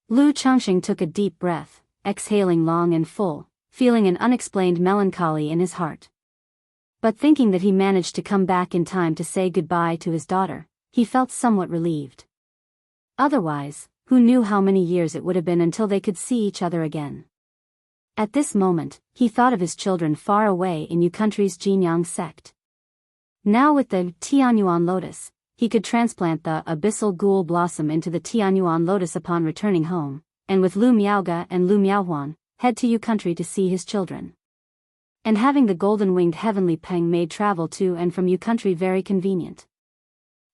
Lu Chongqing took a deep breath, exhaling long and full, feeling an unexplained melancholy in his heart. But thinking that he managed to come back in time to say goodbye to his daughter, he felt somewhat relieved. Otherwise, who knew how many years it would have been until they could see each other again. At this moment, he thought of his children far away in Yu country's Jinyang sect. Now with the Tianyuan lotus, he could transplant the abyssal ghoul blossom into the Tianyuan lotus upon returning home, and with Lu Miaoga and Lu Miaohuan, head to Yu country to see his children. And having the golden-winged heavenly peng made travel to and from Yu country very convenient.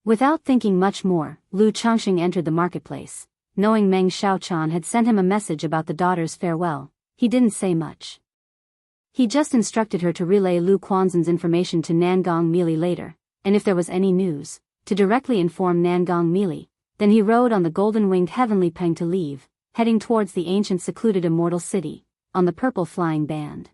Without thinking much more, Lu Chongqing entered the marketplace. Knowing Meng Xiaochan had sent him a message about the daughter's farewell, he didn't say much. He just instructed her to relay Lu Quanzhen's information to Nangong Mili later, and if there was any news, to directly inform Nangong Mili. Then he rode on the golden-winged heavenly peng to leave, heading towards the ancient secluded Immortal City, on the purple flying band.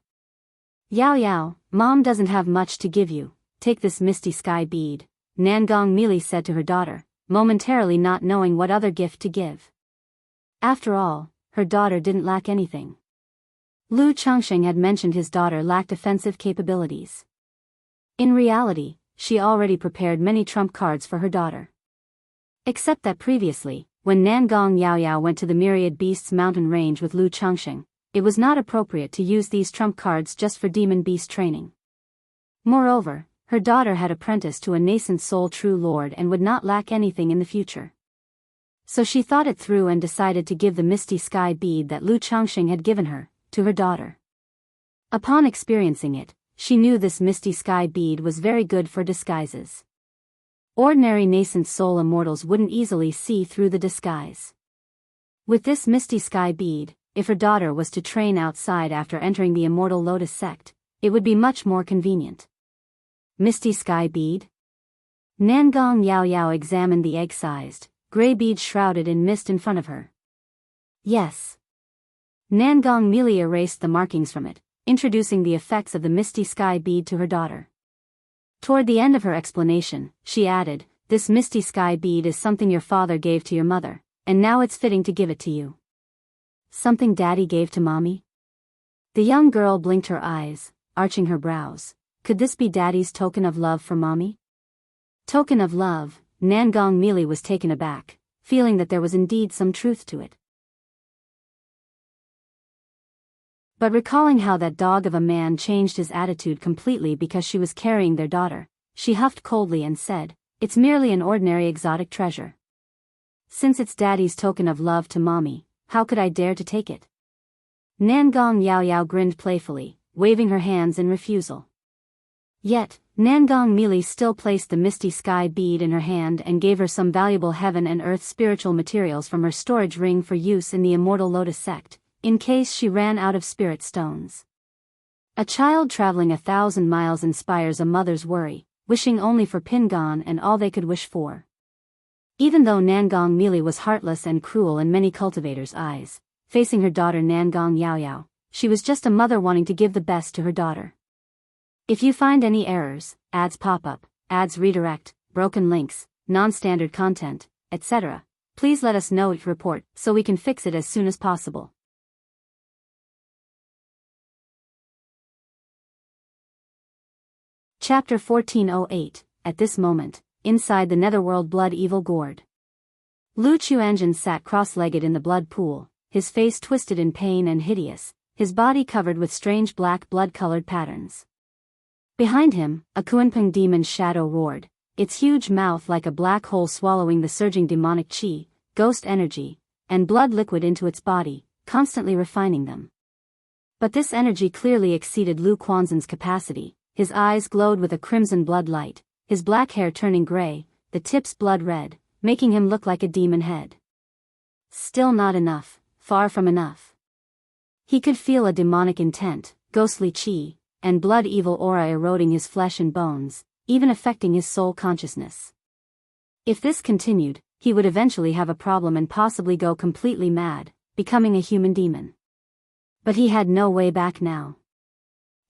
Yao Yao, Mom doesn't have much to give you, take this misty sky bead, Nangong Mili said to her daughter, momentarily not knowing what other gift to give. After all, her daughter didn't lack anything. Lu Chongqing had mentioned his daughter lacked offensive capabilities. In reality, she already prepared many trump cards for her daughter. Except that previously, when Nangong Yao Yao went to the Myriad Beasts mountain range with Lu Chongqing, it was not appropriate to use these trump cards just for demon beast training. Moreover, her daughter had apprenticed to a nascent soul true lord and would not lack anything in the future. So she thought it through and decided to give the misty sky bead that Lu Chongqing had given her, to her daughter. Upon experiencing it, she knew this misty sky bead was very good for disguises. Ordinary nascent soul immortals wouldn't easily see through the disguise. With this misty sky bead, if her daughter was to train outside after entering the Immortal Lotus sect, it would be much more convenient. Misty sky bead? Nangong Yao Yao examined the egg-sized, gray bead shrouded in mist in front of her. Yes. Nangong Mili erased the markings from it, introducing the effects of the misty sky bead to her daughter. Toward the end of her explanation, she added, this misty sky bead is something your father gave to your mother, and now it's fitting to give it to you. Something Daddy gave to Mommy? The young girl blinked her eyes, arching her brows. Could this be Daddy's token of love for Mommy? Token of love, Nangong Mili was taken aback, feeling that there was indeed some truth to it. But recalling how that dog of a man changed his attitude completely because she was carrying their daughter, she huffed coldly and said, it's merely an ordinary exotic treasure. Since it's Daddy's token of love to Mommy, how could I dare to take it? Nangong Yao Yao grinned playfully, waving her hands in refusal. Yet, Nangong Mili still placed the misty sky bead in her hand and gave her some valuable heaven and earth spiritual materials from her storage ring for use in the Immortal Lotus sect, in case she ran out of spirit stones. A child traveling 1,000 miles inspires a mother's worry, wishing only for Pingon and all they could wish for. Even though Nangong Mili was heartless and cruel in many cultivators' eyes, facing her daughter Nangong Yao Yao, she was just a mother wanting to give the best to her daughter. If you find any errors, ads pop up, ads redirect, broken links, non-standard content, etc., please let us know, report, so we can fix it as soon as possible. Chapter 1408, At this moment, inside the Netherworld Blood Evil Gourd. Lu Chuanjin sat cross-legged in the blood pool, his face twisted in pain and hideous, his body covered with strange black blood-colored patterns. Behind him, a Kunpeng demon's shadow roared, its huge mouth like a black hole swallowing the surging demonic chi, ghost energy, and blood liquid into its body, constantly refining them. But this energy clearly exceeded Lu Quanzhen's capacity. His eyes glowed with a crimson blood light, his black hair turning gray, the tips blood red, making him look like a demon head. Still not enough, far from enough. He could feel a demonic intent, ghostly chi, and blood evil aura eroding his flesh and bones, even affecting his soul consciousness. If this continued, he would eventually have a problem and possibly go completely mad, becoming a human demon. But he had no way back now.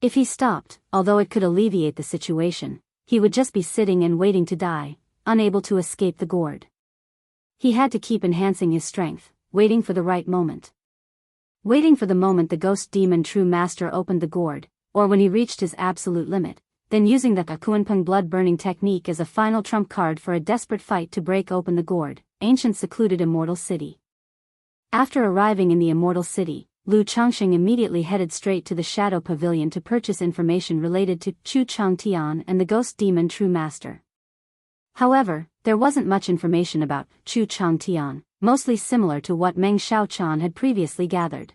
If he stopped, although it could alleviate the situation, he would just be sitting and waiting to die, unable to escape the gourd. He had to keep enhancing his strength, waiting for the right moment. Waiting for the moment the ghost demon true master opened the gourd, or when he reached his absolute limit, then using the Kunpeng blood-burning technique as a final trump card for a desperate fight to break open the gourd, ancient secluded Immortal City. After arriving in the Immortal City, Lu Changxing immediately headed straight to the Shadow Pavilion to purchase information related to Chu Changtian and the Ghost Demon True Master. However, there wasn't much information about Chu Changtian, mostly similar to what Meng Xiaochan had previously gathered.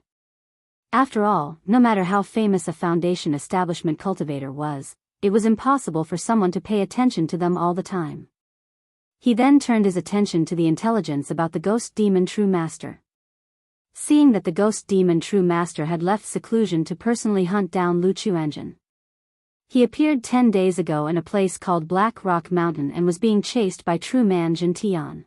After all, no matter how famous a foundation establishment cultivator was, it was impossible for someone to pay attention to them all the time. He then turned his attention to the intelligence about the Ghost Demon True Master. Seeing that the Ghost Demon True Master had left seclusion to personally hunt down Lu Chuanzhen. He appeared 10 days ago in a place called Black Rock Mountain and was being chased by True Man Jintian.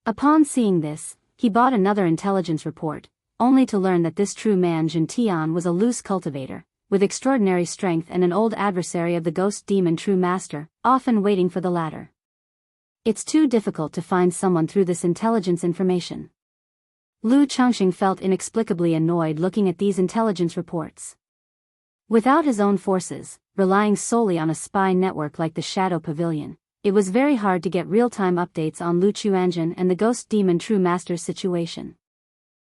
Upon seeing this, he bought another intelligence report, only to learn that this True Man Jintian was a loose cultivator, with extraordinary strength and an old adversary of the Ghost Demon True Master, often waiting for the latter. It's too difficult to find someone through this intelligence information. Lu Changxing felt inexplicably annoyed looking at these intelligence reports. Without his own forces, relying solely on a spy network like the Shadow Pavilion, it was very hard to get real-time updates on Lu Chuanzhen and the Ghost Demon True Master's situation.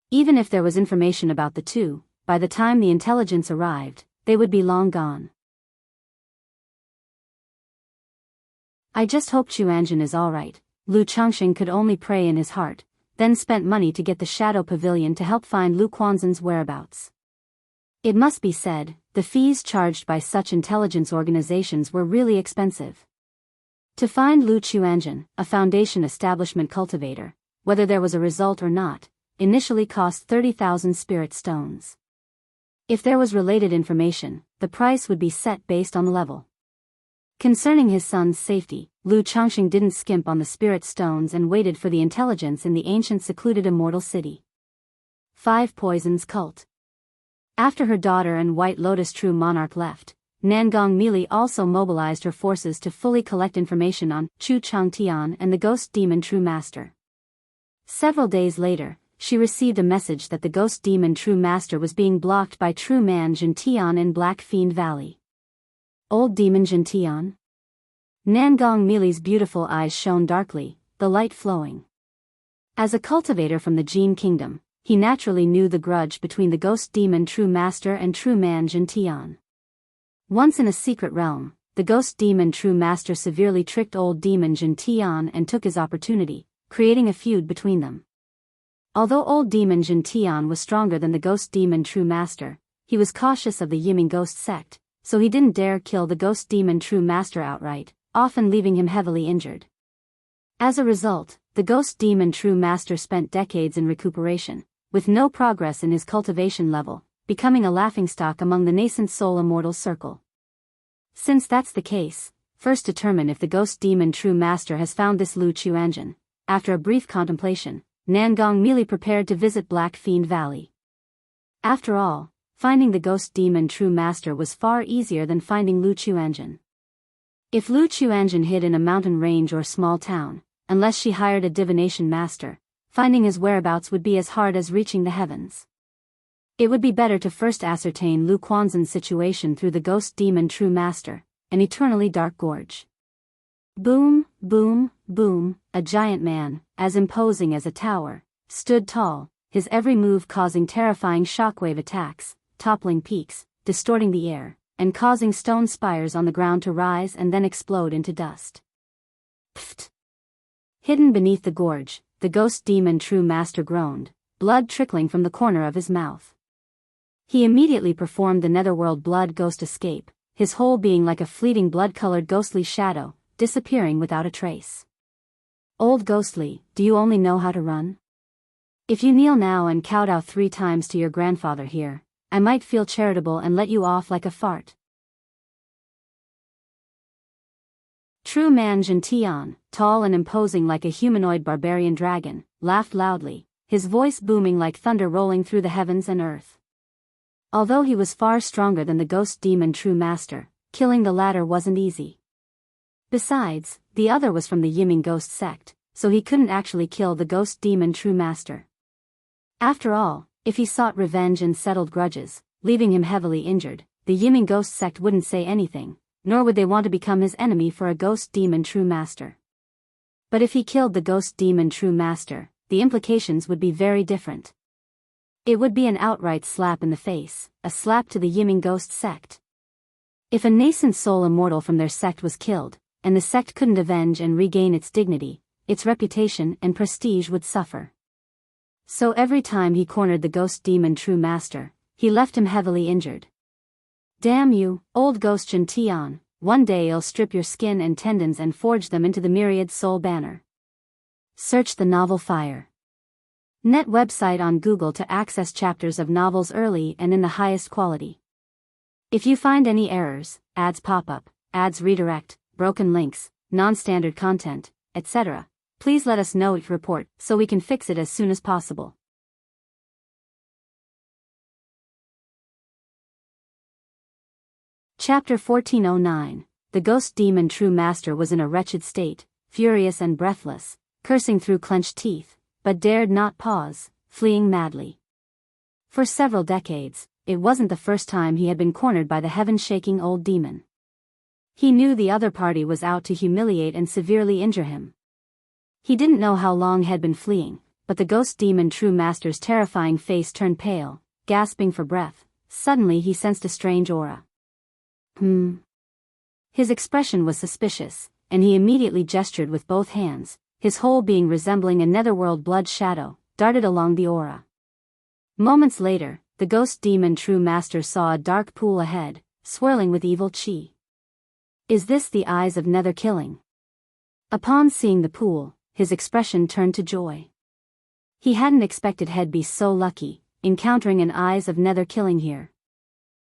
Even if there was information about the two, by the time the intelligence arrived, they would be long gone. I just hope Chuanzhen is alright, Lu Changxing could only pray in his heart, then spent money to get the Shadow Pavilion to help find Lu Quanzhen's whereabouts. It must be said, the fees charged by such intelligence organizations were really expensive. To find Lu Chuanzhen, a foundation establishment cultivator, whether there was a result or not, initially cost 30,000 spirit stones. If there was related information, the price would be set based on the level. Concerning his son's safety, Lu Changxing didn't skimp on the spirit stones and waited for the intelligence in the ancient secluded Immortal City. 5 Poisons Cult. After her daughter and White Lotus True Monarch left, Nangong Mili also mobilized her forces to fully collect information on Chu Changtian and the Ghost Demon True Master. Several days later, she received a message that the Ghost Demon True Master was being blocked by True Man Jintian in Black Fiend Valley. Old Demon Jintian? Nangong Mili's beautiful eyes shone darkly, the light flowing. As a cultivator from the Jin Kingdom, he naturally knew the grudge between the Ghost Demon True Master and True Man Jintian. Once in a secret realm, the Ghost Demon True Master severely tricked Old Demon Jintian and took his opportunity, creating a feud between them. Although Old Demon Jintian was stronger than the Ghost Demon True Master, he was cautious of the Yiming Ghost sect, so he didn't dare kill the Ghost Demon True Master outright, often leaving him heavily injured. As a result, the Ghost Demon True Master spent decades in recuperation, with no progress in his cultivation level, becoming a laughingstock among the nascent soul immortal circle. Since that's the case, first determine if the Ghost Demon True Master has found this Lu Chuanzhen. After a brief contemplation, Nangong Mili prepared to visit Black Fiend Valley. After all, finding the Ghost Demon True Master was far easier than finding Lu Chuanzhen. If Lu Chuanzhen hid in a mountain range or small town, unless she hired a divination master, finding his whereabouts would be as hard as reaching the heavens. It would be better to first ascertain Lu Quanzhen's situation through the Ghost Demon True Master, an eternally dark gorge. Boom, boom, boom, a giant man, as imposing as a tower, stood tall, his every move causing terrifying shockwave attacks, toppling peaks, distorting the air, and causing stone spires on the ground to rise and then explode into dust. Pfft! Hidden beneath the gorge, the ghost demon true master groaned, blood trickling from the corner of his mouth. He immediately performed the netherworld blood ghost escape, his whole being like a fleeting blood-colored ghostly shadow, disappearing without a trace. Old ghostly, do you only know how to run? If you kneel now and kowtow 3 times to your grandfather here, I might feel charitable and let you off like a fart. True man Enchanting, tall and imposing like a humanoid barbarian dragon, laughed loudly, his voice booming like thunder rolling through the heavens and earth. Although he was far stronger than the ghost demon true master, killing the latter wasn't easy. Besides, the other was from the Yimming ghost sect, so he couldn't actually kill the ghost demon true master. After all, if he sought revenge and settled grudges, leaving him heavily injured, the Yimming ghost sect wouldn't say anything, nor would they want to become his enemy for a ghost demon true master. But if he killed the ghost demon true master, the implications would be very different. It would be an outright slap in the face, a slap to the Yimming ghost sect. If a nascent soul immortal from their sect was killed, and the sect couldn't avenge and regain its dignity, its reputation and prestige would suffer. So every time he cornered the ghost demon true master, he left him heavily injured. Damn you, old ghost Enchanting, one day I'll strip your skin and tendons and forge them into the myriad soul banner. Search the novel Fire. Net website on Google to access chapters of novels early and in the highest quality. If you find any errors, ads pop up, ads redirect, broken links, non-standard content, etc., please let us know each report so we can fix it as soon as possible. Chapter 1409. The ghost demon true master was in a wretched state, furious and breathless, cursing through clenched teeth, but dared not pause, fleeing madly. For several decades, it wasn't the first time he had been cornered by the heaven-shaking old demon. He knew the other party was out to humiliate and severely injure him. He didn't know how long he had been fleeing, but the ghost demon true master's terrifying face turned pale, gasping for breath. Suddenly he sensed a strange aura. His expression was suspicious, and he immediately gestured with both hands, his whole being resembling a netherworld blood shadow, darted along the aura. Moments later, the ghost demon true master saw a dark pool ahead, swirling with evil chi. Is this the eyes of nether killing? Upon seeing the pool, his expression turned to joy. He hadn't expected he'd be so lucky, encountering an eyes of nether killing here.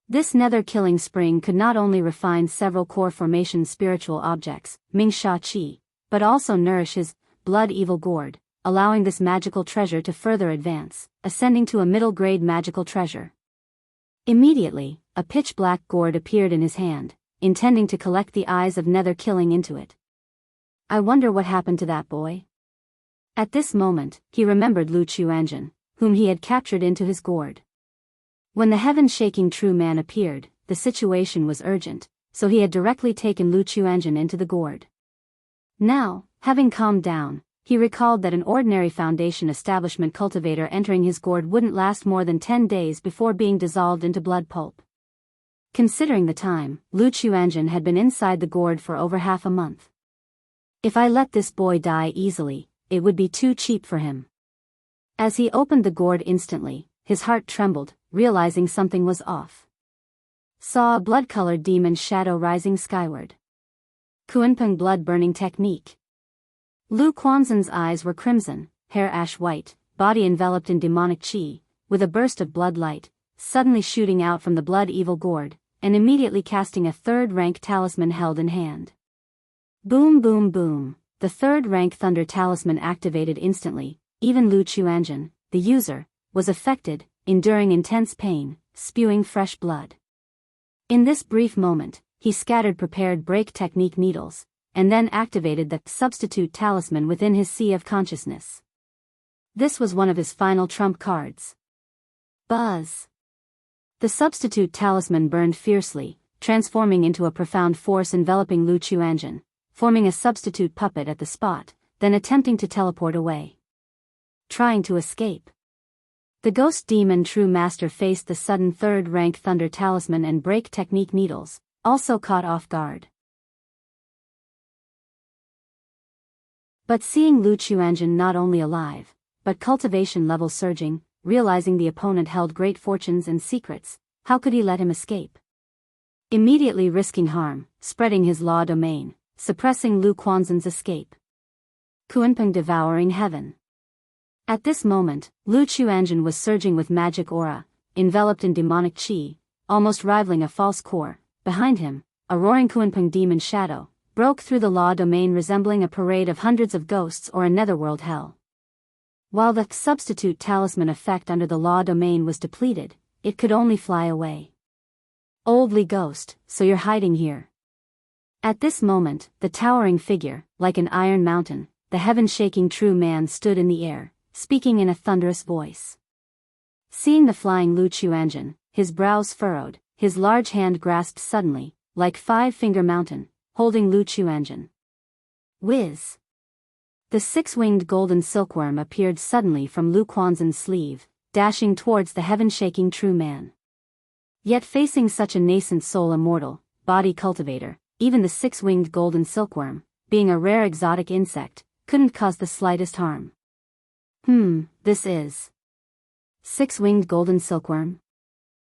This nether killing spring could not only refine several core formation spiritual objects, Ming Sha Qi, but also nourish his blood evil gourd, allowing this magical treasure to further advance, ascending to a middle-grade magical treasure. Immediately, a pitch-black gourd appeared in his hand, intending to collect the eyes of nether killing into it. I wonder what happened to that boy? At this moment, he remembered Lu Chuanjun, whom he had captured into his gourd. When the heaven-shaking true man appeared, the situation was urgent, so he had directly taken Lu Chuanjun into the gourd. Now, having calmed down, he recalled that an ordinary foundation establishment cultivator entering his gourd wouldn't last more than 10 days before being dissolved into blood pulp. Considering the time, Lu Chuanjun had been inside the gourd for over half a month. If I let this boy die easily, it would be too cheap for him. As he opened the gourd instantly, his heart trembled, realizing something was off. Saw a blood-colored demon shadow rising skyward. Kuanpeng blood-burning technique. Lu Quanzhen's eyes were crimson, hair ash-white, body enveloped in demonic qi, with a burst of blood light, suddenly shooting out from the blood-evil gourd, and immediately casting a third-rank talisman held in hand. Boom boom boom, the third-rank thunder talisman activated instantly. Even Lu Chuanjun, the user, was affected, enduring intense pain, spewing fresh blood. In this brief moment, he scattered prepared break technique needles, and then activated the substitute talisman within his sea of consciousness. This was one of his final trump cards. Buzz! The substitute talisman burned fiercely, transforming into a profound force enveloping Lu Chuanjun, forming a substitute puppet at the spot, then attempting to teleport away. Trying to escape. The ghost demon true master faced the sudden third-rank thunder talisman and break technique needles, also caught off guard. But seeing Lu Chuanjun not only alive, but cultivation level surging, realizing the opponent held great fortunes and secrets, how could he let him escape? Immediately risking harm, spreading his law domain, suppressing Lu Quanzhen's escape. Kunpeng devouring heaven. At this moment, Lu Chuanjun was surging with magic aura, enveloped in demonic qi, almost rivaling a false core. Behind him, a roaring Kunpeng demon shadow broke through the law domain, resembling a parade of hundreds of ghosts or a netherworld hell. While the substitute talisman effect under the law domain was depleted, it could only fly away. Oldly ghost, so you're hiding here. At this moment, the towering figure, like an iron mountain, the heaven-shaking true man stood in the air, speaking in a thunderous voice. Seeing the flying Lu Chuanjun, his brows furrowed, his large hand grasped suddenly, like five-finger mountain, holding Lu Chuanjun. Whiz! The six-winged golden silkworm appeared suddenly from Lu Quanzhen's sleeve, dashing towards the heaven-shaking true man. Yet facing such a nascent soul immortal, body cultivator, even the six-winged golden silkworm, being a rare exotic insect, couldn't cause the slightest harm. This is six-winged golden silkworm?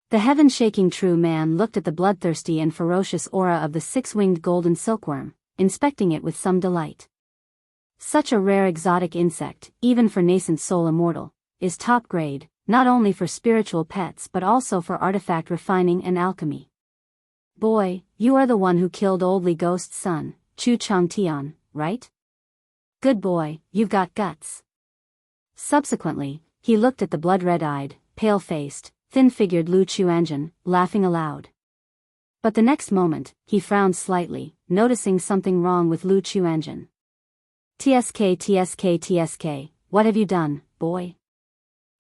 The heaven-shaking true man looked at the bloodthirsty and ferocious aura of the six-winged golden silkworm, inspecting it with some delight. Such a rare exotic insect, even for nascent soul immortal, is top grade, not only for spiritual pets but also for artifact refining and alchemy. Boy, you are the one who killed Oldly Ghost's son, Chu Changtian, right? Good boy, you've got guts. Subsequently, he looked at the blood-red-eyed, pale-faced, thin-figured Lu Chuanjun, laughing aloud. But the next moment, he frowned slightly, noticing something wrong with Lu Chuanjun. TSK, what have you done, boy?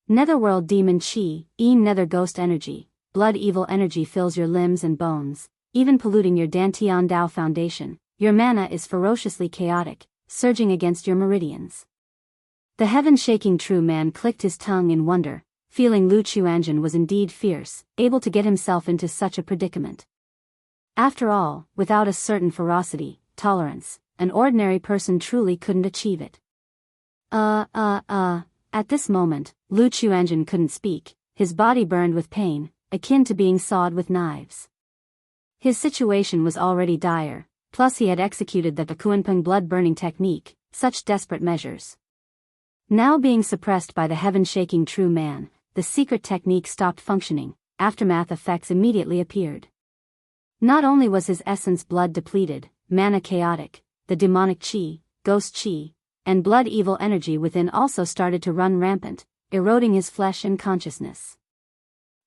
Netherworld demon chi, nether ghost energy, blood evil energy fills your limbs and bones, even polluting your Dantian Dao foundation. Your mana is ferociously chaotic, surging against your meridians. The heaven-shaking true man clicked his tongue in wonder, feeling Lu Chuanjun was indeed fierce, able to get himself into such a predicament. After all, without a certain ferocity, tolerance, an ordinary person truly couldn't achieve it. At this moment, Lu Chuanjun couldn't speak, his body burned with pain, akin to being sawed with knives. His situation was already dire, plus he had executed the Kunpeng blood-burning technique, such desperate measures. Now being suppressed by the heaven-shaking true man, the secret technique stopped functioning, aftermath effects immediately appeared. Not only was his essence blood depleted, mana chaotic, the demonic chi, ghost chi, and blood evil energy within also started to run rampant, eroding his flesh and consciousness.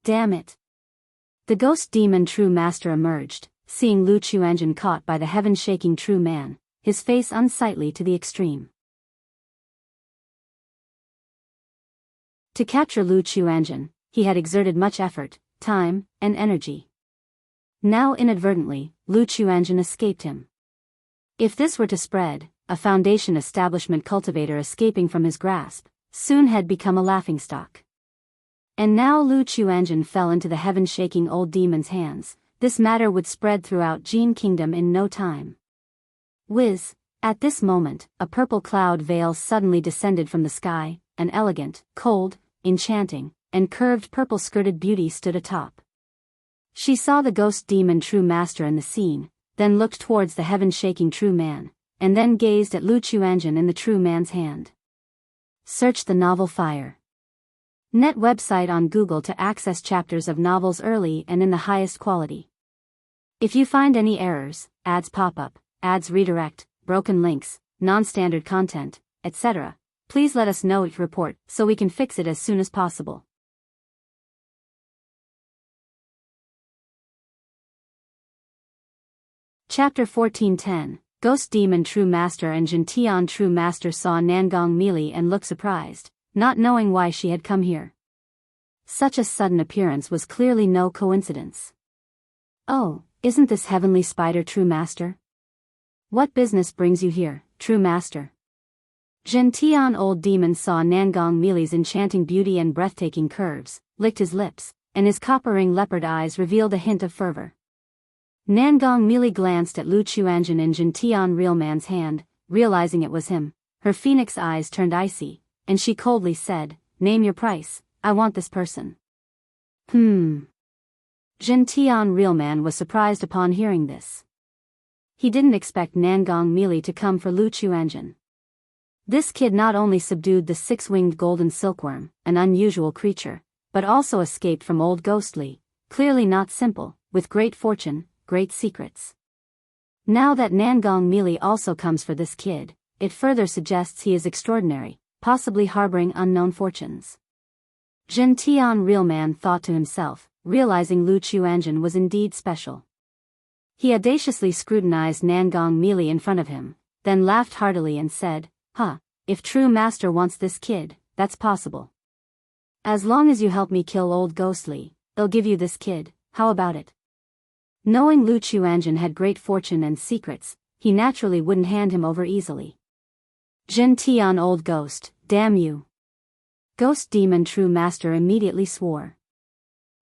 Damn it! The ghost demon true master emerged, seeing Lu Chuanjun caught by the heaven-shaking true man, his face unsightly to the extreme. To capture Lu Chuanjun, he had exerted much effort, time, and energy. Now inadvertently, Lu Chuanjun escaped him. If this were to spread, a foundation establishment cultivator escaping from his grasp, soon had become a laughingstock. And now Lu Chuanjun fell into the heaven-shaking old demon's hands, this matter would spread throughout Jin Kingdom in no time. Whiz! At this moment, a purple cloud veil suddenly descended from the sky, an elegant, cold, enchanting, and curved purple-skirted beauty stood atop. She saw the ghost demon true master in the scene, then looked towards the heaven-shaking true man, and then gazed at Lu Chuanjun in the true man's hand. Search the novel Fire. Net website on Google to access chapters of novels early and in the highest quality. If you find any errors, ads pop up, ads redirect, broken links, non-standard content, etc., please let us know each report so we can fix it as soon as possible. Chapter 1410, Ghost Demon True Master and Jintian True Master saw Nangong Meili and looked surprised, not knowing why she had come here. Such a sudden appearance was clearly no coincidence. Oh, isn't this Heavenly Spider True Master? What business brings you here, True Master? Gentian old demon saw Nangong Mili's enchanting beauty and breathtaking curves, licked his lips, and his copper-ring leopard eyes revealed a hint of fervor. Nangong Mili glanced at Lu Chuanjun and Gentian Realman's hand, realizing it was him. Her phoenix eyes turned icy, and she coldly said, "Name your price, I want this person." Gentian Realman was surprised upon hearing this. He didn't expect Nangong Mili to come for Lu Chuanjun. This kid not only subdued the six-winged golden silkworm, an unusual creature, but also escaped from old Ghostly, clearly not simple, with great fortune, great secrets. Now that Nangong Mili also comes for this kid, it further suggests he is extraordinary, possibly harboring unknown fortunes. Gentian Realman thought to himself, realizing Lu Chuanjun was indeed special. He audaciously scrutinized Nangong Mili in front of him, then laughed heartily and said, if true master wants this kid, that's possible. As long as you help me kill old Ghostly, I'll give you this kid, how about it? Knowing Lu Chuanjun had great fortune and secrets, he naturally wouldn't hand him over easily. Gentian old ghost, damn you. Ghost demon true master immediately swore.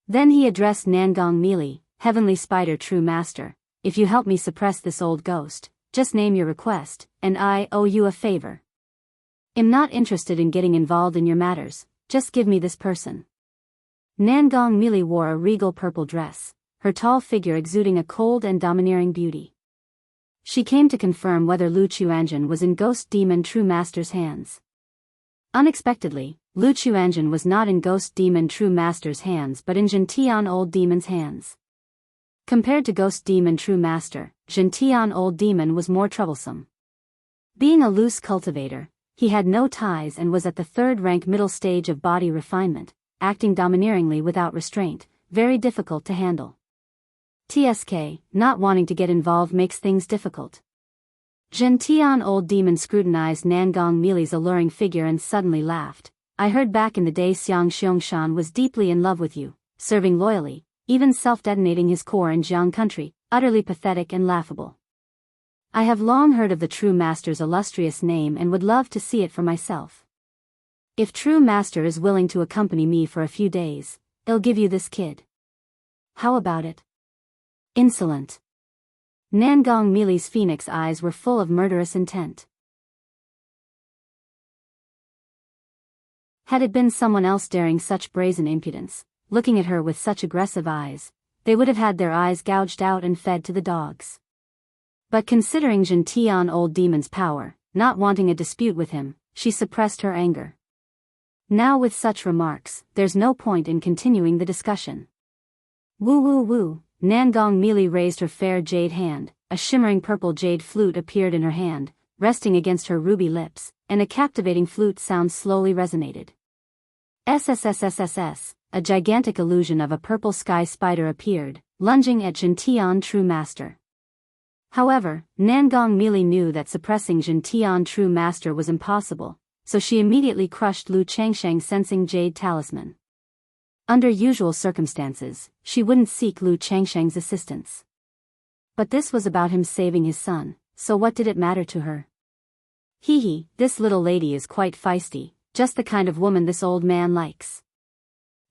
Then he addressed Nangong Mili, heavenly spider true master, if you help me suppress this old ghost, just name your request, and I owe you a favor. I'm not interested in getting involved in your matters, just give me this person. Nangong Mili wore a regal purple dress, her tall figure exuding a cold and domineering beauty. She came to confirm whether Lu Chuanjun was in Ghost Demon True Master's hands. Unexpectedly, Lu Chuanjun was not in Ghost Demon True Master's hands but in Gentian Old Demon's hands. Compared to Ghost Demon True Master, Gentian Old Demon was more troublesome. Being a loose cultivator, he had no ties and was at the third-rank middle stage of body refinement, acting domineeringly without restraint, very difficult to handle. TSK, not wanting to get involved makes things difficult. Gentian Old Demon scrutinized Nangong Mili's alluring figure and suddenly laughed. I heard back in the day Xiang Xiangshan was deeply in love with you, serving loyally, even self-detonating his core in Jiang country, utterly pathetic and laughable. I have long heard of the True Master's illustrious name and would love to see it for myself. If True Master is willing to accompany me for a few days, I'll give you this kid. How about it? Insolent. Nangong Mili's phoenix eyes were full of murderous intent. Had it been someone else daring such brazen impudence, looking at her with such aggressive eyes, they would have had their eyes gouged out and fed to the dogs. But considering Gentian Old Demon's power, not wanting a dispute with him, she suppressed her anger. Now with such remarks, there's no point in continuing the discussion. Woo woo woo, Nangong Mili raised her fair jade hand, a shimmering purple jade flute appeared in her hand, resting against her ruby lips, and a captivating flute sound slowly resonated. SSSSSS, a gigantic illusion of a purple sky spider appeared, lunging at Gentian True Master. However, Nangong Mili knew that suppressing Gentian True Master was impossible, so she immediately crushed Lu Changsheng's sensing jade talisman. Under usual circumstances, she wouldn't seek Lu Changsheng's assistance. But this was about him saving his son, so what did it matter to her? Hee, this little lady is quite feisty, just the kind of woman this old man likes.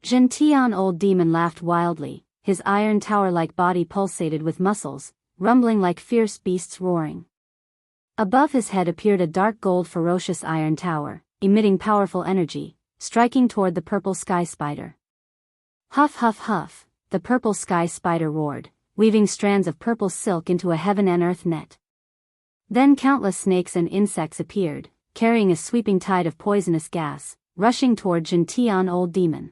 Gentian Old Demon laughed wildly, his iron tower-like body pulsated with muscles, rumbling like fierce beasts roaring. Above his head appeared a dark gold ferocious iron tower, emitting powerful energy, striking toward the purple sky spider. Huff huff huff, the purple sky spider roared, weaving strands of purple silk into a heaven and earth net. Then countless snakes and insects appeared, carrying a sweeping tide of poisonous gas, rushing toward Gentian Old Demon.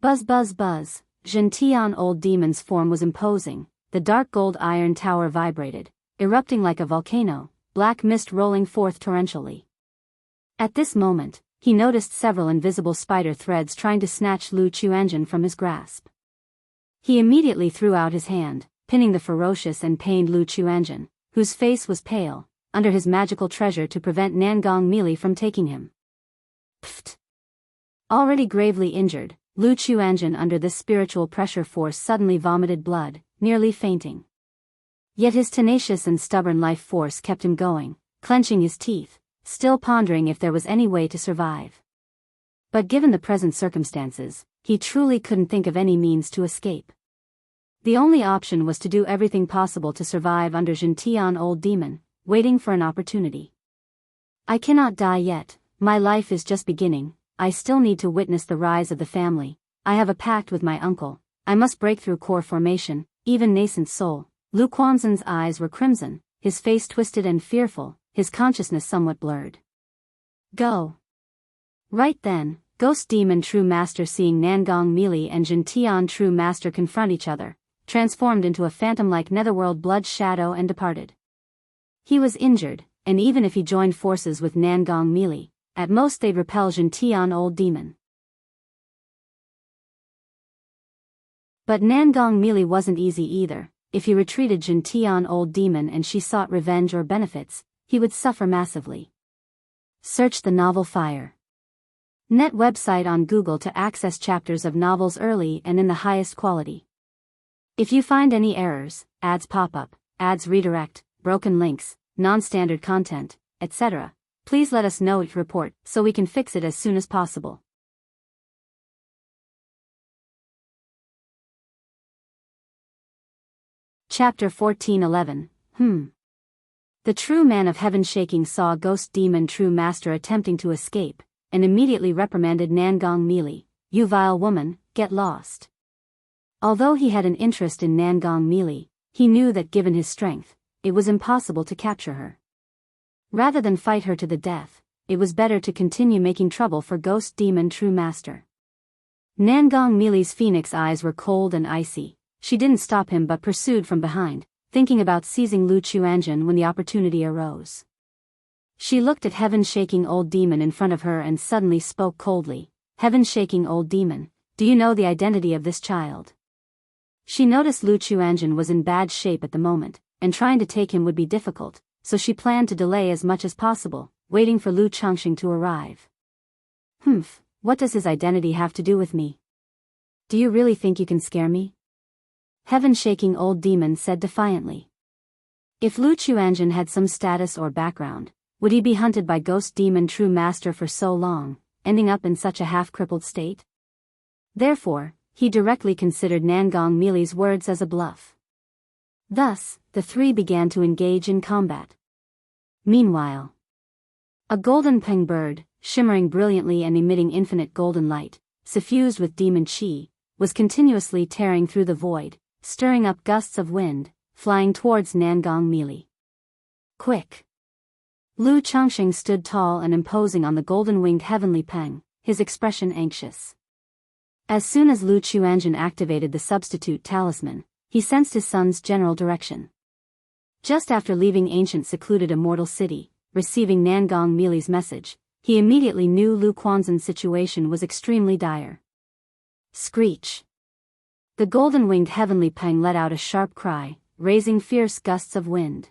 Buzz buzz buzz, Gentian Old Demon's form was imposing, the dark gold iron tower vibrated, erupting like a volcano, black mist rolling forth torrentially. At this moment, he noticed several invisible spider threads trying to snatch Lu Chuanjun from his grasp. He immediately threw out his hand, pinning the ferocious and pained Lu Chuanjun, whose face was pale, under his magical treasure to prevent Nangong Mili from taking him. Pfft! Already gravely injured, Lu Chuanjun under this spiritual pressure force suddenly vomited blood, nearly fainting. Yet his tenacious and stubborn life force kept him going, clenching his teeth, still pondering if there was any way to survive. But given the present circumstances, he truly couldn't think of any means to escape. The only option was to do everything possible to survive under Gentian old demon, waiting for an opportunity. I cannot die yet, my life is just beginning, I still need to witness the rise of the family, I have a pact with my uncle, I must break through core formation, even nascent soul. Lu Quanzhen's eyes were crimson, his face twisted and fearful, his consciousness somewhat blurred. Go. Right then, Ghost Demon True Master, seeing Nangong Meili and Gentian True Master confront each other, transformed into a phantom-like netherworld blood shadow and departed. He was injured, and even if he joined forces with Nangong Meili, at most they'd repel Gentian old demon. But Nangong Meili wasn't easy either. If he retreated Gentian old demon and she sought revenge or benefits, he would suffer massively. Search the novel Fire. Net website on Google to access chapters of novels early and in the highest quality. If you find any errors, ads pop up, ads redirect, broken links, non-standard content, etc., please let us know, report, so we can fix it as soon as possible. Chapter 14:11. The true man of heaven shaking saw Ghost Demon True Master attempting to escape, and immediately reprimanded Nangong Meili, "You vile woman, get lost." Although he had an interest in Nangong Meili, he knew that given his strength, it was impossible to capture her. Rather than fight her to the death, it was better to continue making trouble for Ghost Demon True Master. Nangong Meili's phoenix eyes were cold and icy. She didn't stop him but pursued from behind, thinking about seizing Lu Chuanjun when the opportunity arose. She looked at heaven-shaking old demon in front of her and suddenly spoke coldly. "Heaven-shaking old demon, do you know the identity of this child?" She noticed Lu Chuanjun was in bad shape at the moment, and trying to take him would be difficult, so she planned to delay as much as possible, waiting for Lu Changxing to arrive. What does his identity have to do with me? Do you really think you can scare me?" Heaven-shaking old demon said defiantly. If Lu Chuanjun had some status or background, would he be hunted by Ghost Demon True Master for so long, ending up in such a half-crippled state? Therefore, he directly considered Nangong Meili's words as a bluff. Thus, the three began to engage in combat. Meanwhile, a golden peng bird, shimmering brilliantly and emitting infinite golden light, suffused with demon qi, was continuously tearing through the void, stirring up gusts of wind, flying towards Nangong Meili. Quick! Lu Changxing stood tall and imposing on the golden-winged heavenly peng, his expression anxious. As soon as Lu Chuanjun activated the substitute talisman, he sensed his son's general direction. Just after leaving ancient secluded Immortal City, receiving Nangong Meili's message, he immediately knew Lu Quanzhen's situation was extremely dire. Screech! The golden-winged heavenly peng let out a sharp cry, raising fierce gusts of wind.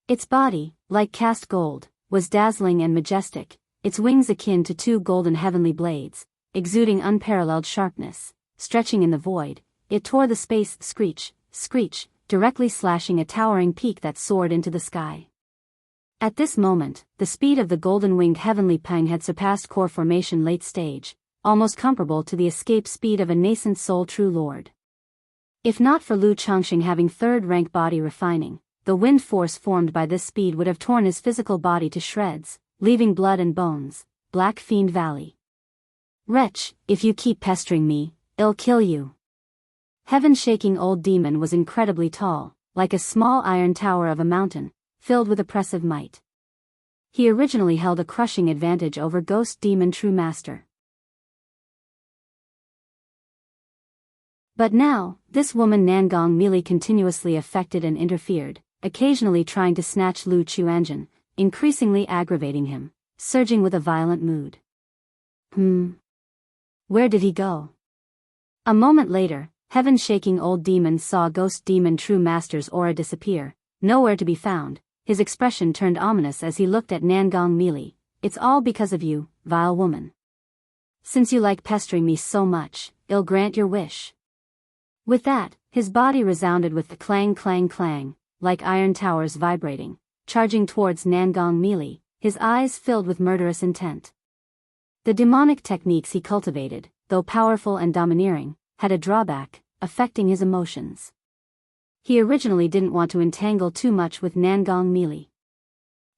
Its body, like cast gold, was dazzling and majestic, its wings akin to two golden heavenly blades, exuding unparalleled sharpness. Stretching in the void, it tore the space, screech, screech, directly slashing a towering peak that soared into the sky. At this moment, the speed of the golden-winged heavenly peng had surpassed core formation late stage, almost comparable to the escape speed of a nascent soul true lord. If not for Lu Changxing having third-rank body refining, the wind force formed by this speed would have torn his physical body to shreds, leaving blood and bones. Black Fiend Valley. "Wretch, if you keep pestering me, I'll kill you." Heaven-shaking old demon was incredibly tall, like a small iron tower of a mountain, filled with oppressive might. He originally held a crushing advantage over Ghost Demon True Master. But now, this woman Nangong Meili continuously affected and interfered, occasionally trying to snatch Lu Chuanjun, increasingly aggravating him, surging with a violent mood. Where did he go? A moment later, heaven-shaking old demon saw Ghost Demon True Master's aura disappear, nowhere to be found. His expression turned ominous as he looked at Nangong Meili. "It's all because of you, vile woman. Since you like pestering me so much, I'll grant your wish." With that, his body resounded with the clang clang clang, like iron towers vibrating, charging towards Nangong Meili, his eyes filled with murderous intent. The demonic techniques he cultivated, though powerful and domineering, had a drawback, affecting his emotions. He originally didn't want to entangle too much with Nangong Mili.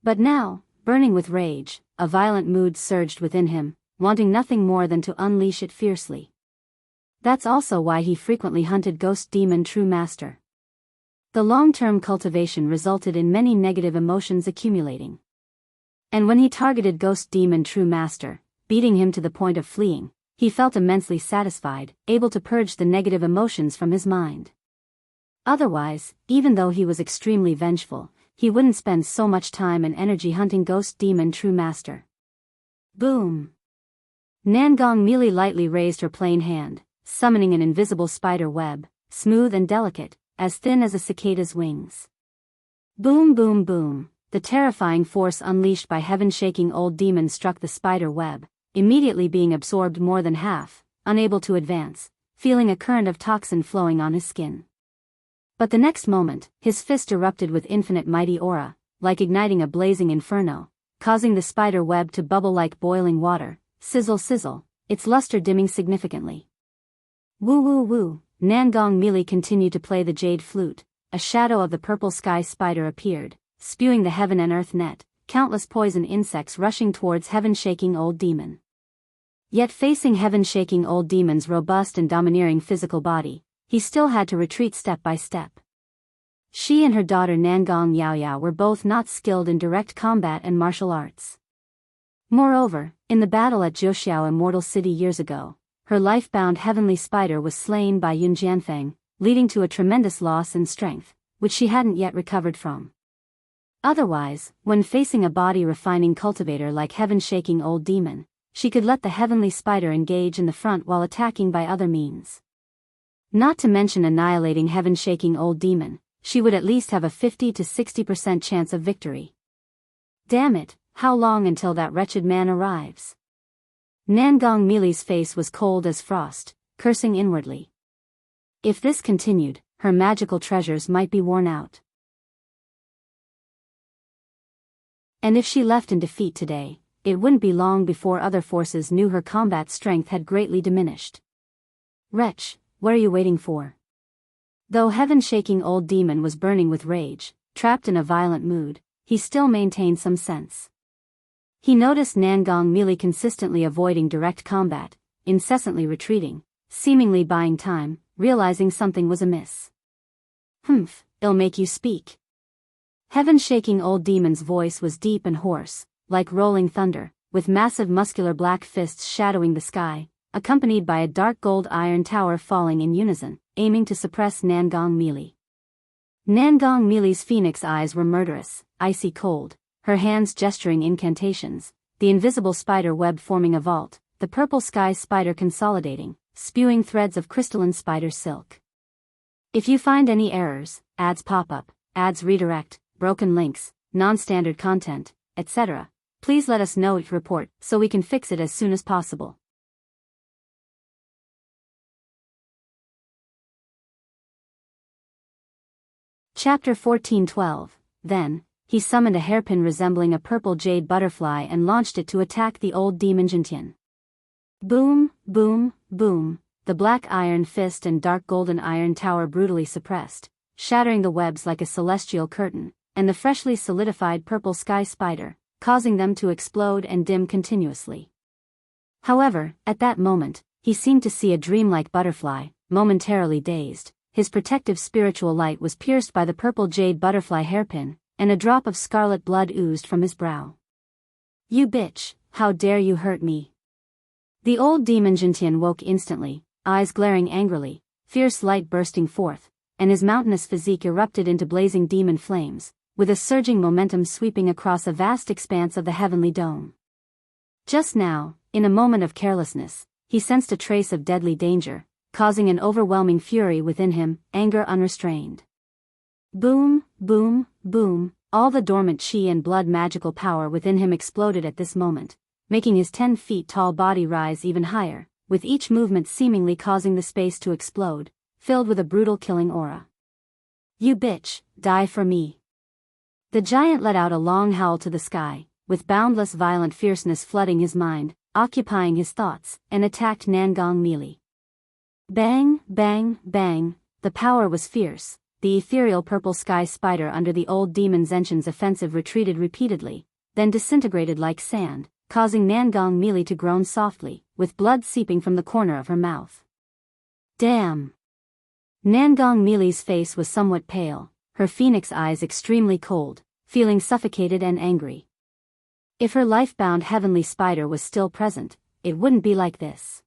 But now, burning with rage, a violent mood surged within him, wanting nothing more than to unleash it fiercely. That's also why he frequently hunted Ghost Demon True Master. The long-term cultivation resulted in many negative emotions accumulating. And when he targeted Ghost Demon True Master, beating him to the point of fleeing, he felt immensely satisfied, able to purge the negative emotions from his mind. Otherwise, even though he was extremely vengeful, he wouldn't spend so much time and energy hunting Ghost Demon True Master. Boom! Nangong Mili lightly raised her plain hand, summoning an invisible spider web, smooth and delicate, as thin as a cicada's wings. Boom boom boom, the terrifying force unleashed by heaven-shaking old demon struck the spider web, immediately being absorbed more than half, unable to advance, feeling a current of toxin flowing on his skin. But the next moment, his fist erupted with infinite mighty aura, like igniting a blazing inferno, causing the spider web to bubble like boiling water, sizzle sizzle, its luster dimming significantly. Woo woo woo, Nangong Mili continued to play the jade flute. A shadow of the purple sky spider appeared, spewing the heaven and earth net, countless poison insects rushing towards heaven-shaking old demon. Yet facing heaven-shaking old demon's robust and domineering physical body, he still had to retreat step by step. She and her daughter Nangong Yaoyao were both not skilled in direct combat and martial arts. Moreover, in the battle at Jiuxiao Immortal City years ago, her life-bound heavenly spider was slain by Yun Jianfeng, leading to a tremendous loss in strength, which she hadn't yet recovered from. Otherwise, when facing a body-refining cultivator like heaven-shaking old demon, she could let the heavenly spider engage in the front while attacking by other means. Not to mention annihilating heaven-shaking old demon, she would at least have a 50 to 60% chance of victory. Damn it, how long until that wretched man arrives? Nangong Mili's face was cold as frost, cursing inwardly. If this continued, her magical treasures might be worn out. And if she left in defeat today, it wouldn't be long before other forces knew her combat strength had greatly diminished. Wretch, what are you waiting for? Though heaven-shaking old demon was burning with rage, trapped in a violent mood, he still maintained some sense. He noticed Nangong Mili consistently avoiding direct combat, incessantly retreating, seemingly buying time, realizing something was amiss. Humph, it'll make you speak. Heaven-shaking old demon's voice was deep and hoarse, like rolling thunder, with massive muscular black fists shadowing the sky, accompanied by a dark gold iron tower falling in unison, aiming to suppress Nangong Mili. Nangong Mili's phoenix eyes were murderous, icy cold, her hands gesturing incantations, the invisible spider web forming a vault, the purple sky spider consolidating, spewing threads of crystalline spider silk. If you find any errors, ads pop up, ads redirect, broken links, non-standard content, etc., please let us know, report, so we can fix it as soon as possible. Chapter 14:12. Then, he summoned a hairpin resembling a purple jade butterfly and launched it to attack the old demon Jintian. Boom, boom, boom, the black iron fist and dark golden iron tower brutally suppressed, shattering the webs like a celestial curtain, and the freshly solidified purple sky spider, causing them to explode and dim continuously. However, at that moment, he seemed to see a dreamlike butterfly, momentarily dazed. His protective spiritual light was pierced by the purple jade butterfly hairpin, and a drop of scarlet blood oozed from his brow. You bitch, how dare you hurt me? The old demon Jintian woke instantly, eyes glaring angrily, fierce light bursting forth, and his mountainous physique erupted into blazing demon flames, with a surging momentum sweeping across a vast expanse of the heavenly dome. Just now, in a moment of carelessness, he sensed a trace of deadly danger, causing an overwhelming fury within him, anger unrestrained. Boom, boom, boom, all the dormant chi and blood magical power within him exploded at this moment, making his 10 feet tall body rise even higher, with each movement seemingly causing the space to explode, filled with a brutal killing aura. You bitch, die for me. The giant let out a long howl to the sky, with boundless violent fierceness flooding his mind, occupying his thoughts, and attacked Nangong melee. Bang, bang, bang, the power was fierce. The ethereal purple sky spider under the old demon Zenshin's offensive retreated repeatedly, then disintegrated like sand, causing Nangong melee to groan softly, with blood seeping from the corner of her mouth. Damn! Nangong melee's face was somewhat pale, her phoenix eyes extremely cold, feeling suffocated and angry. If her life-bound heavenly spider was still present, it wouldn't be like this.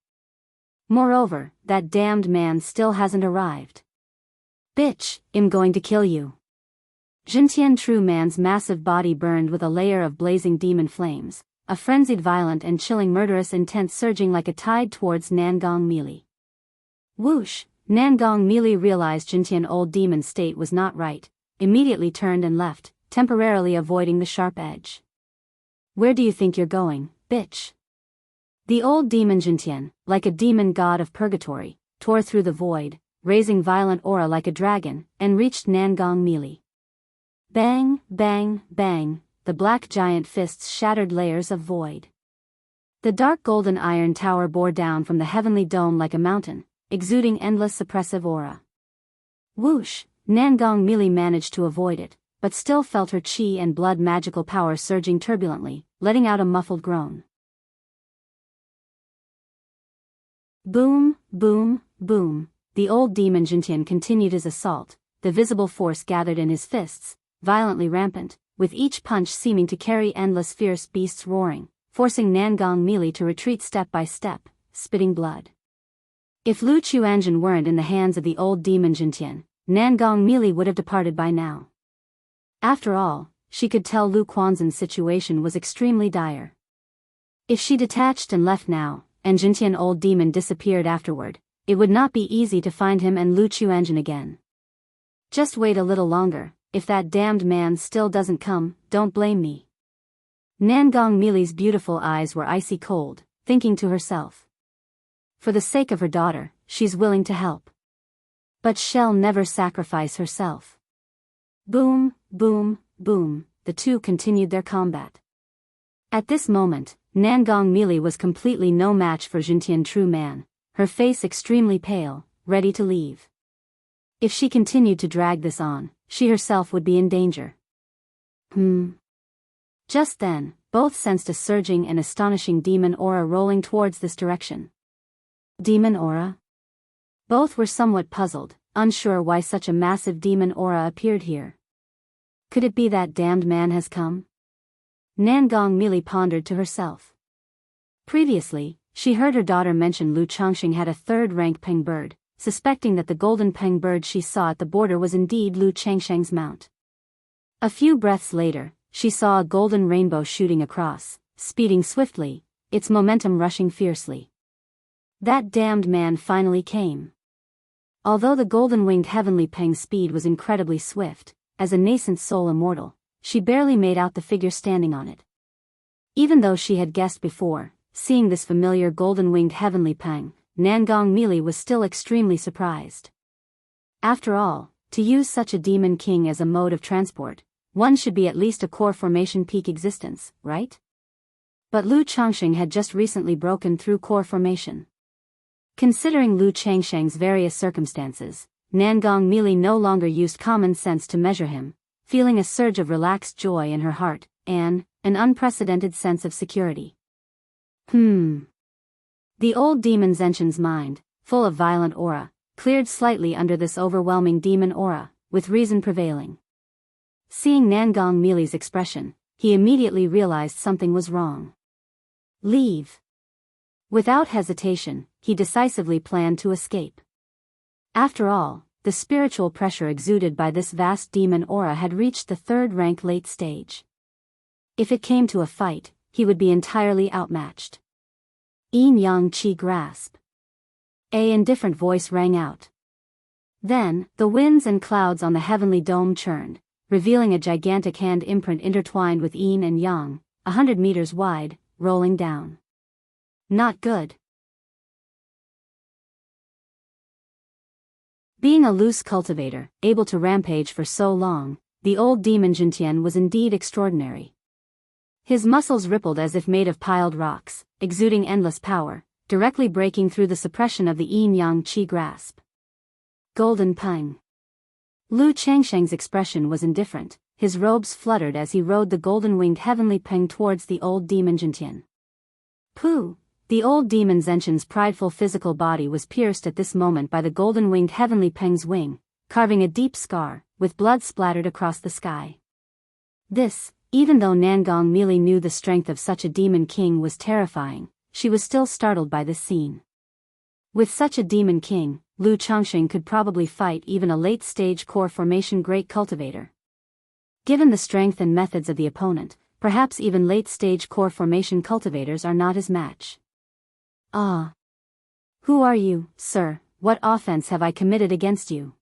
Moreover, that damned man still hasn't arrived. Bitch, I'm going to kill you. Jintian True Man's massive body burned with a layer of blazing demon flames, a frenzied violent and chilling murderous intent surging like a tide towards Nangong melee. Whoosh! Nangong melee realized Jintian old demon's state was not right, immediately turned and left, temporarily avoiding the sharp edge. Where do you think you're going, bitch? The old demon Jintian, like a demon god of purgatory, tore through the void, raising violent aura like a dragon, and reached Nangong melee. Bang, bang, bang, the black giant fists shattered layers of void. The dark golden iron tower bore down from the heavenly dome like a mountain, exuding endless suppressive aura. Whoosh! Nangong melee managed to avoid it, but still felt her chi and blood magical power surging turbulently, letting out a muffled groan. Boom, boom, boom. The old demon Jintian continued his assault, the visible force gathered in his fists, violently rampant, with each punch seeming to carry endless fierce beasts roaring, forcing Nangong melee to retreat step by step, spitting blood. If Lu Chuanjin weren't in the hands of the old demon Jintian, Nangong melee would have departed by now. After all, she could tell Lu Quanzhen's situation was extremely dire. If she detached and left now, and Jintian old demon disappeared afterward, it would not be easy to find him and Lu Chuanjin again. Just wait a little longer, if that damned man still doesn't come, don't blame me. Nangong melee's beautiful eyes were icy cold, thinking to herself. For the sake of her daughter, she's willing to help. But she'll never sacrifice herself. Boom, boom, boom, the two continued their combat. At this moment, Nangong melee was completely no match for Jintian True Man, her face extremely pale, ready to leave. If she continued to drag this on, she herself would be in danger. Just then, both sensed a surging and astonishing demon aura rolling towards this direction. Demon aura? Both were somewhat puzzled, unsure why such a massive demon aura appeared here. Could it be that damned man has come? Nangong melee pondered to herself. Previously, she heard her daughter mention Lu Changxing had a third-rank peng bird, suspecting that the golden peng bird she saw at the border was indeed Lu Changsheng's mount. A few breaths later, she saw a golden rainbow shooting across, speeding swiftly, its momentum rushing fiercely. That damned man finally came. Although the golden-winged heavenly peng's speed was incredibly swift, as a nascent soul immortal, she barely made out the figure standing on it. Even though she had guessed before, seeing this familiar golden-winged heavenly peng, Nangong melee was still extremely surprised. After all, to use such a demon king as a mode of transport, one should be at least a core formation peak existence, right? But Lu Changxing had just recently broken through core formation. Considering Lu Changsheng's various circumstances, Nangong melee no longer used common sense to measure him, feeling a surge of relaxed joy in her heart, and an unprecedented sense of security. The old demon Zenshin's mind, full of violent aura, cleared slightly under this overwhelming demon aura, with reason prevailing. Seeing Nangong melee's expression, he immediately realized something was wrong. Leave. Without hesitation, he decisively planned to escape. After all, the spiritual pressure exuded by this vast demon aura had reached the third-rank late stage. If it came to a fight, he would be entirely outmatched. Yin Yang Qi grasp. A indifferent voice rang out. Then, the winds and clouds on the heavenly dome churned, revealing a gigantic hand imprint intertwined with yin and yang, 100 meters wide, rolling down. Not good. Being a loose cultivator, able to rampage for so long, the old demon Jintian was indeed extraordinary. His muscles rippled as if made of piled rocks, exuding endless power, directly breaking through the suppression of the yin-yang qi grasp. Golden Peng. Lu Changsheng's expression was indifferent, his robes fluttered as he rode the golden-winged heavenly Peng towards the old demon Jintian. Pooh! The old demon Zenshin's prideful physical body was pierced at this moment by the golden-winged heavenly Peng's wing, carving a deep scar, with blood splattered across the sky. This, even though Nangong Meili knew the strength of such a demon king was terrifying, she was still startled by this scene. With such a demon king, Lu Changsheng could probably fight even a late-stage core formation great cultivator. Given the strength and methods of the opponent, perhaps even late-stage core formation cultivators are not his match. Ah! Who are you, sir? What offense have I committed against you?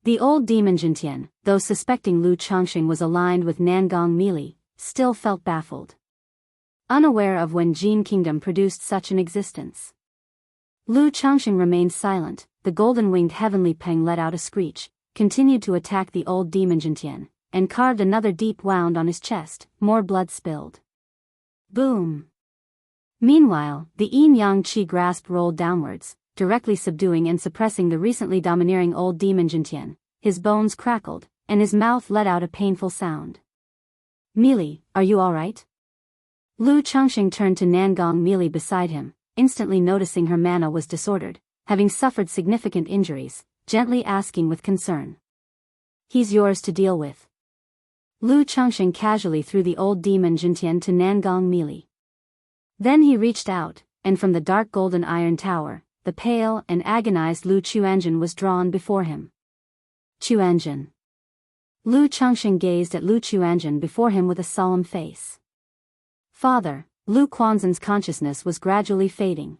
The old demon Jintian, though suspecting Lu Changsheng was aligned with Nangong Meili, still felt baffled. Unaware of when Jin Kingdom produced such an existence. Lu Changsheng remained silent. The golden-winged heavenly Peng let out a screech, continued to attack the old demon Jintian, and carved another deep wound on his chest. More blood spilled. Boom! Meanwhile, the yin-yang qi grasp rolled downwards, directly subduing and suppressing the recently domineering old demon Jintian. His bones crackled, and his mouth let out a painful sound. Meili, are you alright? Lu Changsheng turned to Nangong Meili beside him, instantly noticing her mana was disordered, having suffered significant injuries, gently asking with concern. He's yours to deal with. Lu Changsheng casually threw the old demon Jintian to Nangong Meili. Then he reached out, and from the dark golden iron tower, the pale and agonized Lu Chuanjin was drawn before him. Chuanjin. Lu Changsheng gazed at Lu Chuanjin before him with a solemn face. Father, Lu Quanzhen's consciousness was gradually fading.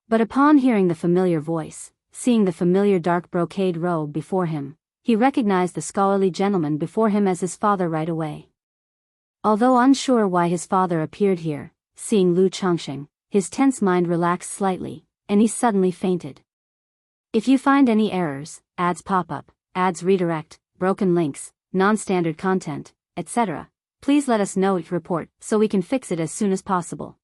But upon hearing the familiar voice, seeing the familiar dark brocade robe before him, he recognized the scholarly gentleman before him as his father right away. Although unsure why his father appeared here, seeing Lu Changsheng, his tense mind relaxed slightly, and he suddenly fainted. If you find any errors, ads pop up, ads redirect, broken links, non-standard content, etc., please let us know each report so we can fix it as soon as possible.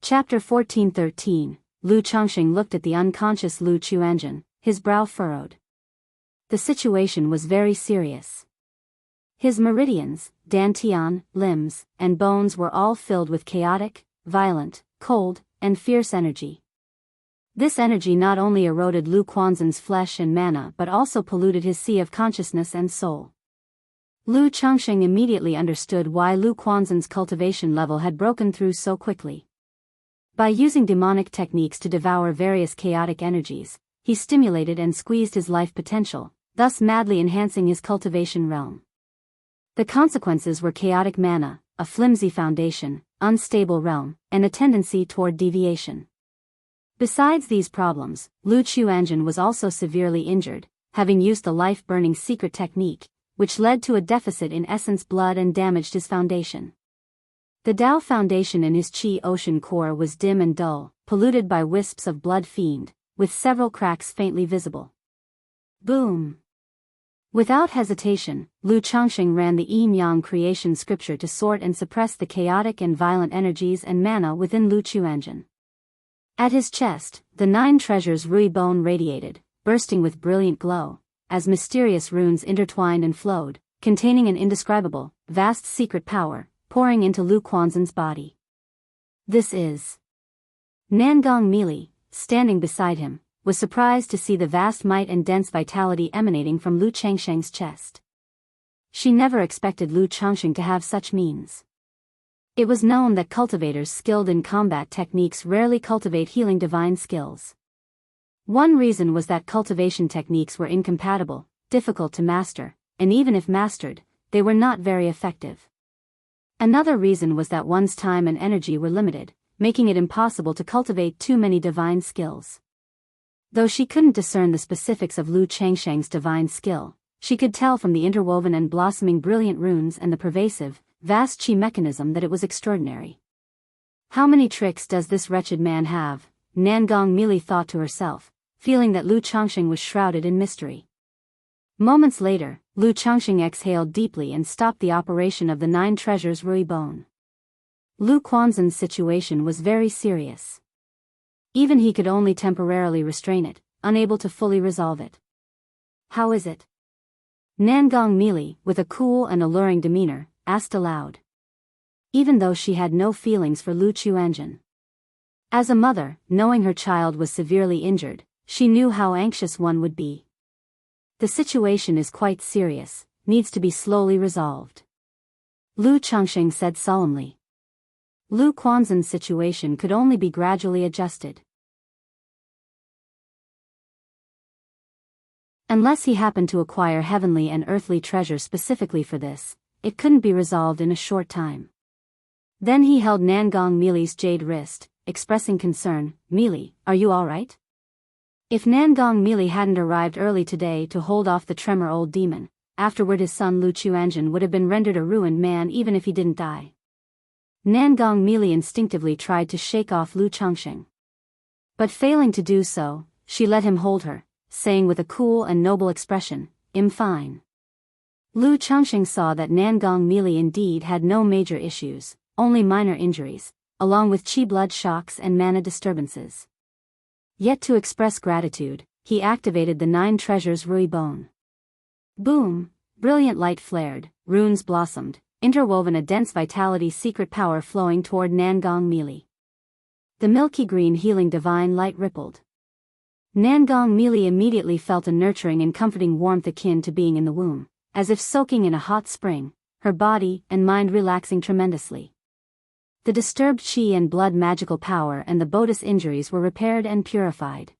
Chapter 14:13. Lu Changsheng looked at the unconscious Lu Chuanjin, his brow furrowed. The situation was very serious. His meridians, dantian, limbs, and bones were all filled with chaotic, violent, cold, and fierce energy. This energy not only eroded Lu Quanzhen's flesh and mana but also polluted his sea of consciousness and soul. Lu Changsheng immediately understood why Lu Quanzhen's cultivation level had broken through so quickly. By using demonic techniques to devour various chaotic energies, he stimulated and squeezed his life potential, thus madly enhancing his cultivation realm. The consequences were chaotic mana, a flimsy foundation, unstable realm, and a tendency toward deviation. Besides these problems, Lu Chuanjin was also severely injured, having used the life-burning secret technique, which led to a deficit in essence blood and damaged his foundation. The Tao foundation in his Qi ocean core was dim and dull, polluted by wisps of blood fiend, with several cracks faintly visible. Boom! Without hesitation, Lu Changsheng ran the yin-yang creation scripture to sort and suppress the chaotic and violent energies and mana within Lu Chuanjin. At his chest, the 9 treasures Rui bone radiated, bursting with brilliant glow, as mysterious runes intertwined and flowed, containing an indescribable, vast secret power, pouring into Lu Quanzhen's body. This is... Nangong Meili, standing beside him, was surprised to see the vast might and dense vitality emanating from Lu Changsheng's chest. She never expected Lu Changsheng to have such means. It was known that cultivators skilled in combat techniques rarely cultivate healing divine skills. One reason was that cultivation techniques were incompatible, difficult to master, and even if mastered, they were not very effective. Another reason was that one's time and energy were limited, making it impossible to cultivate too many divine skills. Though she couldn't discern the specifics of Lu Changsheng's divine skill, she could tell from the interwoven and blossoming brilliant runes and the pervasive, vast Qi mechanism that it was extraordinary. How many tricks does this wretched man have? Nangong Meili thought to herself, feeling that Lu Changxing was shrouded in mystery. Moments later, Lu Changxing exhaled deeply and stopped the operation of the 9 treasures Rui Bone. Lu Quanzhen's situation was very serious. Even he could only temporarily restrain it, unable to fully resolve it. "How is it?" Nangong Mili, with a cool and alluring demeanor, asked aloud. Even though she had no feelings for Lu Chuanzhen. As a mother, knowing her child was severely injured, she knew how anxious one would be. "The situation is quite serious, needs to be slowly resolved," Lu Changxing said solemnly. Lu Quanzhen's situation could only be gradually adjusted. Unless he happened to acquire heavenly and earthly treasures specifically for this, it couldn't be resolved in a short time. Then he held Nangong Mili's jade wrist, expressing concern. "Mili, are you all right?" If Nangong Mili hadn't arrived early today to hold off the tremor old demon, afterward his son Lu Chuanzhen would have been rendered a ruined man even if he didn't die. Nangong Mili instinctively tried to shake off Lu Changxing. But failing to do so, she let him hold her, saying with a cool and noble expression, "I'm fine." Lu Changxing saw that Nangong Mili indeed had no major issues, only minor injuries, along with chi blood shocks and mana disturbances. Yet to express gratitude, he activated the 9 treasures Rui Bone. Boom! Brilliant light flared, runes blossomed, interwoven a dense vitality secret power flowing toward Nangong Mili. The milky green healing divine light rippled. Nangong Mili immediately felt a nurturing and comforting warmth akin to being in the womb, as if soaking in a hot spring, her body and mind relaxing tremendously. The disturbed chi and blood magical power and the Bodis injuries were repaired and purified.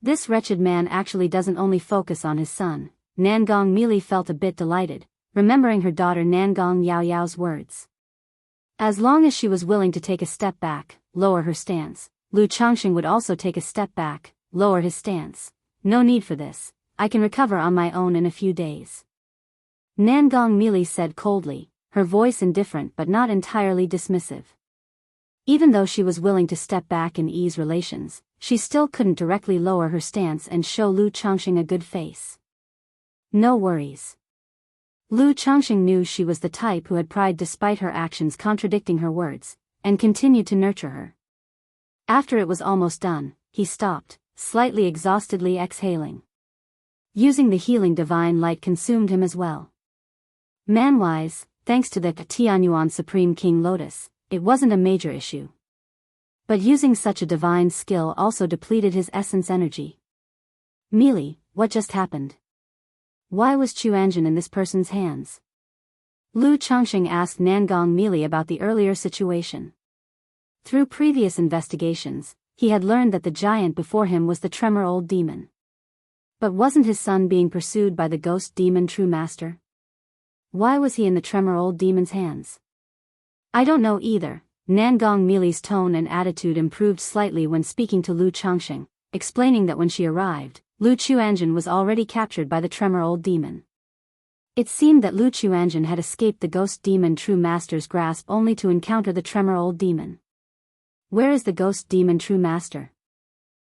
This wretched man actually doesn't only focus on his son. Nangong Mili felt a bit delighted, remembering her daughter Nangong Yao Yao's words. As long as she was willing to take a step back, lower her stance, Lu Changxing would also take a step back, lower his stance. "No need for this, I can recover on my own in a few days," Nangong Mili said coldly, her voice indifferent but not entirely dismissive. Even though she was willing to step back and ease relations, she still couldn't directly lower her stance and show Lu Changxing a good face. No worries. Lu Changxing knew she was the type who had pride despite her actions contradicting her words, and continued to nurture her. After it was almost done, he stopped, slightly exhaustedly exhaling. Using the healing divine light consumed him as well. Man-wise, thanks to the Tianyuan Supreme King Lotus, it wasn't a major issue. But using such a divine skill also depleted his essence energy. "Mili, what just happened? Why was Chuanzhen in this person's hands?" Lu Changxing asked Nangong Mili about the earlier situation. Through previous investigations, he had learned that the giant before him was the tremor old demon. But wasn't his son being pursued by the ghost demon True Master? Why was he in the tremor old demon's hands? "I don't know either." Nangong Mili's tone and attitude improved slightly when speaking to Lu Changxing, explaining that when she arrived, Lu Chuanzhen was already captured by the tremor old demon. It seemed that Lu Chuanzhen had escaped the ghost demon True Master's grasp only to encounter the tremor old demon. Where is the ghost demon True Master?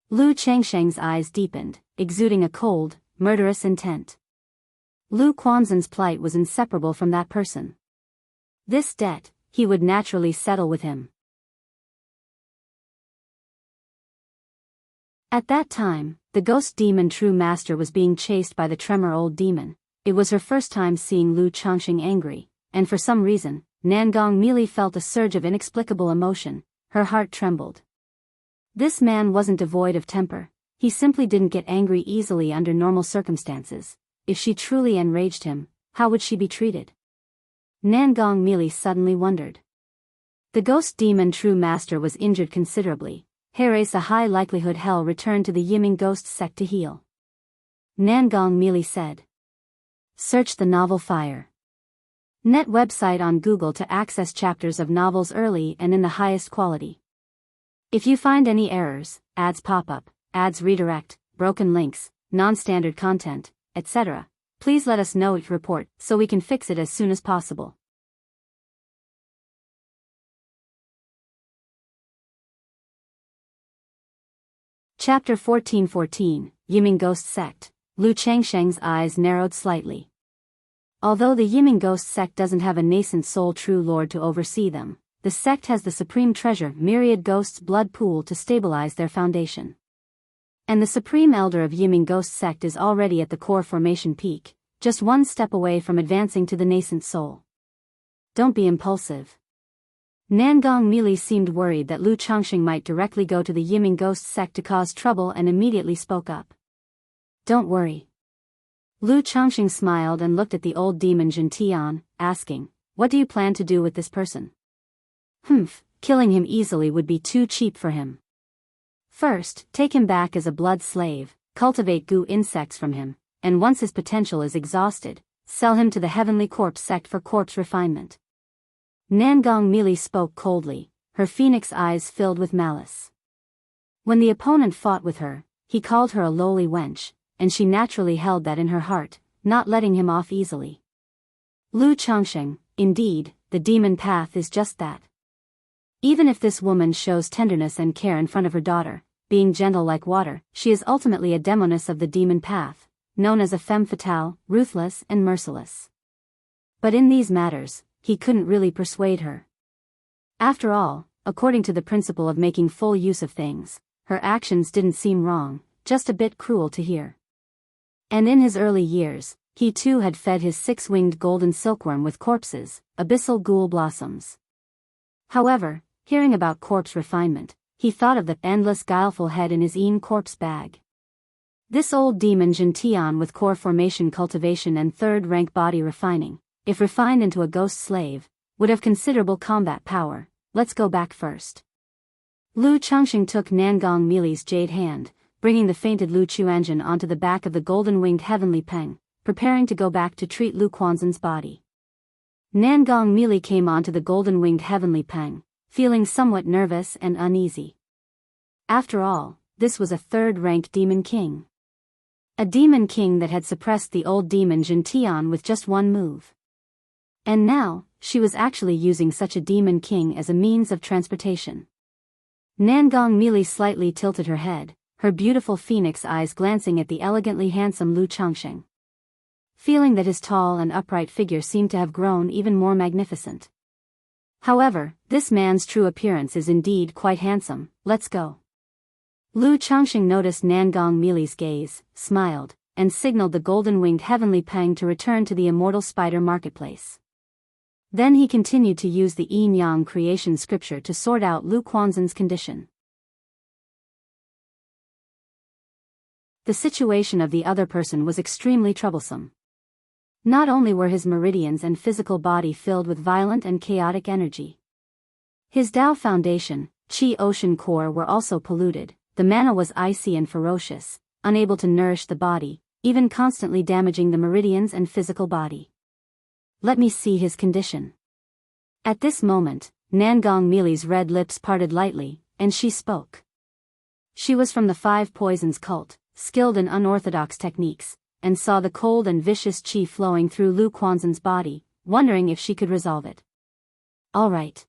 Lu Changsheng's eyes deepened, exuding a cold, murderous intent. Lu Quanzhen's plight was inseparable from that person. This debt, he would naturally settle with him. At that time, the ghost demon True Master was being chased by the tremor old demon. It was her first time seeing Lu Changxing angry, and for some reason, Nangong Mili felt a surge of inexplicable emotion. Her heart trembled. This man wasn't devoid of temper, he simply didn't get angry easily under normal circumstances. If she truly enraged him, how would she be treated? Nangong Mili suddenly wondered. The ghost demon True Master was injured considerably. Here's a high likelihood hell returned to the Yiming ghost sect to heal. Nangong Mili said. Search the novel Fire. Net website on Google to access chapters of novels early and in the highest quality. If you find any errors, ads pop up, ads redirect, broken links, non-standard content, etc., please let us know each report so we can fix it as soon as possible. Chapter 1414, Yiming Ghost Sect. Lu Changsheng's eyes narrowed slightly. Although the Yiming Ghost Sect doesn't have a nascent Soul True Lord to oversee them, the sect has the supreme treasure, Myriad Ghosts' blood pool, to stabilize their foundation. And the supreme elder of Yiming Ghost Sect is already at the core formation peak, just one step away from advancing to the nascent soul. Don't be impulsive. Nangong Mili seemed worried that Lu Changsheng might directly go to the Yiming Ghost Sect to cause trouble and immediately spoke up. Don't worry. Lu Changsheng smiled and looked at the old demon Jin Tian, asking, what do you plan to do with this person? Killing him easily would be too cheap for him. First, take him back as a blood slave, cultivate goo insects from him, and once his potential is exhausted, sell him to the Heavenly Corpse Sect for corpse refinement. Nangong Mili spoke coldly, her phoenix eyes filled with malice. When the opponent fought with her, he called her a lowly wench, and she naturally held that in her heart, not letting him off easily. Lu Changsheng, indeed, the demon path is just that. Even if this woman shows tenderness and care in front of her daughter, being gentle like water, she is ultimately a demoness of the demon path, known as a femme fatale, ruthless and merciless. But in these matters, he couldn't really persuade her. After all, according to the principle of making full use of things, her actions didn't seem wrong, just a bit cruel to hear. And in his early years, he too had fed his six-winged golden silkworm with corpses, abyssal ghoul blossoms. However, hearing about corpse refinement, he thought of the endless guileful head in his corpse bag. This old demon Jin Tian with core formation cultivation and third-rank body refining, if refined into a ghost slave, would have considerable combat power. Let's go back first. Lu Changsheng took Nangong Mili's jade hand, bringing the fainted Lu Chuanjin onto the back of the golden-winged heavenly peng, preparing to go back to treat Lu Quanzhen's body. Nangong Mili came onto the golden-winged heavenly peng, feeling somewhat nervous and uneasy. After all, this was a third-rank demon king. A demon king that had suppressed the old demon Jin Tian with just one move. And now, she was actually using such a demon king as a means of transportation. Nangong Mili slightly tilted her head, her beautiful phoenix eyes glancing at the elegantly handsome Lu Changsheng. Feeling that his tall and upright figure seemed to have grown even more magnificent. However, this man's true appearance is indeed quite handsome. Let's go. Lu Changsheng noticed Nangong Mili's gaze, smiled, and signaled the golden-winged heavenly peng to return to the immortal spider marketplace. Then he continued to use the yin-yang creation scripture to sort out Lu Quanzhen's condition. The situation of the other person was extremely troublesome. Not only were his meridians and physical body filled with violent and chaotic energy. His Tao foundation, Qi ocean core were also polluted, the mana was icy and ferocious, unable to nourish the body, even constantly damaging the meridians and physical body. Let me see his condition. At this moment, Nangong Mili's red lips parted lightly, and she spoke. She was from the Five Poisons cult, skilled in unorthodox techniques, and saw the cold and vicious qi flowing through Lu Quanzhen's body, wondering if she could resolve it. All right.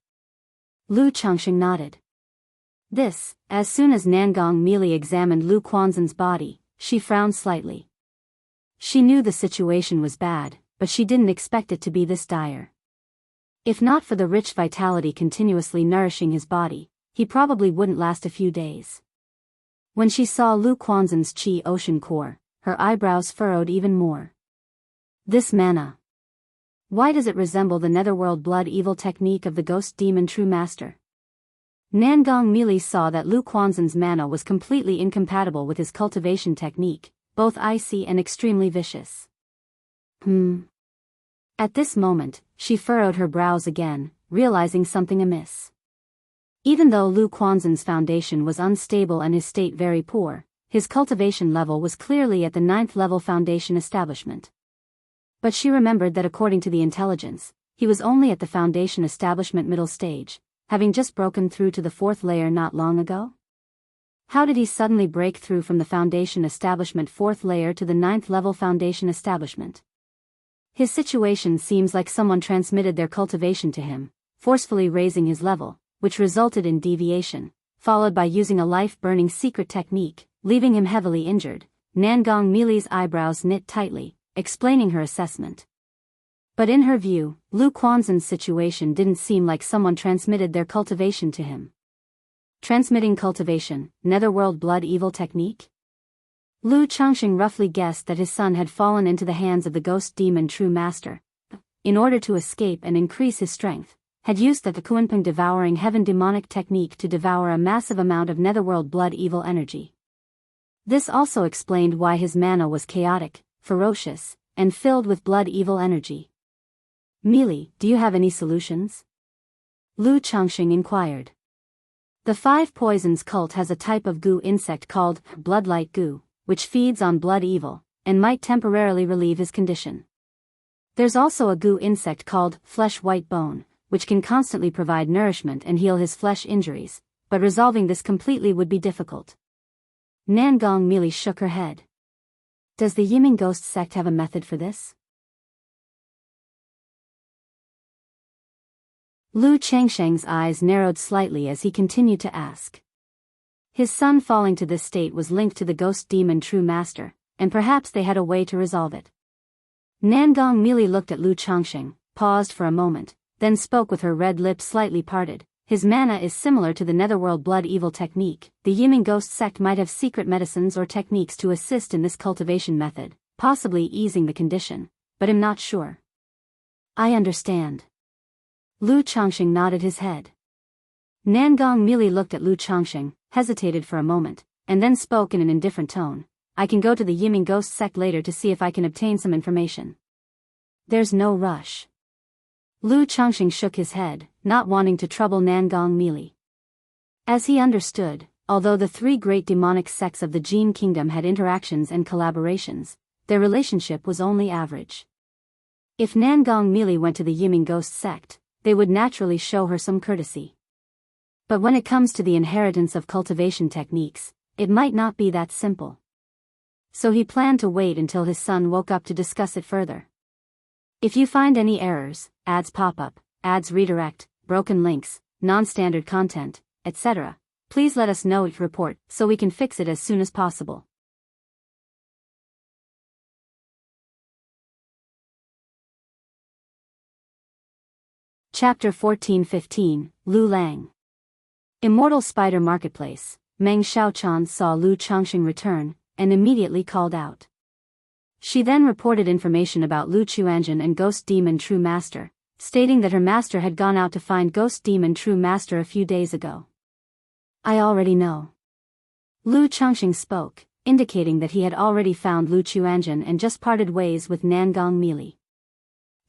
Lu Changsheng nodded. As soon as Nangong Mili examined Lu Quanzhen's body, she frowned slightly. She knew the situation was bad, but she didn't expect it to be this dire. If not for the rich vitality continuously nourishing his body, he probably wouldn't last a few days. When she saw Lu Quanzhen's Qi ocean core, her eyebrows furrowed even more. This mana. Why does it resemble the netherworld blood evil technique of the ghost demon true master? Nangong Mili saw that Lu Quanzhen's mana was completely incompatible with his cultivation technique, both icy and extremely vicious. At this moment, she furrowed her brows again, realizing something amiss. Even though Lu Quanzhen's foundation was unstable and his state very poor, his cultivation level was clearly at the 9th level foundation establishment. But she remembered that according to the intelligence, he was only at the foundation establishment middle stage, having just broken through to the 4th layer not long ago? How did he suddenly break through from the foundation establishment 4th layer to the 9th level foundation establishment? His situation seems like someone transmitted their cultivation to him, forcefully raising his level, which resulted in deviation, followed by using a life-burning secret technique, leaving him heavily injured. Nangong Mili's eyebrows knit tightly, explaining her assessment. But in her view, Lu Quanzhen's situation didn't seem like someone transmitted their cultivation to him. Transmitting cultivation, netherworld blood evil technique? Lu Changxing roughly guessed that his son had fallen into the hands of the ghost demon True Master. In order to escape and increase his strength, had used the Kunpeng devouring heaven demonic technique to devour a massive amount of netherworld blood evil energy. This also explained why his mana was chaotic, ferocious, and filled with blood evil energy. Mili, do you have any solutions? Lu Changxing inquired. The Five Poisons cult has a type of goo insect called bloodlight goo, which feeds on blood evil, and might temporarily relieve his condition. There's also a goo insect called flesh white bone, which can constantly provide nourishment and heal his flesh injuries, but resolving this completely would be difficult. Nangong Mili shook her head. Does the Yiming ghost sect have a method for this? Lu Changsheng's eyes narrowed slightly as he continued to ask. His son falling to this state was linked to the ghost demon True Master, and perhaps they had a way to resolve it. Nangong Mili looked at Lu Changsheng, paused for a moment, then spoke with her red lips slightly parted. His mana is similar to the netherworld blood evil technique. The Yiming ghost sect might have secret medicines or techniques to assist in this cultivation method, possibly easing the condition, but I'm not sure. I understand. Lu Changxing nodded his head. Nangong Mili looked at Lu Changxing, hesitated for a moment, and then spoke in an indifferent tone. I can go to the Yiming ghost sect later to see if I can obtain some information. There's no rush. Lu Changxing shook his head, not wanting to trouble Nangong Mili. As he understood, although the three great demonic sects of the Jin Kingdom had interactions and collaborations, their relationship was only average. If Nangong Mili went to the Yiming ghost sect, they would naturally show her some courtesy. But when it comes to the inheritance of cultivation techniques, it might not be that simple. So he planned to wait until his son woke up to discuss it further. If you find any errors, ads pop up, ads redirect, broken links, non-standard content, etc., please let us know each report so we can fix it as soon as possible. Chapter 14-15, Lu Lang. Immortal Spider Marketplace. Meng Xiaochan saw Lu Changxing return, and immediately called out. She then reported information about Lu Chuanjun and Ghost Demon True Master, stating that her master had gone out to find Ghost Demon True Master a few days ago. I already know. Lu Changxing spoke, indicating that he had already found Lu Chuanjun and just parted ways with Nangong Mili.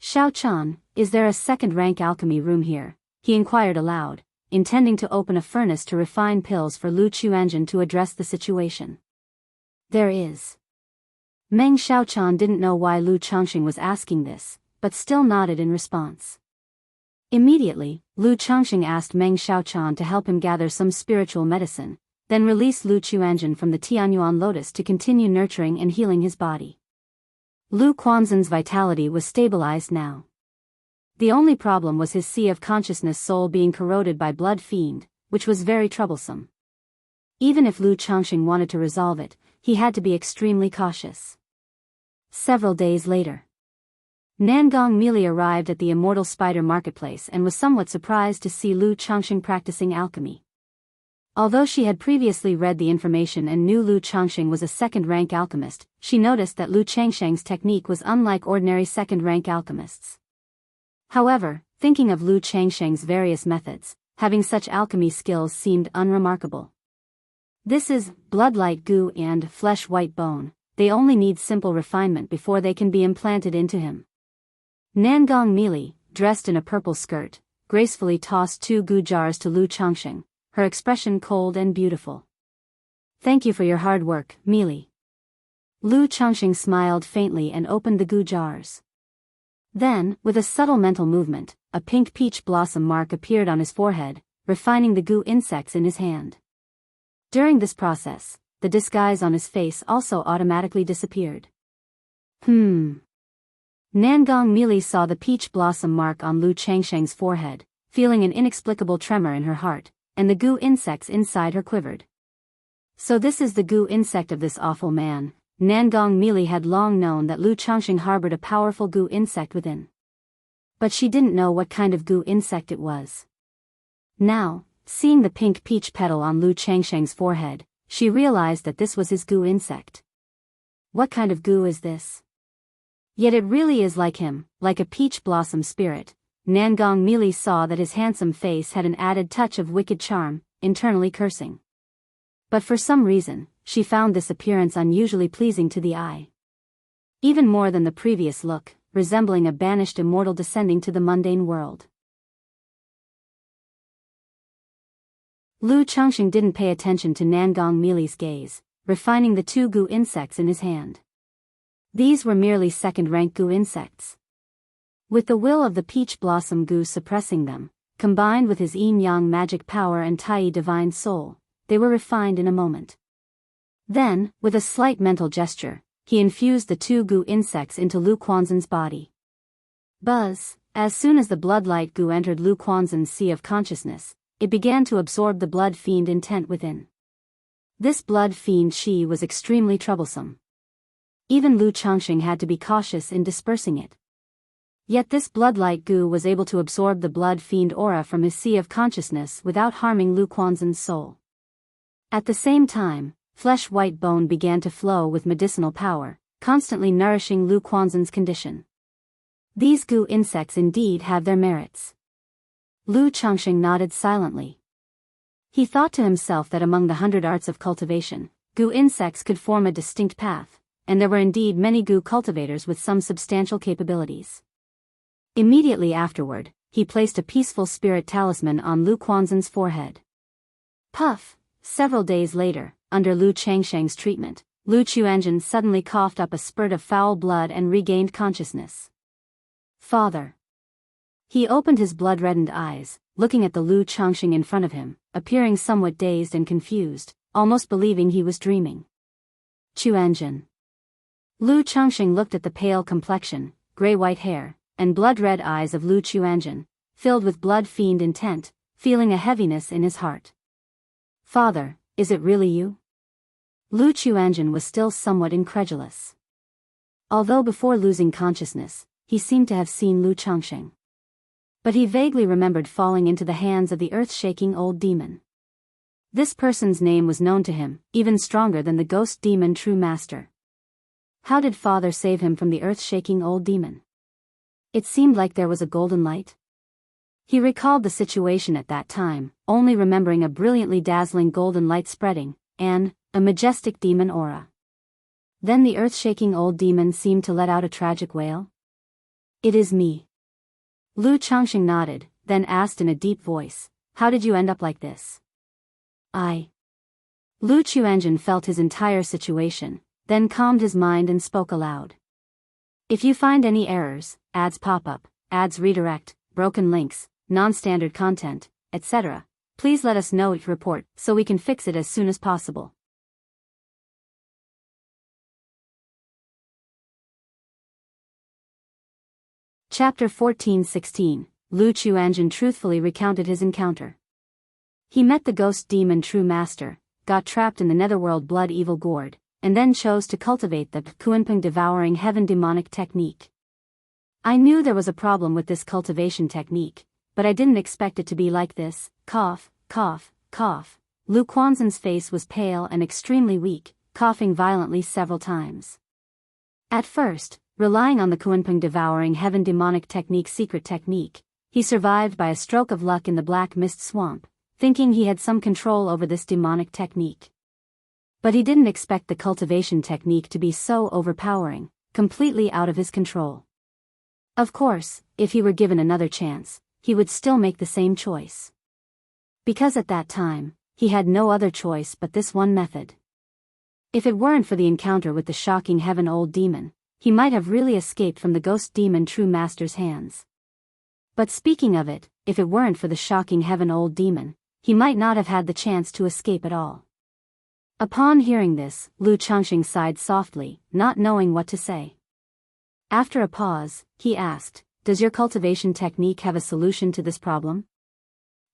Xiaochan, is there a second-rank alchemy room here? He inquired aloud, intending to open a furnace to refine pills for Lu Chuanjun to address the situation. There is. Meng Xiaochan didn't know why Lu Changxing was asking this, but still nodded in response. Immediately, Lu Changxing asked Meng Xiaochan to help him gather some spiritual medicine, then release Lu Chuanjun from the Tianyuan lotus to continue nurturing and healing his body. Lu Quanzhen's vitality was stabilized now. The only problem was his sea of consciousness soul being corroded by blood fiend, which was very troublesome. Even if Lu Changxing wanted to resolve it, he had to be extremely cautious. Several days later, Nangong Mili arrived at the Immortal Spider Marketplace and was somewhat surprised to see Lu Changxing practicing alchemy. Although she had previously read the information and knew Lu Changxing was a second-rank alchemist, she noticed that Lu Changxing's technique was unlike ordinary second-rank alchemists. However, thinking of Lu Changxing's various methods, having such alchemy skills seemed unremarkable. This is bloodlight goo and flesh white bone. They only need simple refinement before they can be implanted into him. Nangong Mili, dressed in a purple skirt, gracefully tossed 2 goo jars to Lu Changxing, her expression cold and beautiful. Thank you for your hard work, Mili. Lu Changxing smiled faintly and opened the goo jars. Then, with a subtle mental movement, a pink peach blossom mark appeared on his forehead, refining the goo insects in his hand. During this process, the disguise on his face also automatically disappeared. Nangong Mili saw the peach blossom mark on Lu Changxing's forehead, feeling an inexplicable tremor in her heart, and the goo insects inside her quivered. So this is the goo insect of this awful man. Nangong Mili had long known that Lu Changxing harbored a powerful goo insect within. But she didn't know what kind of goo insect it was. Now, seeing the pink peach petal on Lu Changsheng's forehead, she realized that this was his goo insect. What kind of goo is this? Yet it really is like him, like a peach blossom spirit. Nangong Mili saw that his handsome face had an added touch of wicked charm, internally cursing. But for some reason, she found this appearance unusually pleasing to the eye. Even more than the previous look, resembling a banished immortal descending to the mundane world. Lu Changxing didn't pay attention to Nangong Mili's gaze, refining the two goo insects in his hand. These were merely second-rank goo insects. With the will of the peach blossom goo suppressing them, combined with his yin-yang magic power and Tai divine soul, they were refined in a moment. Then, with a slight mental gesture, he infused the two goo insects into Lu Quanzhen's body. Buzz, as soon as the bloodlight goo entered Lu Quanzhen's sea of consciousness, it began to absorb the blood fiend intent within. This blood fiend Shi was extremely troublesome. Even Lu Changxing had to be cautious in dispersing it. Yet this bloodlight goo was able to absorb the blood fiend aura from his sea of consciousness without harming Lu Quanzhen's soul. At the same time, flesh-white bone began to flow with medicinal power, constantly nourishing Lu Quanzhen's condition. These goo insects indeed have their merits. Lu Changxing nodded silently. He thought to himself that among the 100 arts of cultivation, goo insects could form a distinct path, and there were indeed many goo cultivators with some substantial capabilities. Immediately afterward, he placed a peaceful spirit talisman on Lu Quanzhen's forehead. Puff! Several days later, under Lu Changsheng's treatment, Lu Chuanzhen suddenly coughed up a spurt of foul blood and regained consciousness. Father! He opened his blood-reddened eyes, looking at the Lu Changxing in front of him, appearing somewhat dazed and confused, almost believing he was dreaming. Chuanzhen. Lu Changxing looked at the pale complexion, gray-white hair, and blood-red eyes of Lu Chuanzhen, filled with blood-fiend intent, feeling a heaviness in his heart. Father, is it really you? Lu Chuanzhen was still somewhat incredulous. Although before losing consciousness, he seemed to have seen Lu Changxing. But he vaguely remembered falling into the hands of the earth-shaking old demon. This person's name was known to him, even stronger than the ghost demon True Master. How did Father save him from the earth-shaking old demon? It seemed like there was a golden light. He recalled the situation at that time, only remembering a brilliantly dazzling golden light spreading, and a majestic demon aura. Then the earth-shaking old demon seemed to let out a tragic wail. It is me. Lu Changxing nodded, then asked in a deep voice, how did you end up like this? Lu Chuanzhen felt his entire situation, then calmed his mind and spoke aloud. If you find any errors, ads pop up, ads redirect, broken links, non-standard content, etc., please let us know each report so we can fix it as soon as possible. Chapter 14-16, Lu Chuanzhen truthfully recounted his encounter. He met the ghost demon True Master, got trapped in the netherworld blood evil gourd, and then chose to cultivate the Kuanping devouring heaven demonic technique. I knew there was a problem with this cultivation technique, but I didn't expect it to be like this. Cough, cough, cough. Lu Quanzhen's face was pale and extremely weak, coughing violently several times. At first, relying on the Kuanping devouring heaven demonic technique secret technique, he survived by a stroke of luck in the black mist swamp, thinking he had some control over this demonic technique. But he didn't expect the cultivation technique to be so overpowering, completely out of his control. Of course, if he were given another chance, he would still make the same choice. Because at that time, he had no other choice but this one method. If it weren't for the encounter with the shocking heaven old demon, he might have really escaped from the ghost demon True Master's hands. But speaking of it, if it weren't for the shocking heaven old demon, he might not have had the chance to escape at all. Upon hearing this, Lu Changxing sighed softly, not knowing what to say. After a pause, he asked, does your cultivation technique have a solution to this problem?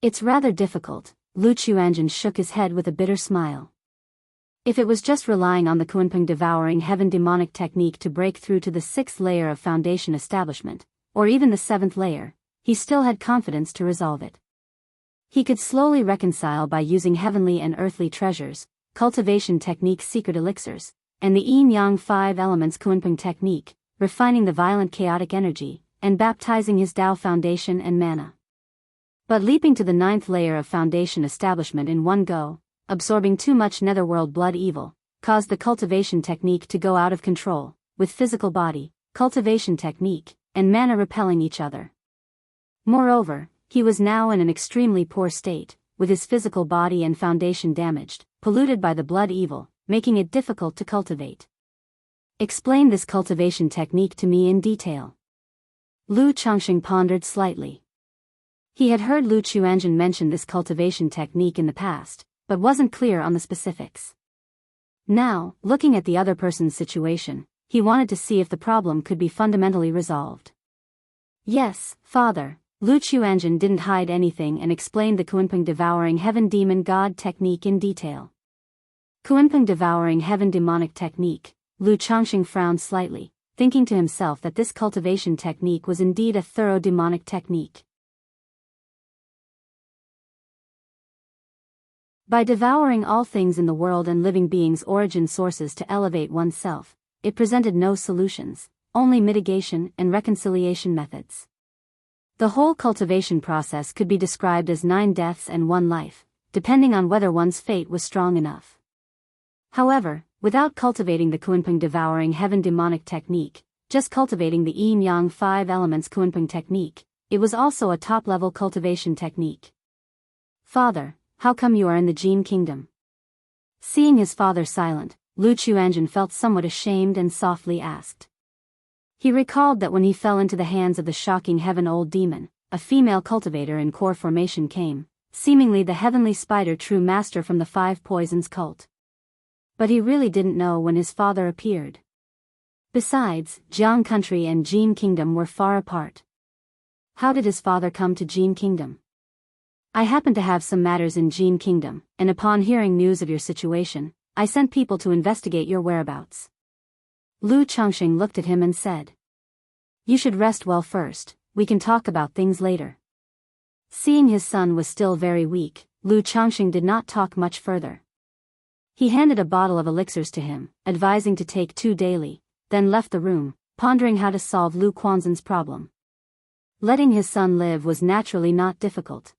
It's rather difficult. Lu Chuanzhen shook his head with a bitter smile. If it was just relying on the Kunpeng devouring heaven demonic technique to break through to the 6th layer of foundation establishment, or even the 7th layer, he still had confidence to resolve it. He could slowly reconcile by using heavenly and earthly treasures, cultivation technique's secret elixirs, and the yin-yang 5 elements Kunpeng technique, refining the violent chaotic energy, and baptizing his Tao foundation and mana. But leaping to the 9th layer of foundation establishment in one go, absorbing too much netherworld blood evil, caused the cultivation technique to go out of control, with physical body, cultivation technique, and mana repelling each other. Moreover, he was now in an extremely poor state, with his physical body and foundation damaged, polluted by the blood evil, making it difficult to cultivate. Explain this cultivation technique to me in detail. Lu Changxing pondered slightly. He had heard Lu Chuanjun mention this cultivation technique in the past, but wasn't clear on the specifics. Now, looking at the other person's situation, he wanted to see if the problem could be fundamentally resolved. Yes, father. Lu Chuanjun didn't hide anything and explained the Kunpeng devouring heaven demon god technique in detail. Kunpeng devouring heaven demonic technique. Lu Changxing frowned slightly, thinking to himself that this cultivation technique was indeed a thorough demonic technique. By devouring all things in the world and living beings' origin sources to elevate oneself, it presented no solutions, only mitigation and reconciliation methods. The whole cultivation process could be described as 9 deaths and 1 life, depending on whether one's fate was strong enough. However, without cultivating the Kunpeng devouring heaven demonic technique, just cultivating the yin-yang 5 elements Kunpeng technique, it was also a top-level cultivation technique. Father, how come you are in the Jin kingdom? Seeing his father silent, Lu Chuanjun felt somewhat ashamed and softly asked. He recalled that when he fell into the hands of the shocking heaven old demon, a female cultivator in core formation came, seemingly the heavenly spider true master from the 5 poisons cult. But he really didn't know when his father appeared. Besides, Jiang country and Jin kingdom were far apart. How did his father come to Jin kingdom? I happen to have some matters in Jin kingdom, and upon hearing news of your situation, I sent people to investigate your whereabouts. Lu Changxing looked at him and said. You should rest well first, we can talk about things later. Seeing his son was still very weak, Lu Changxing did not talk much further. He handed a bottle of elixirs to him, advising to take 2 daily, then left the room, pondering how to solve Lu Quanzhen's problem. Letting his son live was naturally not difficult.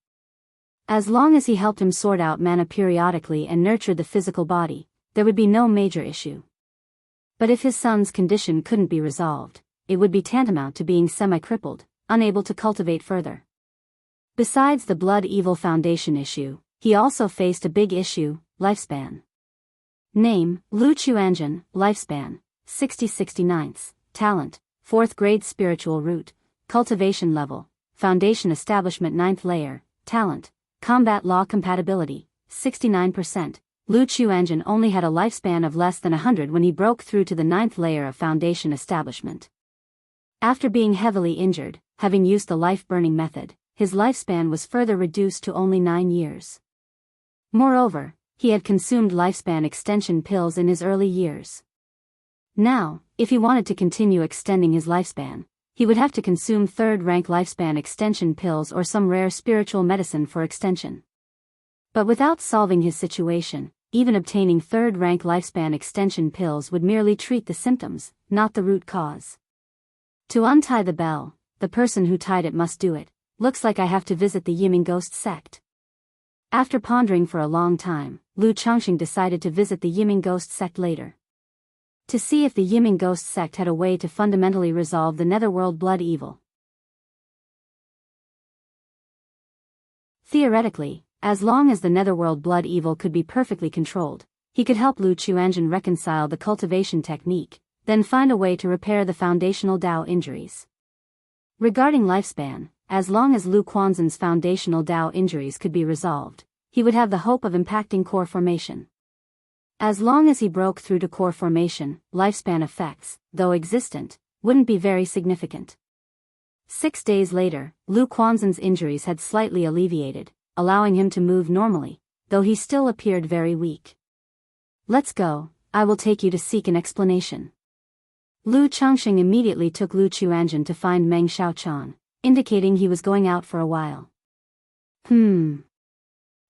As long as he helped him sort out mana periodically and nurtured the physical body, there would be no major issue. But if his son's condition couldn't be resolved, it would be tantamount to being semi-crippled, unable to cultivate further. Besides the blood evil foundation issue, he also faced a big issue, lifespan. Name, Lu Chuanjun, lifespan, 60-69, talent, 4th grade spiritual root, cultivation level, foundation establishment 9th layer, talent, combat law compatibility, 69%. Lu Chuanjun only had a lifespan of less than 100 when he broke through to the 9th layer of foundation establishment. After being heavily injured, having used the life-burning method, his lifespan was further reduced to only 9 years. Moreover, he had consumed lifespan extension pills in his early years. Now, if he wanted to continue extending his lifespan, he would have to consume 3rd-rank lifespan extension pills or some rare spiritual medicine for extension. But without solving his situation, even obtaining 3rd-rank lifespan extension pills would merely treat the symptoms, not the root cause. To untie the bell, the person who tied it must do it. Looks like I have to visit the Yiming ghost sect. After pondering for a long time, Lu Changxing decided to visit the Yiming ghost sect later. To see if the Yiming ghost sect had a way to fundamentally resolve the netherworld blood evil. Theoretically, as long as the netherworld blood evil could be perfectly controlled, he could help Lu Chuanjun reconcile the cultivation technique, then find a way to repair the foundational Tao injuries. Regarding lifespan, as long as Lu Quanzhen's foundational Tao injuries could be resolved, he would have the hope of impacting core formation. As long as he broke through to core formation, lifespan effects, though existent, wouldn't be very significant. 6 days later, Lu Quanzhen's injuries had slightly alleviated, allowing him to move normally, though he still appeared very weak. Let's go, I will take you to seek an explanation. Lu Changxing immediately took Lu Chuanjun to find Meng Xiaochan, indicating he was going out for a while.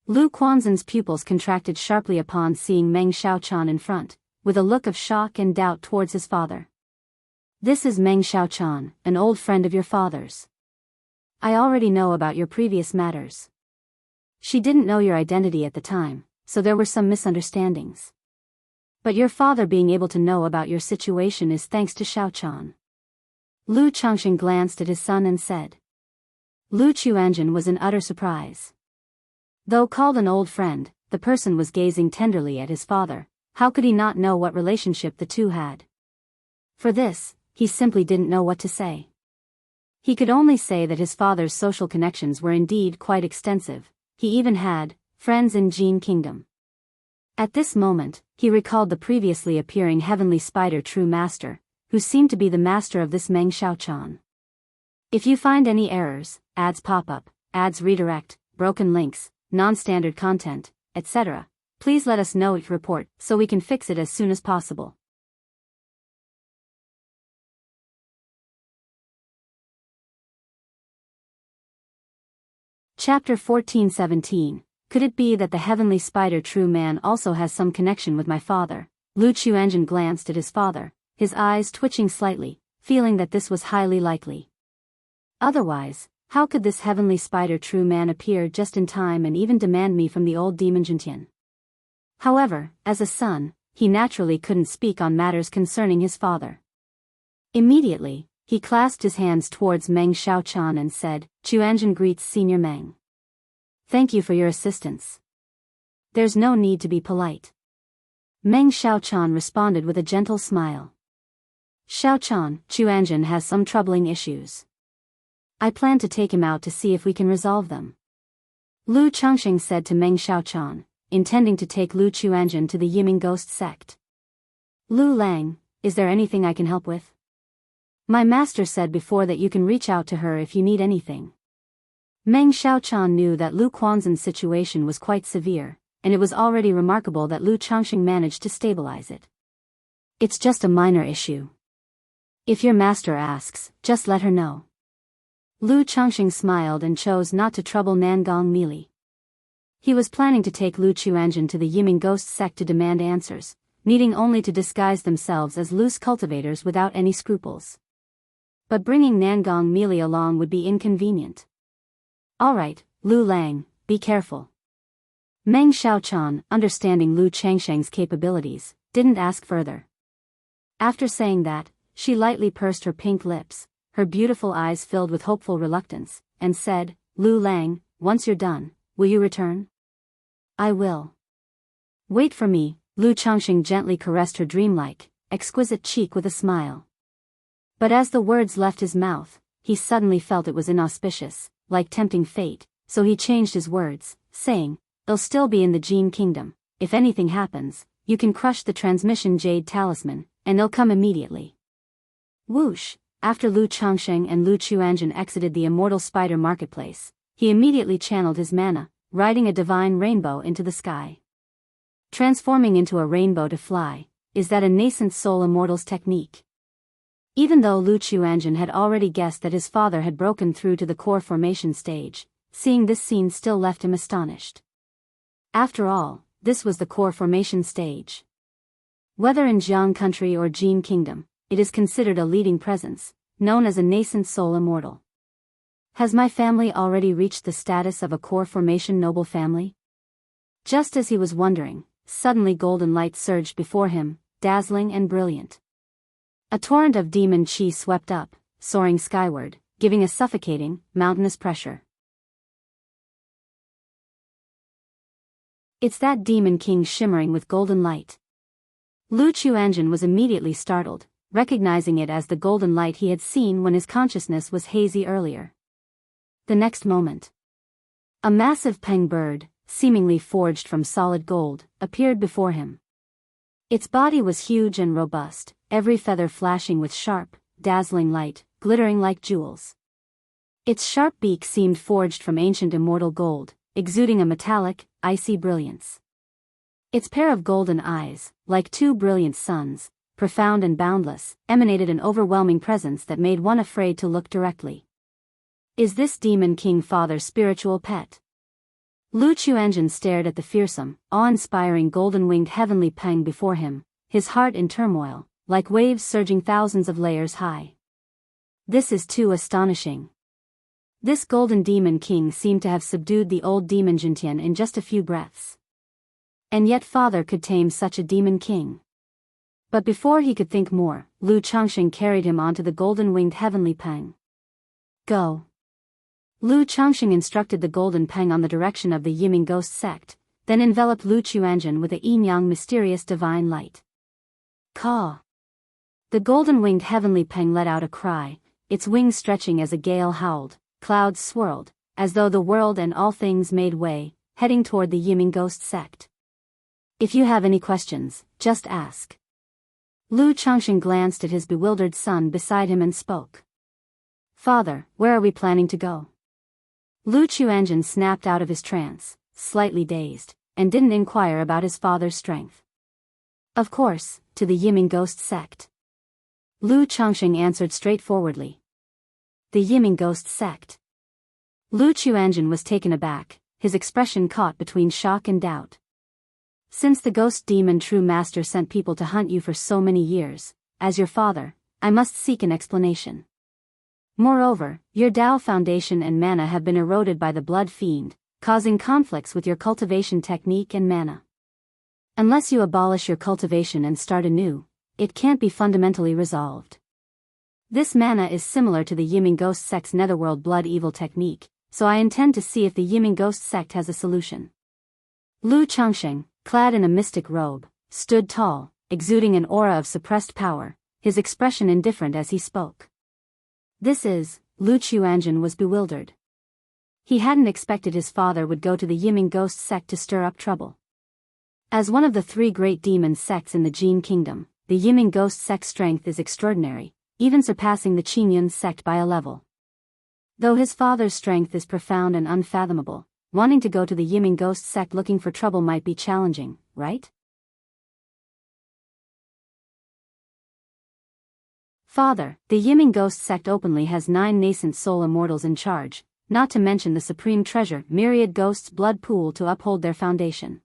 Lu Quanzhen's pupils contracted sharply upon seeing Meng Xiaochan in front, with a look of shock and doubt towards his father. This is Meng Xiaochan, an old friend of your father's. I already know about your previous matters. She didn't know your identity at the time, so there were some misunderstandings. But your father being able to know about your situation is thanks to Xiaochan. Lu Changxing glanced at his son and said. Lu Chuanjun was in utter surprise. Though called an old friend, the person was gazing tenderly at his father. How could he not know what relationship the two had? For this, he simply didn't know what to say. He could only say that his father's social connections were indeed quite extensive. He even had friends in Jin Kingdom. At this moment, he recalled the previously appearing heavenly spider true master, who seemed to be the master of this Meng Xiaochan. If you find any errors, ads pop up, ads redirect, broken links, non-standard content, etc., please let us know each report so we can fix it as soon as possible. Chapter 14:17. Could it be that the heavenly spider true man also has some connection with my father? Lu Chuanjun glanced at his father, his eyes twitching slightly, feeling that this was highly likely. Otherwise, how could this heavenly spider true man appear just in time and even demand me from the old demon Jintian? However, as a son, he naturally couldn't speak on matters concerning his father. Immediately, he clasped his hands towards Meng Xiaochan and said, Chuanjun greets Senior Meng. Thank you for your assistance. There's no need to be polite. Meng Xiaochan responded with a gentle smile. Xiaochan, Chuanjun has some troubling issues. I plan to take him out to see if we can resolve them. Lu Changxing said to Meng Xiaochan, intending to take Lu Chuanjun to the Yiming ghost sect. Lu Lang, is there anything I can help with? My master said before that you can reach out to her if you need anything. Meng Xiaochan knew that Lu Quanzhen's situation was quite severe, and it was already remarkable that Lu Changxing managed to stabilize it. It's just a minor issue. If your master asks, just let her know. Lu Changxing smiled and chose not to trouble Nangong Mili. He was planning to take Lu Chuanjun to the Yiming ghost sect to demand answers, needing only to disguise themselves as loose cultivators without any scruples. But bringing Nangong Mili along would be inconvenient. Alright, Lu Lang, be careful. Meng Xiaochan, understanding Lu Changxing's capabilities, didn't ask further. After saying that, she lightly pursed her pink lips, her beautiful eyes filled with hopeful reluctance, and said, Lu Lang, once you're done, will you return? I will. Wait for me. Lu Changxing gently caressed her dreamlike, exquisite cheek with a smile. But as the words left his mouth, he suddenly felt it was inauspicious, like tempting fate, so he changed his words, saying, they'll still be in the Jin Kingdom. If anything happens, you can crush the transmission jade talisman, and they'll come immediately. Whoosh! After Lu Changxing and Lu Chuanjun exited the Immortal Spider Marketplace, he immediately channeled his mana, riding a divine rainbow into the sky. Transforming into a rainbow to fly, is that a nascent soul immortal's technique? Even though Lu Chuanjun had already guessed that his father had broken through to the core formation stage, seeing this scene still left him astonished. After all, this was the core formation stage. Whether in Jiang country or Jin Kingdom, it is considered a leading presence, known as a nascent soul immortal. Has my family already reached the status of a core formation noble family? Just as he was wondering, suddenly golden light surged before him, dazzling and brilliant. A torrent of demon chi swept up, soaring skyward, giving a suffocating, mountainous pressure. It's that demon king shimmering with golden light. Lu Chuanjun was immediately startled, recognizing it as the golden light he had seen when his consciousness was hazy earlier. The next moment, a massive peng bird, seemingly forged from solid gold, appeared before him. Its body was huge and robust, every feather flashing with sharp, dazzling light, glittering like jewels. Its sharp beak seemed forged from ancient immortal gold, exuding a metallic, icy brilliance. Its pair of golden eyes, like two brilliant suns, profound and boundless, emanated an overwhelming presence that made one afraid to look directly. Is this Demon King Father's spiritual pet? Lu Chuanjun stared at the fearsome, awe-inspiring golden-winged heavenly Peng before him, his heart in turmoil, like waves surging thousands of layers high. This is too astonishing. This golden demon king seemed to have subdued the old demon Jintian in just a few breaths. And yet father could tame such a demon king. But before he could think more, Lu Changxing carried him onto the golden-winged heavenly Peng. Go. Lu Changxing instructed the golden Peng on the direction of the Yiming ghost sect, then enveloped Lu Chuanjun with a yin-yang mysterious divine light. Caw. The golden-winged heavenly Peng let out a cry, its wings stretching as a gale howled, clouds swirled, as though the world and all things made way, heading toward the Yiming ghost sect. If you have any questions, just ask. Lu Changxing glanced at his bewildered son beside him and spoke. Father, where are we planning to go? Lu Chuanjun snapped out of his trance, slightly dazed, and didn't inquire about his father's strength. Of course, to the Yiming ghost sect. Lu Changxing answered straightforwardly. The Yiming ghost sect. Lu Chuanjun was taken aback, his expression caught between shock and doubt. Since the ghost demon true master sent people to hunt you for so many years, as your father, I must seek an explanation. Moreover, your Tao foundation and mana have been eroded by the blood fiend, causing conflicts with your cultivation technique and mana. Unless you abolish your cultivation and start anew, it can't be fundamentally resolved. This mana is similar to the Yiming ghost sect's netherworld blood evil technique, so I intend to see if the Yiming ghost sect has a solution. Lu Changxing, clad in a mystic robe, stood tall, exuding an aura of suppressed power, his expression indifferent as he spoke. This is, Lu Chuanjun was bewildered. He hadn't expected his father would go to the Yiming ghost sect to stir up trouble. As one of the three great demon sects in the Jin kingdom, the Yiming ghost sect's strength is extraordinary, even surpassing the Qingyun sect by a level. Though his father's strength is profound and unfathomable, wanting to go to the Yiming ghost sect looking for trouble might be challenging, right? Father, the Yiming ghost sect openly has 9 nascent soul immortals in charge, not to mention the supreme treasure, myriad ghosts' blood pool to uphold their foundation.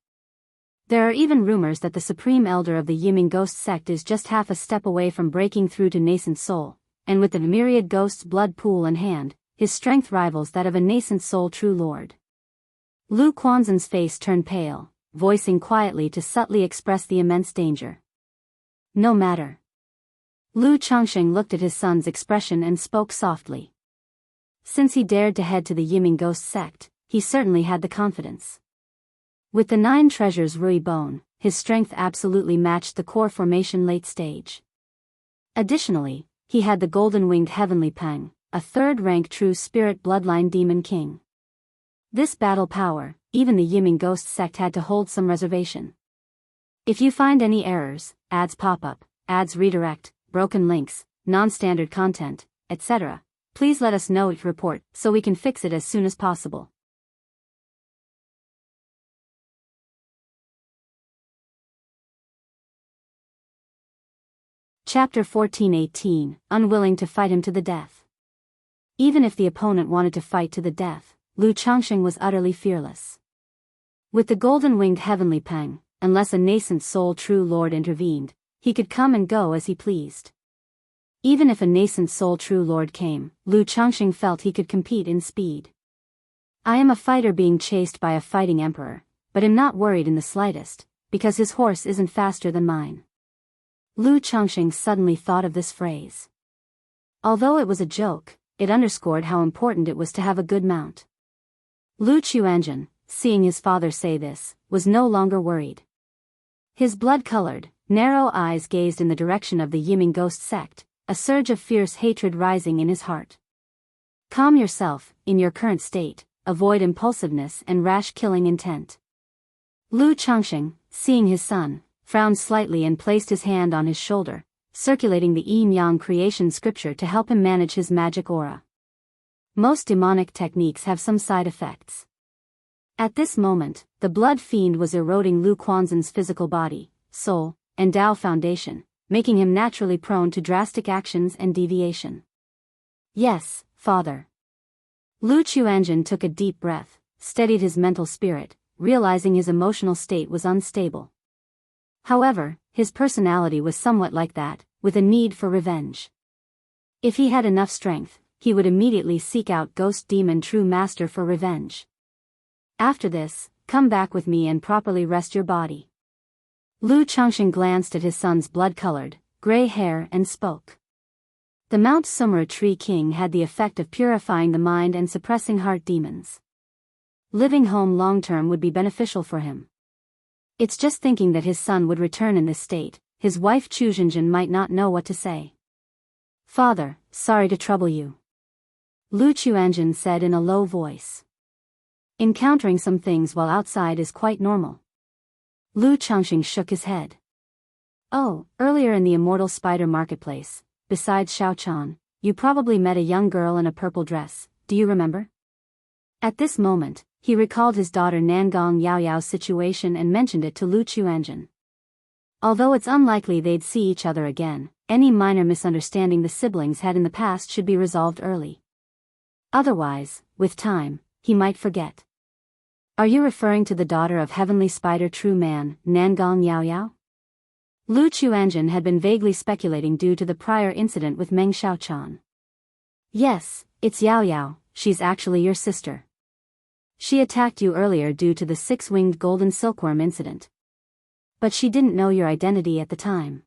There are even rumors that the supreme elder of the Yiming ghost sect is just half a step away from breaking through to nascent soul, and with the myriad ghosts' blood pool in hand, his strength rivals that of a nascent soul true lord. Lu Quanzhen's face turned pale, voicing quietly to subtly express the immense danger. No matter. Lu Changxing looked at his son's expression and spoke softly. Since he dared to head to the Yiming ghost sect, he certainly had the confidence. With the 9 treasures Rui Bone, his strength absolutely matched the core formation late stage. Additionally, he had the golden-winged heavenly Peng, a third-rank true spirit bloodline demon king. This battle power, even the Yiming ghost sect had to hold some reservation. If you find any errors, ads pop up, ads redirect, broken links, non-standard content, etc., please let us know each report so we can fix it as soon as possible. Chapter 14:18, Unwilling to fight him to the death. Even if the opponent wanted to fight to the death, Lu Changxing was utterly fearless. With the golden-winged heavenly Peng, unless a nascent soul true lord intervened, he could come and go as he pleased. Even if a nascent soul true lord came, Lu Changxing felt he could compete in speed. I am a fighter being chased by a fighting emperor, but am not worried in the slightest, because his horse isn't faster than mine. Lu Changxing suddenly thought of this phrase. Although it was a joke, it underscored how important it was to have a good mount. Lu Chuanjun, seeing his father say this, was no longer worried. His blood-colored, narrow eyes gazed in the direction of the Yiming ghost sect, a surge of fierce hatred rising in his heart. Calm yourself, in your current state, avoid impulsiveness and rash killing intent. Lu Changxing, seeing his son, frowned slightly and placed his hand on his shoulder, circulating the yin-yang creation scripture to help him manage his magic aura. Most demonic techniques have some side effects. At this moment, the blood fiend was eroding Lu Quanzhen's physical body, soul, and Tao foundation, making him naturally prone to drastic actions and deviation. Yes, father. Lu Chuanzhen took a deep breath, steadied his mental spirit, realizing his emotional state was unstable. However, his personality was somewhat like that, with a need for revenge. If he had enough strength, he would immediately seek out Ghost Demon True Master for revenge. After this, come back with me and properly rest your body. Lu Changxing glanced at his son's blood-colored, gray hair and spoke. The Mount Sumra Tree King had the effect of purifying the mind and suppressing heart demons. Living home long-term would be beneficial for him. It's just thinking that his son would return in this state, his wife Chu Zhenjin might not know what to say. Father, sorry to trouble you. Lu Chuanzhen said in a low voice. Encountering some things while outside is quite normal. Lu Changxing shook his head. Oh, earlier in the Immortal Spider Marketplace, besides Xiaochan, you probably met a young girl in a purple dress, do you remember? At this moment, he recalled his daughter Nangong Yaoyao's situation and mentioned it to Lu Chuanzhen. Although it's unlikely they'd see each other again, any minor misunderstanding the siblings had in the past should be resolved early. Otherwise, with time, he might forget. Are you referring to the daughter of Heavenly Spider True Man, Nangong Yaoyao? Lu Chuanzhen had been vaguely speculating due to the prior incident with Meng Xiaochan. Yes, it's Yaoyao, she's actually your sister. She attacked you earlier due to the six-winged golden silkworm incident. But she didn't know your identity at the time.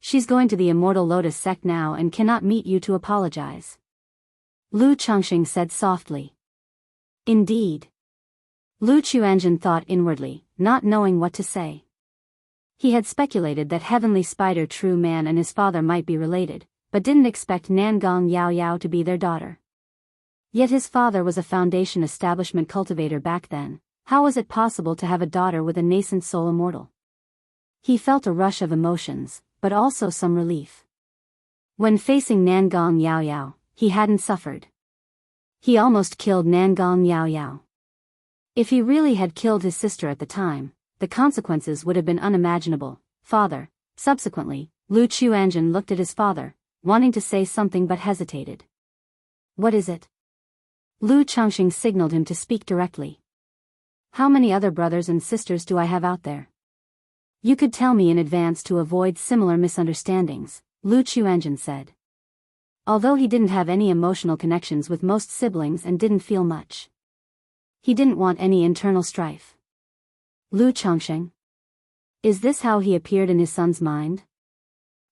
She's going to the Immortal Lotus sect now and cannot meet you to apologize. Lu Changxing said softly. Indeed. Lu Chuanzhen thought inwardly, not knowing what to say. He had speculated that Heavenly Spider True Man and his father might be related, but didn't expect Nangong Yaoyao to be their daughter. Yet his father was a foundation establishment cultivator back then. How was it possible to have a daughter with a nascent soul immortal? He felt a rush of emotions, but also some relief. When facing Nangong Yaoyao, he hadn't suffered. He almost killed Nangong Yaoyao. If he really had killed his sister at the time, the consequences would have been unimaginable. Father. Subsequently, Lu Chuanzhen looked at his father, wanting to say something but hesitated. What is it? Lu Changxing signaled him to speak directly. How many other brothers and sisters do I have out there? You could tell me in advance to avoid similar misunderstandings, Lu Chuanzhen said. Although he didn't have any emotional connections with most siblings and didn't feel much. He didn't want any internal strife. Lu Changxing? Is this how he appeared in his son's mind?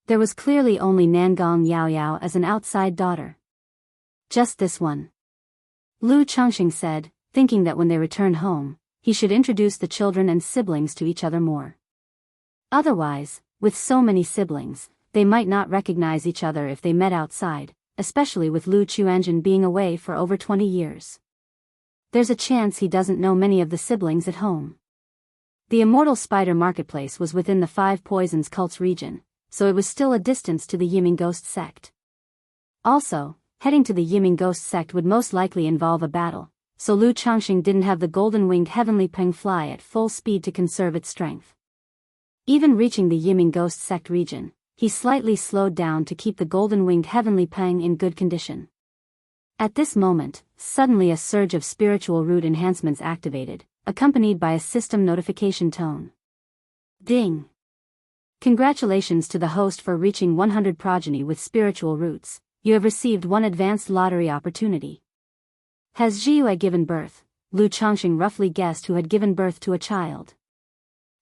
There was clearly only Nangong Yaoyao as an outside daughter. Just this one. Lu Changxing said, thinking that when they returned home, he should introduce the children and siblings to each other more. Otherwise, with so many siblings, they might not recognize each other if they met outside, especially with Lu Chuanzhen being away for over 20 years. There's a chance he doesn't know many of the siblings at home. The Immortal Spider Marketplace was within the Five Poisons Cults region, so it was still a distance to the Yiming Ghost sect. Also, heading to the Yiming Ghost sect would most likely involve a battle, so Lu Changxing didn't have the golden-winged Heavenly Peng fly at full speed to conserve its strength. Even reaching the Yiming Ghost sect region, he slightly slowed down to keep the golden-winged Heavenly Peng in good condition. At this moment, suddenly a surge of spiritual root enhancements activated, accompanied by a system notification tone. Ding! Congratulations to the host for reaching 100 progeny with spiritual roots. You have received one advanced lottery opportunity. Has Zhiyue given birth? Lu Changxing roughly guessed who had given birth to a child.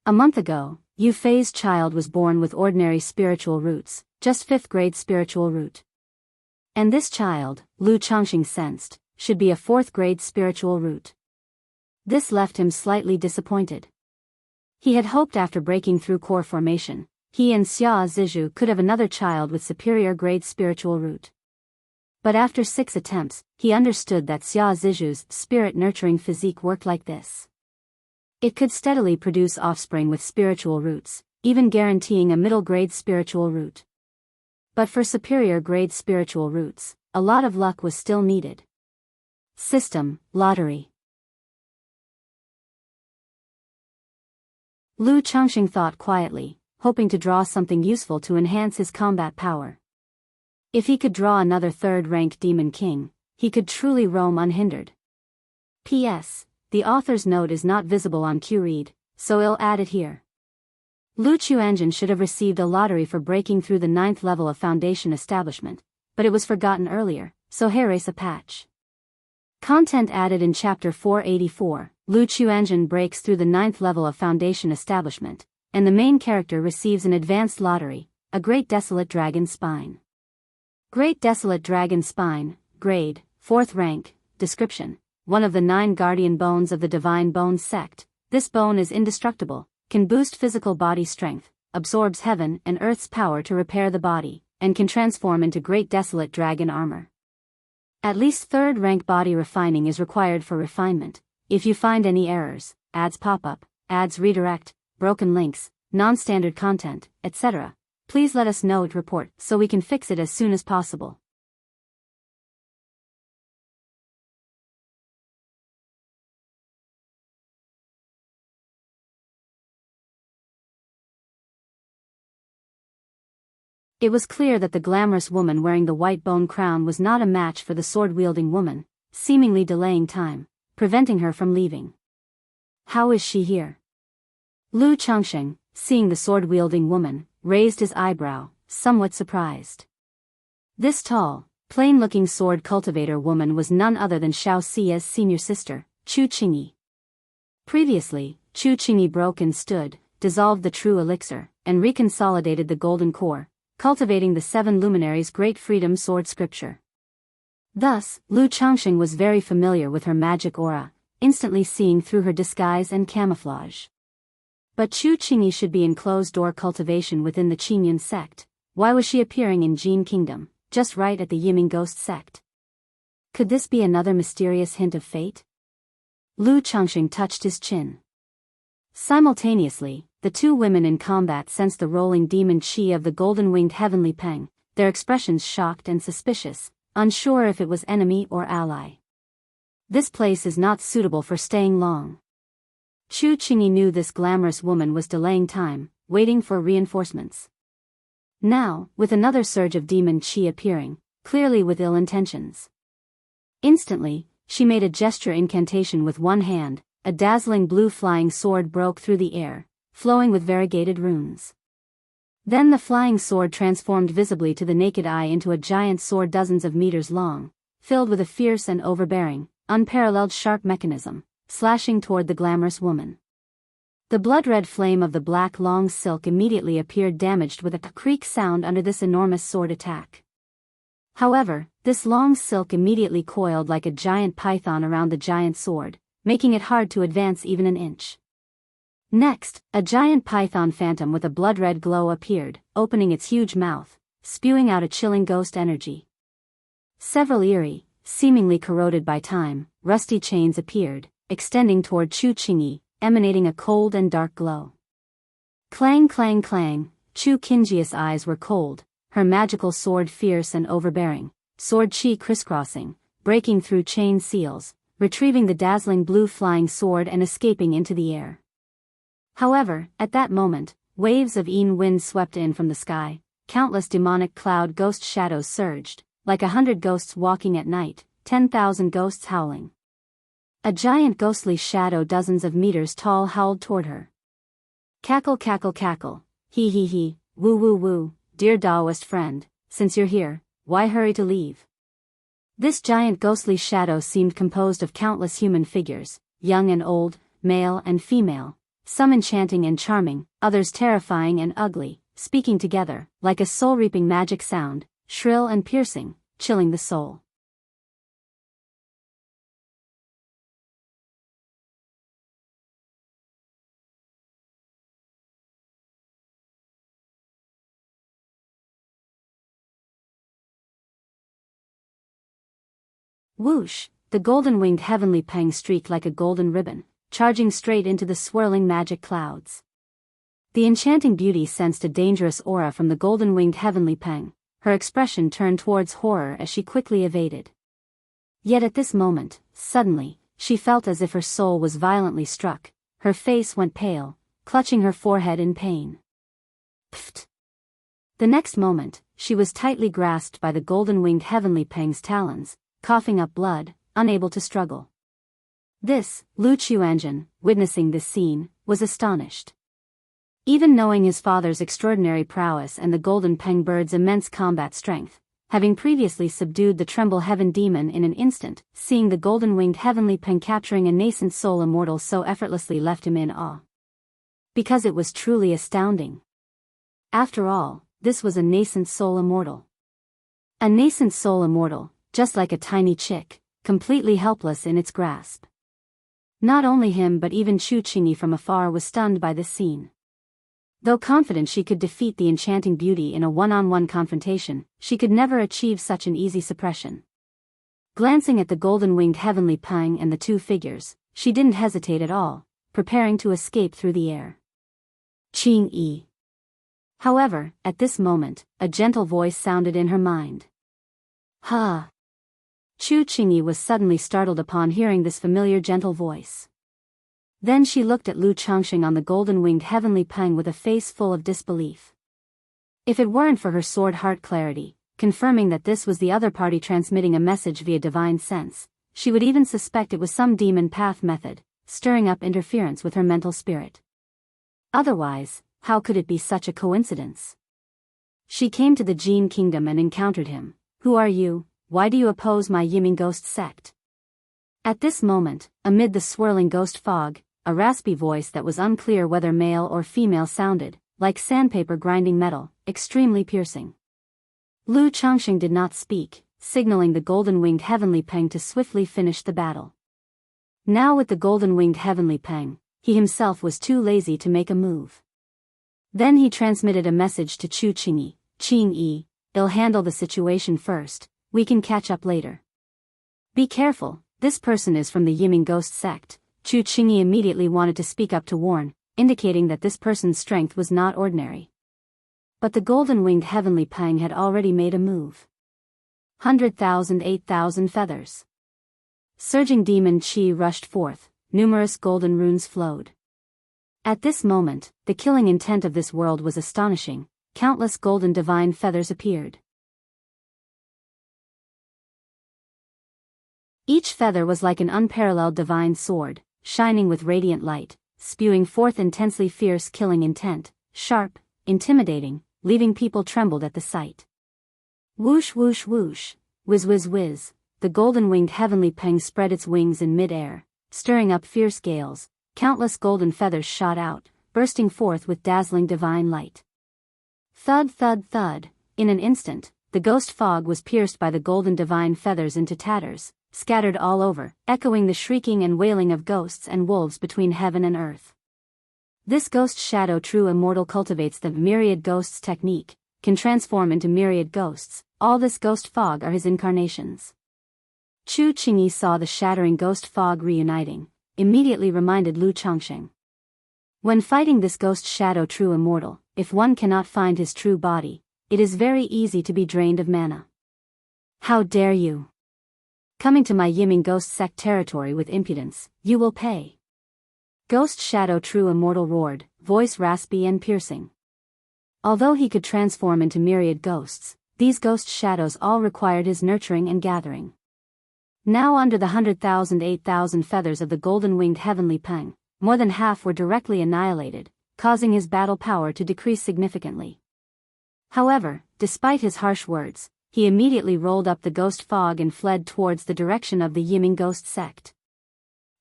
A month ago, Yu Fei's child was born with ordinary spiritual roots, just 5th grade spiritual root. And this child, Lu Changxing sensed, should be a 4th grade spiritual root. This left him slightly disappointed. He had hoped after breaking through core formation, he and Xia Zizhu could have another child with superior grade spiritual root. But after 6 attempts, he understood that Xia Zizhu's spirit-nurturing physique worked like this. It could steadily produce offspring with spiritual roots, even guaranteeing a middle-grade spiritual root. But for superior grade spiritual roots, a lot of luck was still needed. System, lottery. Lu Changxing thought quietly, hoping to draw something useful to enhance his combat power. If he could draw another third-rank Demon King, he could truly roam unhindered. P.S. The author's note is not visible on QRead, so I'll add it here. Lu Chuanjin should have received a lottery for breaking through the 9th level of Foundation Establishment, but it was forgotten earlier, so here is a patch. Content added in Chapter 484, Lu Chuanjin breaks through the 9th level of Foundation Establishment, and the main character receives an advanced lottery, a Great Desolate Dragon Spine. Great Desolate Dragon Spine, grade, 4th rank, description, one of the 9 guardian bones of the Divine Bone Sect. This bone is indestructible, can boost physical body strength, absorbs heaven and earth's power to repair the body, and can transform into Great Desolate Dragon armor. At least 3rd rank body refining is required for refinement. If you find any errors, ads pop up, ads redirect, broken links, non-standard content, etc., please let us know it report so we can fix it as soon as possible. It was clear that the glamorous woman wearing the white bone crown was not a match for the sword-wielding woman, seemingly delaying time, preventing her from leaving. How is she here? Lu Changxing, seeing the sword-wielding woman, raised his eyebrow, somewhat surprised. This tall, plain-looking sword cultivator woman was none other than Xiao Xia's senior sister, Chu Qingyi. Previously, Chu Qingyi broke and stood, dissolved the true elixir, and reconsolidated the golden core, cultivating the 7 luminaries' great freedom sword scripture. Thus, Lu Changxing was very familiar with her magic aura, instantly seeing through her disguise and camouflage. But Chu Qingyi should be in closed-door cultivation within the Qingyun sect. Why was she appearing in Jin Kingdom, just right at the Yiming Ghost sect? Could this be another mysterious hint of fate? Lu Changxing touched his chin. Simultaneously, the 2 women in combat sensed the rolling demon chi of the golden-winged heavenly peng, their expressions shocked and suspicious, unsure if it was enemy or ally. This place is not suitable for staying long. Chu Qingyi knew this glamorous woman was delaying time, waiting for reinforcements. Now, with another surge of demon chi appearing, clearly with ill intentions. Instantly, she made a gesture incantation with one hand, a dazzling blue flying sword broke through the air, flowing with variegated runes. Then the flying sword transformed visibly to the naked eye into a giant sword dozens of meters long, filled with a fierce and overbearing, unparalleled sharp mechanism, slashing toward the glamorous woman. The blood-red flame of the black long silk immediately appeared damaged with a creak sound under this enormous sword attack. However, this long silk immediately coiled like a giant python around the giant sword, making it hard to advance even an inch. Next, a giant python phantom with a blood-red glow appeared, opening its huge mouth, spewing out a chilling ghost energy. Several eerie, seemingly corroded by time, rusty chains appeared, extending toward Chu Qingyi, emanating a cold and dark glow. Clang clang clang, Chu Qingyi's eyes were cold, her magical sword fierce and overbearing, sword chi crisscrossing, breaking through chain seals, retrieving the dazzling blue flying sword and escaping into the air. However, at that moment, waves of Yin wind swept in from the sky, countless demonic cloud ghost shadows surged, like 100 ghosts walking at night, 10,000 ghosts howling. A giant ghostly shadow dozens of meters tall howled toward her. Cackle cackle cackle, hee hee hee, woo woo woo, dear Taoist friend, since you're here, why hurry to leave? This giant ghostly shadow seemed composed of countless human figures, young and old, male and female, some enchanting and charming, others terrifying and ugly, speaking together, like a soul-reaping magic sound, shrill and piercing, chilling the soul. Whoosh, the golden-winged heavenly peng streaked like a golden ribbon, charging straight into the swirling magic clouds. The enchanting beauty sensed a dangerous aura from the golden-winged heavenly peng, her expression turned towards horror as she quickly evaded. Yet at this moment, suddenly, she felt as if her soul was violently struck, her face went pale, clutching her forehead in pain. Pfft! The next moment, she was tightly grasped by the golden-winged heavenly Peng's talons, coughing up blood, unable to struggle. This, Lu Chuanjun, witnessing this scene, was astonished. Even knowing his father's extraordinary prowess and the golden Peng bird's immense combat strength, having previously subdued the Tremble Heaven demon in an instant, seeing the golden-winged heavenly Peng capturing a nascent soul immortal so effortlessly left him in awe. Because it was truly astounding. After all, this was a nascent soul immortal. A nascent soul immortal, just like a tiny chick, completely helpless in its grasp. Not only him but even Chu Qingyi from afar was stunned by this scene. Though confident she could defeat the enchanting beauty in a one-on-one confrontation, she could never achieve such an easy suppression. Glancing at the golden-winged heavenly Peng and the two figures, she didn't hesitate at all, preparing to escape through the air. Qingyi. However, at this moment, a gentle voice sounded in her mind. Ha! Chu Qingyi was suddenly startled upon hearing this familiar gentle voice. Then she looked at Lu Changxing on the golden-winged heavenly Peng with a face full of disbelief. If it weren't for her sword heart clarity, confirming that this was the other party transmitting a message via divine sense, she would even suspect it was some demon path method, stirring up interference with her mental spirit. Otherwise, how could it be such a coincidence? She came to the Jin Kingdom and encountered him. Who are you? Why do you oppose my Yiming ghost sect? At this moment, amid the swirling ghost fog, a raspy voice that was unclear whether male or female sounded, like sandpaper grinding metal, extremely piercing. Lu Changxing did not speak, signaling the golden-winged heavenly Peng to swiftly finish the battle. Now with the golden-winged heavenly Peng, he himself was too lazy to make a move. Then he transmitted a message to Chu Qingyi. Qingyi, I'll handle the situation first, we can catch up later. Be careful, this person is from the Yiming ghost sect. Chu Qingyi immediately wanted to speak up to warn, indicating that this person's strength was not ordinary. But the golden-winged heavenly Peng had already made a move. 100,000 8,000 feathers. Surging demon chi rushed forth, numerous golden runes flowed. At this moment, the killing intent of this world was astonishing, countless golden divine feathers appeared. Each feather was like an unparalleled divine sword, shining with radiant light, spewing forth intensely fierce killing intent, sharp, intimidating, leaving people trembled at the sight. Whoosh whoosh whoosh, whiz whiz whiz, the golden-winged heavenly Peng spread its wings in mid-air, stirring up fierce gales, countless golden feathers shot out, bursting forth with dazzling divine light. Thud thud thud, in an instant, the ghost fog was pierced by the golden divine feathers into tatters, scattered all over, echoing the shrieking and wailing of ghosts and wolves between heaven and earth. This ghost shadow true immortal cultivates the myriad ghosts technique, can transform into myriad ghosts. All this ghost fog are his incarnations. Chu Qingyi saw the shattering ghost fog reuniting, immediately reminded Lu Changxing. When fighting this ghost shadow true immortal, if one cannot find his true body, it is very easy to be drained of mana. How dare you! Coming to my Yiming ghost sect territory with impudence, you will pay. Ghost shadow true immortal roared, voice raspy and piercing. Although he could transform into myriad ghosts, these ghost shadows all required his nurturing and gathering. Now under the 100,000 8,000 feathers of the golden-winged heavenly Peng, more than half were directly annihilated, causing his battle power to decrease significantly. However, despite his harsh words, he immediately rolled up the ghost fog and fled towards the direction of the Yiming ghost sect.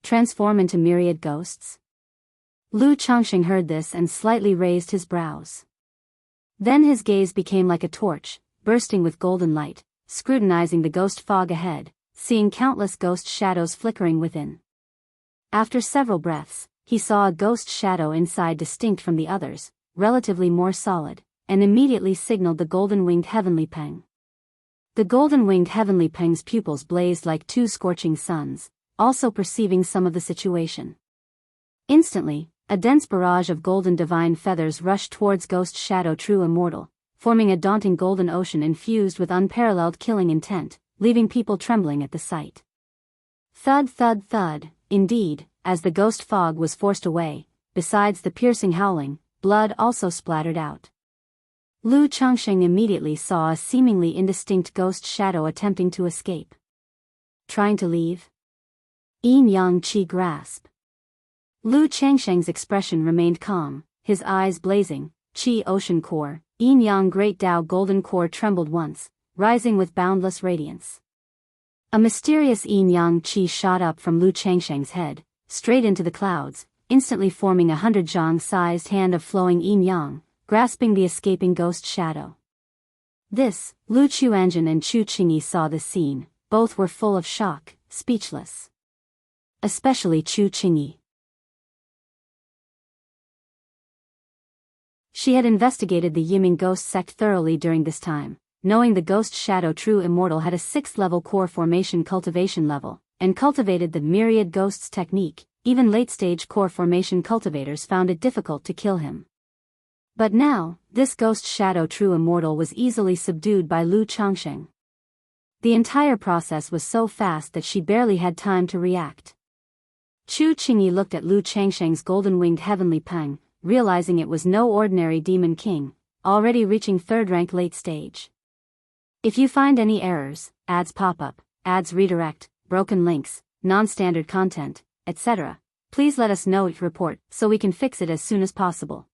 Transform into myriad ghosts? Lu Changxing heard this and slightly raised his brows. Then his gaze became like a torch, bursting with golden light, scrutinizing the ghost fog ahead, seeing countless ghost shadows flickering within. After several breaths, he saw a ghost shadow inside distinct from the others, relatively more solid, and immediately signaled the golden-winged heavenly Peng. The golden-winged heavenly Peng's pupils blazed like two scorching suns, also perceiving some of the situation. Instantly, a dense barrage of golden divine feathers rushed towards ghost shadow true immortal, forming a daunting golden ocean infused with unparalleled killing intent, leaving people trembling at the sight. Thud thud thud, indeed, as the ghost fog was forced away, besides the piercing howling, blood also splattered out. Lu Changsheng immediately saw a seemingly indistinct ghost shadow attempting to escape. Trying to leave? Yin Yang Qi grasp. Lu Changsheng's expression remained calm, his eyes blazing. Qi ocean core, Yin Yang great Tao golden core trembled once, rising with boundless radiance. A mysterious Yin Yang Qi shot up from Lu Changsheng's head, straight into the clouds, instantly forming 100 zhang-sized hand of flowing Yin Yang, grasping the escaping ghost shadow. This, Lu Chuanjun and Chu Qingyi saw this scene, both were full of shock, speechless. Especially Chu Qingyi. She had investigated the Yiming ghost sect thoroughly during this time, knowing the ghost shadow true immortal had a 6th-level core formation cultivation level, and cultivated the myriad ghosts technique. Even late-stage core formation cultivators found it difficult to kill him. But now, this ghost shadow true immortal was easily subdued by Lu Changsheng. The entire process was so fast that she barely had time to react. Chu Qingyi looked at Lu Changsheng's golden-winged heavenly pang, realizing it was no ordinary demon king, already reaching 3rd rank late stage. If you find any errors, ads pop up, ads redirect, broken links, non-standard content, etc., please let us know your report so we can fix it as soon as possible.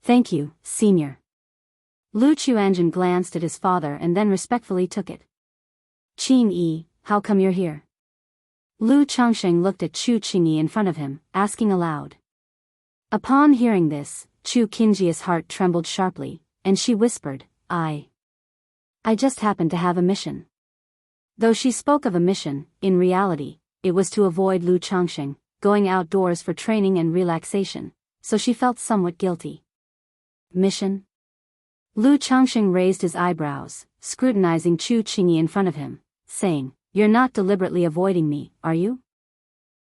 Thank you, Senior. Lu Chuanjun glanced at his father and then respectfully took it. Qing Yi, how come you're here? Lu Changsheng looked at Chu Qingyi in front of him, asking aloud. Upon hearing this, Chu Qingyi's heart trembled sharply, and she whispered, I just happened to have a mission. Though she spoke of a mission, in reality, it was to avoid Lu Changsheng, going outdoors for training and relaxation, so she felt somewhat guilty. Mission? Lu Changsheng raised his eyebrows, scrutinizing Chu Qingyi in front of him, saying, You're not deliberately avoiding me, are you?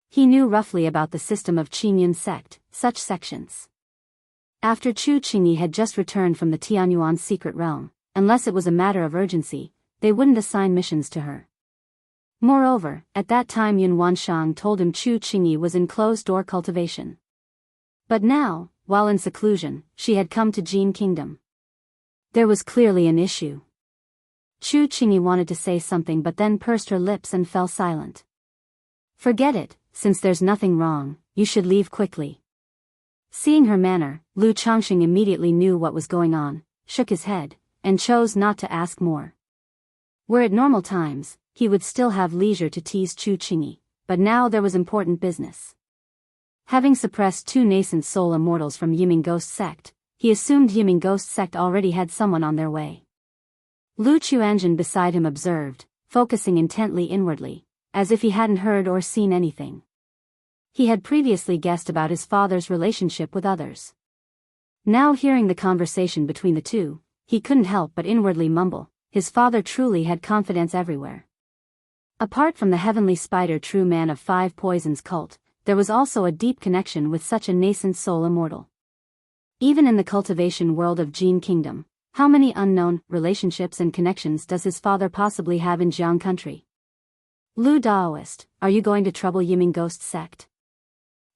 He knew roughly about the system of Qingyun sect, such sections. After Chu Qingyi had just returned from the Tianyuan secret realm, unless it was a matter of urgency, they wouldn't assign missions to her. Moreover, at that time Yun Wanshang told him Chu Qingyi was in closed-door cultivation. But now, while in seclusion, she had come to Jin Kingdom. There was clearly an issue. Chu Qingyi wanted to say something but then pursed her lips and fell silent. Forget it, since there's nothing wrong, you should leave quickly. Seeing her manner, Lu Changsheng immediately knew what was going on, shook his head, and chose not to ask more. Were it normal times, he would still have leisure to tease Chu Qingyi, but now there was important business. Having suppressed 2 nascent soul immortals from Yiming Ghost Sect, he assumed Yiming Ghost Sect already had someone on their way. Lu Chuanjun beside him observed, focusing intently inwardly, as if he hadn't heard or seen anything. He had previously guessed about his father's relationship with others. Now hearing the conversation between the two, he couldn't help but inwardly mumble, his father truly had confidence everywhere. Apart from the heavenly spider true man of 5 poisons cult, there was also a deep connection with such a nascent soul immortal. Even in the cultivation world of Jin Kingdom, how many unknown relationships and connections does his father possibly have in Jiang country? Lu Daoist, are you going to trouble Yiming Ghost Sect?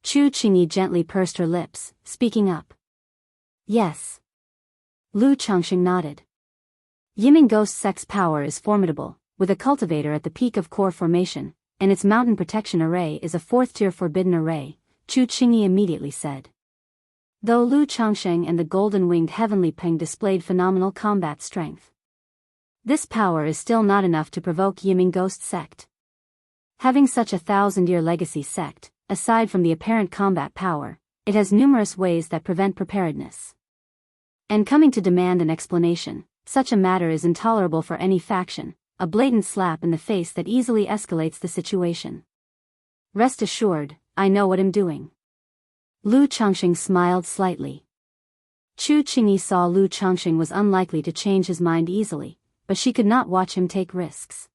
Chu Qingyi gently pursed her lips, speaking up. Yes. Lu Changsheng nodded. Yiming Ghost Sect's power is formidable, with a cultivator at the peak of core formation, and its mountain protection array is a 4th-tier forbidden array, Chu Qingyi immediately said. Though Lu Changsheng and the golden-winged heavenly peng displayed phenomenal combat strength, this power is still not enough to provoke Yiming Ghost Sect. Having such a 1,000-year legacy sect, aside from the apparent combat power, it has numerous ways that prevent preparedness. And coming to demand an explanation, such a matter is intolerable for any faction, a blatant slap in the face that easily escalates the situation. Rest assured, I know what I'm doing. Lu Changsheng smiled slightly. Chu Qingyi saw Lu Changsheng was unlikely to change his mind easily, but she could not watch him take risks.